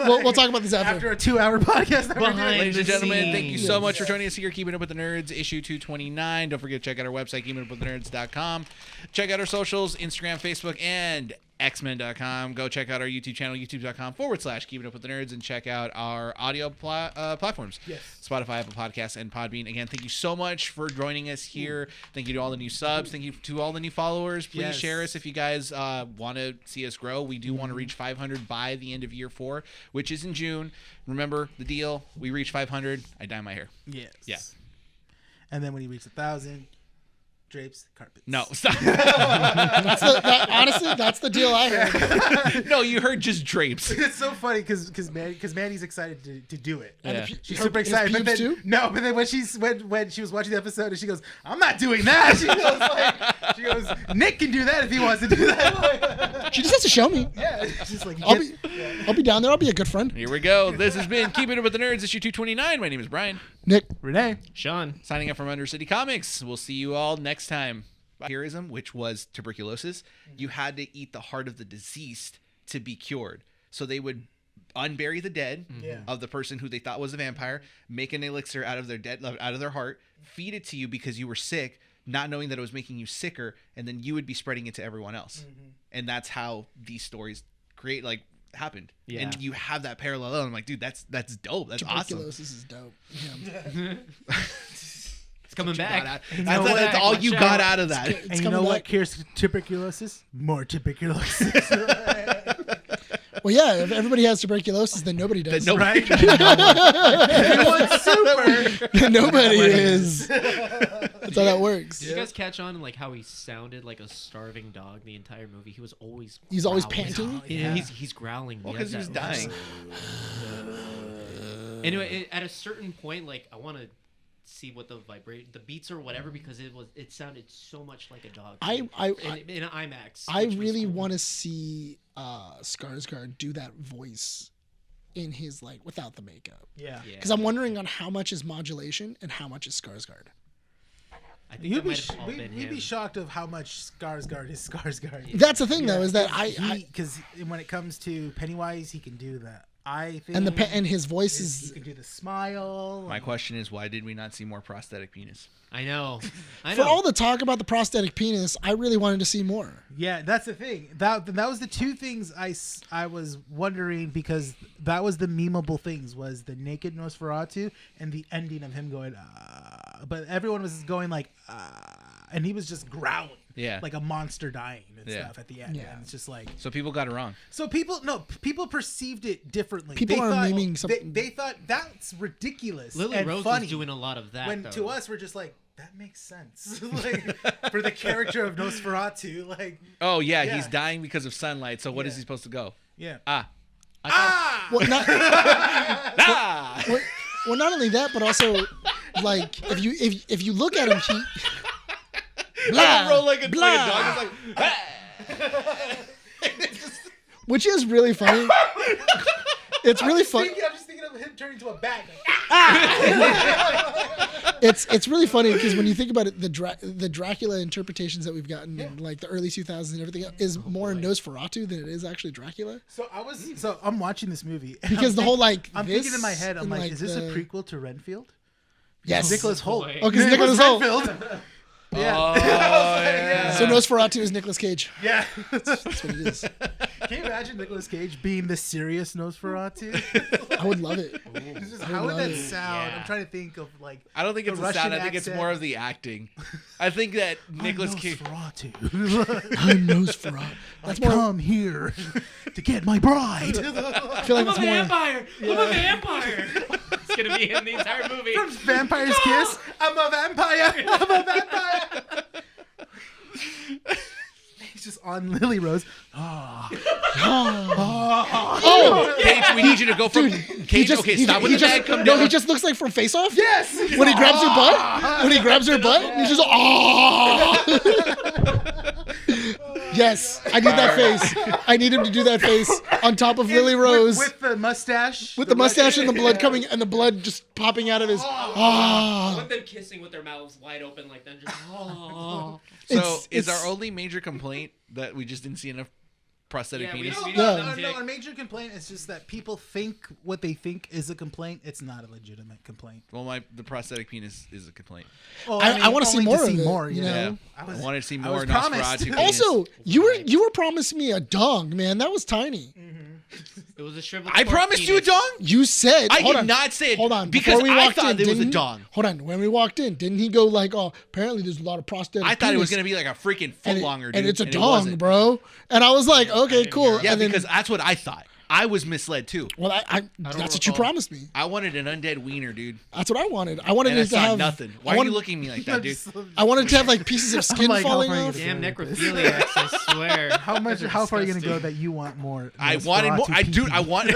We'll talk about this after. After a 2-hour podcast. Ladies and gentlemen, thank you so much for joining us here. Keeping Up with the Nerds, issue 229. Don't forget to check out our website, keepingupwiththenerds.com. Check out our socials, Instagram, Facebook, and xmen.com. Go check out our YouTube channel, youtube.com/Keeping Up with the Nerds, and check out our audio platforms. Yes. Spotify, Apple Podcasts, and Podbean. Again, thank you so much for joining us here. Thank you to all the new subs. Thank you to all the new followers. Please share us if you guys want to see us grow. We do want to reach 500 by the end of year 4, which is in June. Remember the deal. We reach 500. I dye my hair. Yes. Yeah. And then when he reaches 1,000, drapes, carpets. No, stop. Honestly, that's the deal I heard. No, you heard just drapes. It's so funny because Manny's excited to do it. Yeah. She's super excited. But then when she was watching the episode and she goes, I'm not doing that. She goes, Nick can do that if he wants to do that. She just has to show me. Yeah. It's just like I'll be down there. I'll be a good friend. Here we go. This has been Keeping Up with the Nerds, issue 229. My name is Brian. Nick. Renee. Sean. Signing up from Undercity Comics. We'll see you all next time. Vampirism, which was tuberculosis, you had to eat the heart of the deceased to be cured. So they would unbury the dead of the person who they thought was a vampire, make an elixir out of their heart, feed it to you because you were sick, not knowing that it was making you sicker, and then you would be spreading it to everyone else. And that's how these stories happened. Yeah. And you have that parallel. I'm like, dude, that's dope. That's awesome. Tuberculosis is dope. Yeah. It's coming back. That's all you got out of that. And you know what cures tuberculosis? More tuberculosis. Well, yeah, if everybody has tuberculosis, then nobody does. Right? Everyone's super. Nobody is. That's how that works. Did you guys catch on how he sounded like a starving dog the entire movie? He was always He's always panting? Yeah, he's growling. Well, because he was dying. Anyway, at a certain point, I want to see what the beats or whatever, because it sounded so much like a dog. In IMAX. I really want to see Skarsgård do that voice in his without the makeup. Yeah. Because I'm wondering on how much is modulation and how much is Skarsgård. I think we'd be shocked of how much Skarsgård is Skarsgård. Yeah. That's the thing, though, is that because when it comes to Pennywise, he can do that. I think, and his voice is. He can do the smile. My question is, why did we not see more prosthetic penis? I know. For all the talk about the prosthetic penis, I really wanted to see more. Yeah, that's the thing. That was the two things I was wondering, because that was the memeable things, was the naked Nosferatu and the ending of him going, but everyone was going and he was just growling. Yeah. Like a monster dying and stuff at the end. Yeah. And it's just So people got it wrong. So people perceived it differently. People are memeing something. They thought that's ridiculous. Lily and Rose funny. was doing a lot of that. When to us, we're just like, that makes sense. For the character of Nosferatu, Oh yeah, he's dying because of sunlight. So what is he supposed to go? Yeah. Well, not only that, but also if you look at him, he. Blah, roll like a dog. It's which is really funny. It's really funny. I'm just thinking of him turning to a bat. It's really funny because when you think about it, the Dracula interpretations that we've gotten in like the early 2000s and everything else is more Nosferatu than it is actually Dracula. So I'm watching this movie Because the whole like I'm thinking in my head, I'm like, is this a prequel to Renfield? Yes. Nicholas Hoult. Oh, because Nicholas Hoult. Yeah. Oh, yeah. So Nosferatu is Nicolas Cage. Yeah. That's what it is. Can you imagine Nicolas Cage being the serious Nosferatu? I would love it. How would that it. sound? Yeah. I'm trying to think of like. I don't think it's the Russian sound. I think it's accent. more of the acting. I think that Nicolas Cage. Nosferatu. I'm Nosferatu. That's more. Come here to get my bride. I feel like I'm a that's more. vampire. I'm a vampire. It's gonna be in the entire movie. From Vampire's Kiss. I'm a vampire. I'm a vampire. He's just on Lily Rose. Oh, Cage, we need you to go from Cage. Stop with the bag. Come no, down. he just looks like from Face Off. Yes. When he grabs her butt. When he grabs her butt, he's just Yes, I need that face. I need him to do that face on top of Lily Rose with the mustache. with the mustache and the blood coming and the blood just popping out of his. With them kissing with their mouths wide open like that. Just, So is our only major complaint that we just didn't see enough prosthetic penis? No, our major complaint is just that people think what they think is a complaint. It's not a legitimate complaint. Well, the prosthetic penis is a complaint. Well, I want to see only more of it. You know? Yeah, I I wanted to see more was promised. Nosferatu penis. Also, you were promising me a dong, man. That was tiny. it was a shriveled. I corpse promised you a penis. dong. You said I hold did on, not say it. Hold on, because before we I walked thought in, it was a didn't- dong. Hold on, when we walked in, didn't he go like, "Oh, apparently there's a lot of prosthetic"? I thought it was penis, gonna be like a freaking and footlonger, dude. and it's a it dong, wasn't. bro. And I was like, okay, cool. Yeah, and then, because that's what I thought. I was misled too. well, that's what you recall. promised me. I wanted an undead wiener, dude. That's what I wanted. I wanted And I it to saw have nothing. I Why are wanted, you looking at me like that, dude? I wanted to have like pieces of skin like, how falling far are you off. gonna Damn go with this? necrophiliacs! I swear. How far are you gonna go disgusting. that you want more? I wanted more. I wanted.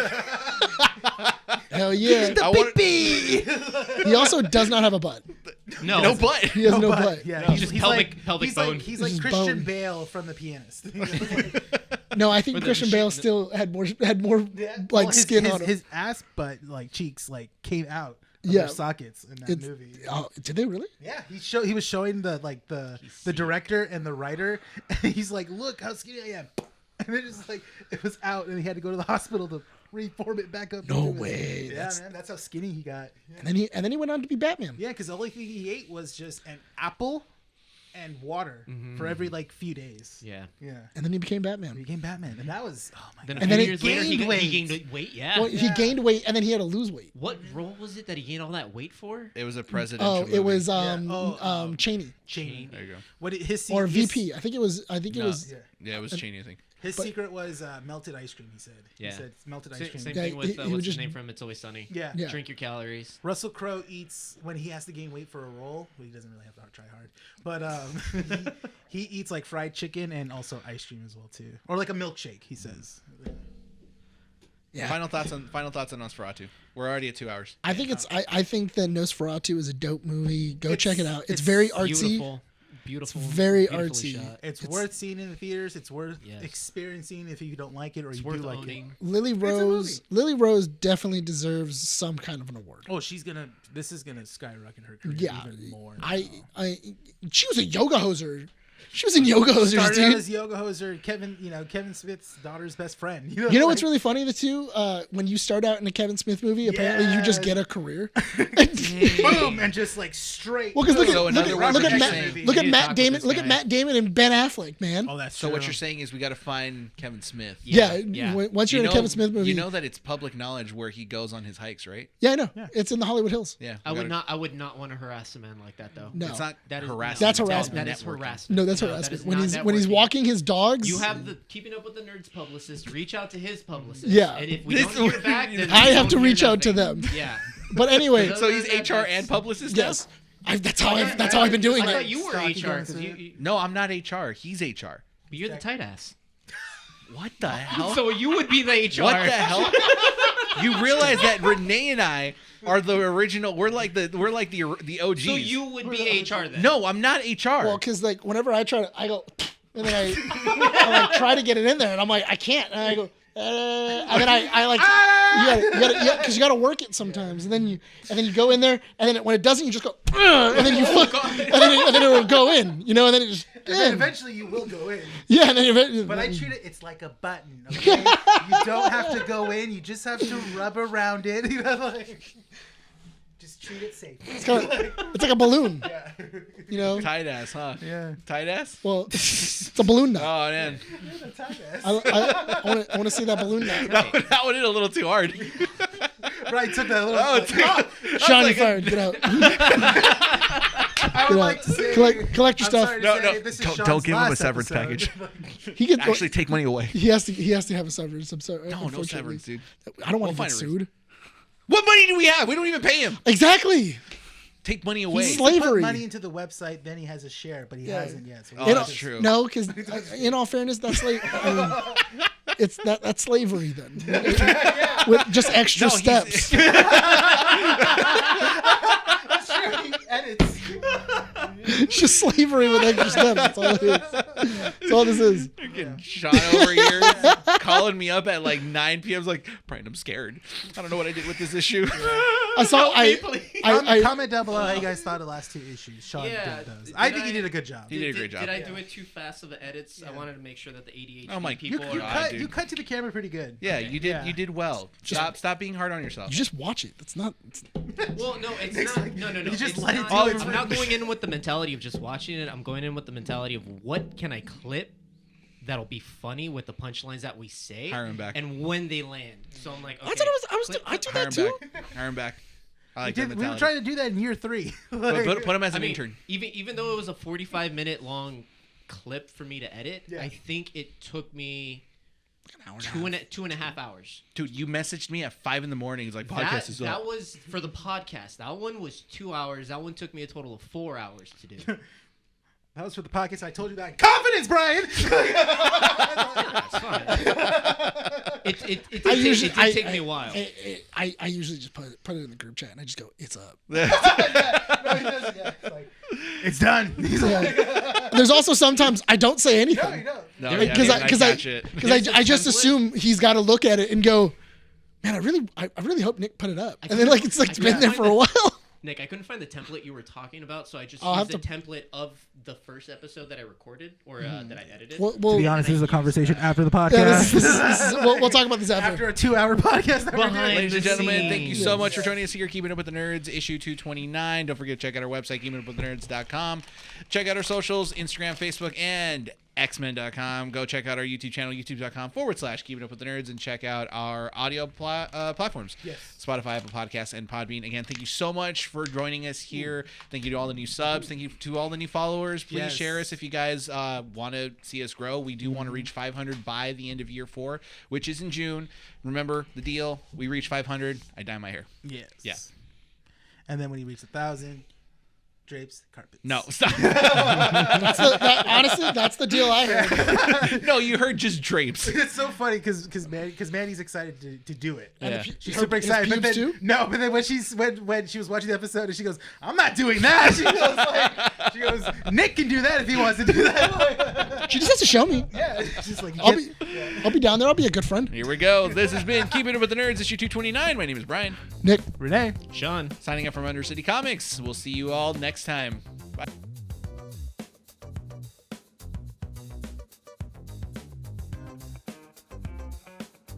Hell yeah. I wanted. He also does not have a butt. No, No butt. He has no butt. Yeah, No, just pelvic bone. He's It's like just Christian bone. Bale from The Pianist. No, I think Or the Christian machine- Bale still had more like Well, skin on him. his ass butt like cheeks like came out of Yeah. their sockets in that It's- movie. Oh, did they really? Yeah, he was showing the director and the writer, and he's like, "Look how skinny I am," and it just like it was out, and he had to go to the hospital to reform it back up. No into it. way. Yeah, man, that's how skinny he got. Yeah, And then he went on to be Batman. yeah, because the only thing he ate was just an apple and water for every like few days. Yeah. Yeah, And then he became he Batman. became Batman, and that was oh my Then god. a And few then years he later, gained weight. he gained weight. Yeah. Well, he gained weight and then he had to lose weight. What role was it that he gained all that weight for? It was a presidential. Oh, movie. it was Yeah. Cheney Cheney. There you go. What his or his- VP. I think it was. Yeah. Yeah, it was Cheney, I think. His But- secret was melted ice cream. He said. Yeah. He said melted ice Same, cream. same Yeah, thing with he what's would his just- name from It's Always Sunny. Yeah. Yeah. Drink your calories. Russell Crowe eats when he has to gain weight for a role. Well, he doesn't really have to try hard, but he eats like fried chicken and also ice cream as well too, or like a milkshake. He says. Yeah. Final thoughts on Nosferatu. We're already at 2 hours. I think it's. I think that Nosferatu is a dope movie. Go check it out. It's it's very artsy. Beautiful. Beautiful. very beautifully artsy. shot. It's worth seeing in the theaters. It's worth Yes. experiencing if you don't like it or It's you worth do like owning. it. Lily Rose. Lily Rose definitely deserves some kind of an award. Oh, this is gonna skyrocket her career Yeah, even more. she was a yoga hoser. She was in Yoga Hosers, Started out dude. as Yoga Hoser, Kevin Smith's daughter's best friend. You know what's really funny, the two? When you start out in a Kevin Smith movie, apparently you just get a career. boom and just like straight. Well, because look So at in other words, look what at you're Matt, saying- look at You need to Matt talk with Damon, this look at guy. Matt Damon and Ben Affleck, man. Oh, that's So true. what you're saying is we got to find Kevin Smith. Yeah, Yeah. once you're in a Kevin Smith movie, You know that it's public knowledge where he goes on his hikes, right? yeah, I know. Yeah. It's in the Hollywood Hills. Yeah. I we would gotta- not. I would not want to harass a man like that, though. No, It's not That is harassment. That's it's harassment. That is networking. harassment. no, that's that harassment. is When not he's networking. walking his dogs, You have the Keeping Up with the Nerds publicist. Reach out to his publicist. Yeah. And if we This don't hear would- back, then I we have to don't hear reach out to nothing. them. Yeah. But anyway, So he's That's- HR and publicist now? yes, that's how I've been doing I it. thought you were Stocky HR going because through you, No, I'm not HR. He's HR. you're the tight ass. What the hell? So you would be the HR. What the hell? You realize that Renee and I are the original. We're like the OGs. So you would be HR then? No, I'm not HR. Well, because like whenever I try to, I go, and then I like try to get it in there, and I'm like, I can't, and I go, And then I like because you gotta work it sometimes, and then you go in there, and then when it doesn't, you just go, and then you and then it will go in, and then it just. And then eventually you will go in. Yeah, and then but I treat it. It's like a button. Okay, you don't have to go in. You just have to rub around it. Just treat it safe. It's like a balloon. Yeah. Tight ass, huh? Yeah. Tight ass? Well, it's a balloon nut. Oh, man. I want to see that balloon nut. That one hit a little too hard. Right, took that little. Shiny fired. Get out. I would like to say, collect your stuff. Don't give him a severance package. He can actually take money away. He has to have a severance. I'm sorry. No severance, dude. I don't want to get sued. What money do we have? We don't even pay him. Exactly. Take money away. He's slavery. Put money into the website, then he has a share, but he hasn't yet. So that's true. No, because in all fairness, that's that's slavery then. With just extra steps. That's true. He edits. It's just slavery with extra steps. That's all it is. That's all this is. You're getting shot over here, calling me up at like 9 p.m. Like, Brian, I'm scared. I don't know what I did with this issue. I saw. Comment down below how you guys thought of the last 2 issues. Sean did those. I think he did a good job. He did a great job. Did I do it too fast of the edits? I wanted to make sure that the ADHD people you cut to the camera pretty good. Yeah, okay. You did well. Stop being hard on yourself. You just watch it. It's not. Well, no, it's not. No. You just let it do it. I'm not going in with the mentality of just watching it. I'm going in with the mentality of what can I clip that'll be funny with the punchlines that we say. Hire him back. And when they land. So I'm like, okay. That's what I do that too. Hire him back. I like we were trying to do that in year 3. Put him as an intern. Even though it was a 45-minute long clip for me to edit, I think it took me two and a half hours. Dude, you messaged me at 5 a.m. It's like, podcast is up. That was for the podcast. That one was 2 hours. That one took me a total of 4 hours to do. That was for the podcast. I told you that. Confidence, Brian! That's fine. It did take me a while. I usually just put it in the group chat and I just go, it's up. It's done. There's also sometimes I don't say anything. No, because I just assume he's got to look at it and go, man, I really hope Nick put it up. And then it's been there for a while. Nick, I couldn't find the template you were talking about, so I just used the template of the first episode that I recorded or that I edited. Well, to be honest, this is a conversation after the podcast. Yeah, we'll talk about this after a 2-hour podcast. Ladies and gentlemen, thank you so much for joining us here. Keeping Up with the Nerds, issue 229. Don't forget to check out our website, keepingupwiththenerds.com. Check out our socials, Instagram, Facebook, and xmen.com. Go check out our YouTube channel, youtube.com/Keeping Up with the Nerds, and check out our audio platforms. Yes. Spotify, Apple Podcasts, and Podbean. Again, thank you so much for joining us here. Thank you to all the new subs. Thank you to all the new followers. Please share us if you guys want to see us grow. We do want to reach 500 by the end of year 4, which is in June. Remember the deal. We reach 500, I dye my hair. Yes. Yeah. And then when you reach 1,000, drapes, carpets. No, stop. Honestly, that's the deal I heard. No, you heard just drapes. It's so funny because Manny's excited to do it. Yeah. She's super excited. But then, but then when she was watching the episode and she goes, I'm not doing that. She goes, Nick can do that if he wants to do that. She just has to show me. Yeah. It's just like, I'll be down there. I'll be a good friend. Here we go. This has been Keeping Up with the Nerds, issue 229. My name is Brian. Nick. Renee. Sean. Signing up from Undercity Comics. We'll see you all next time. Bye.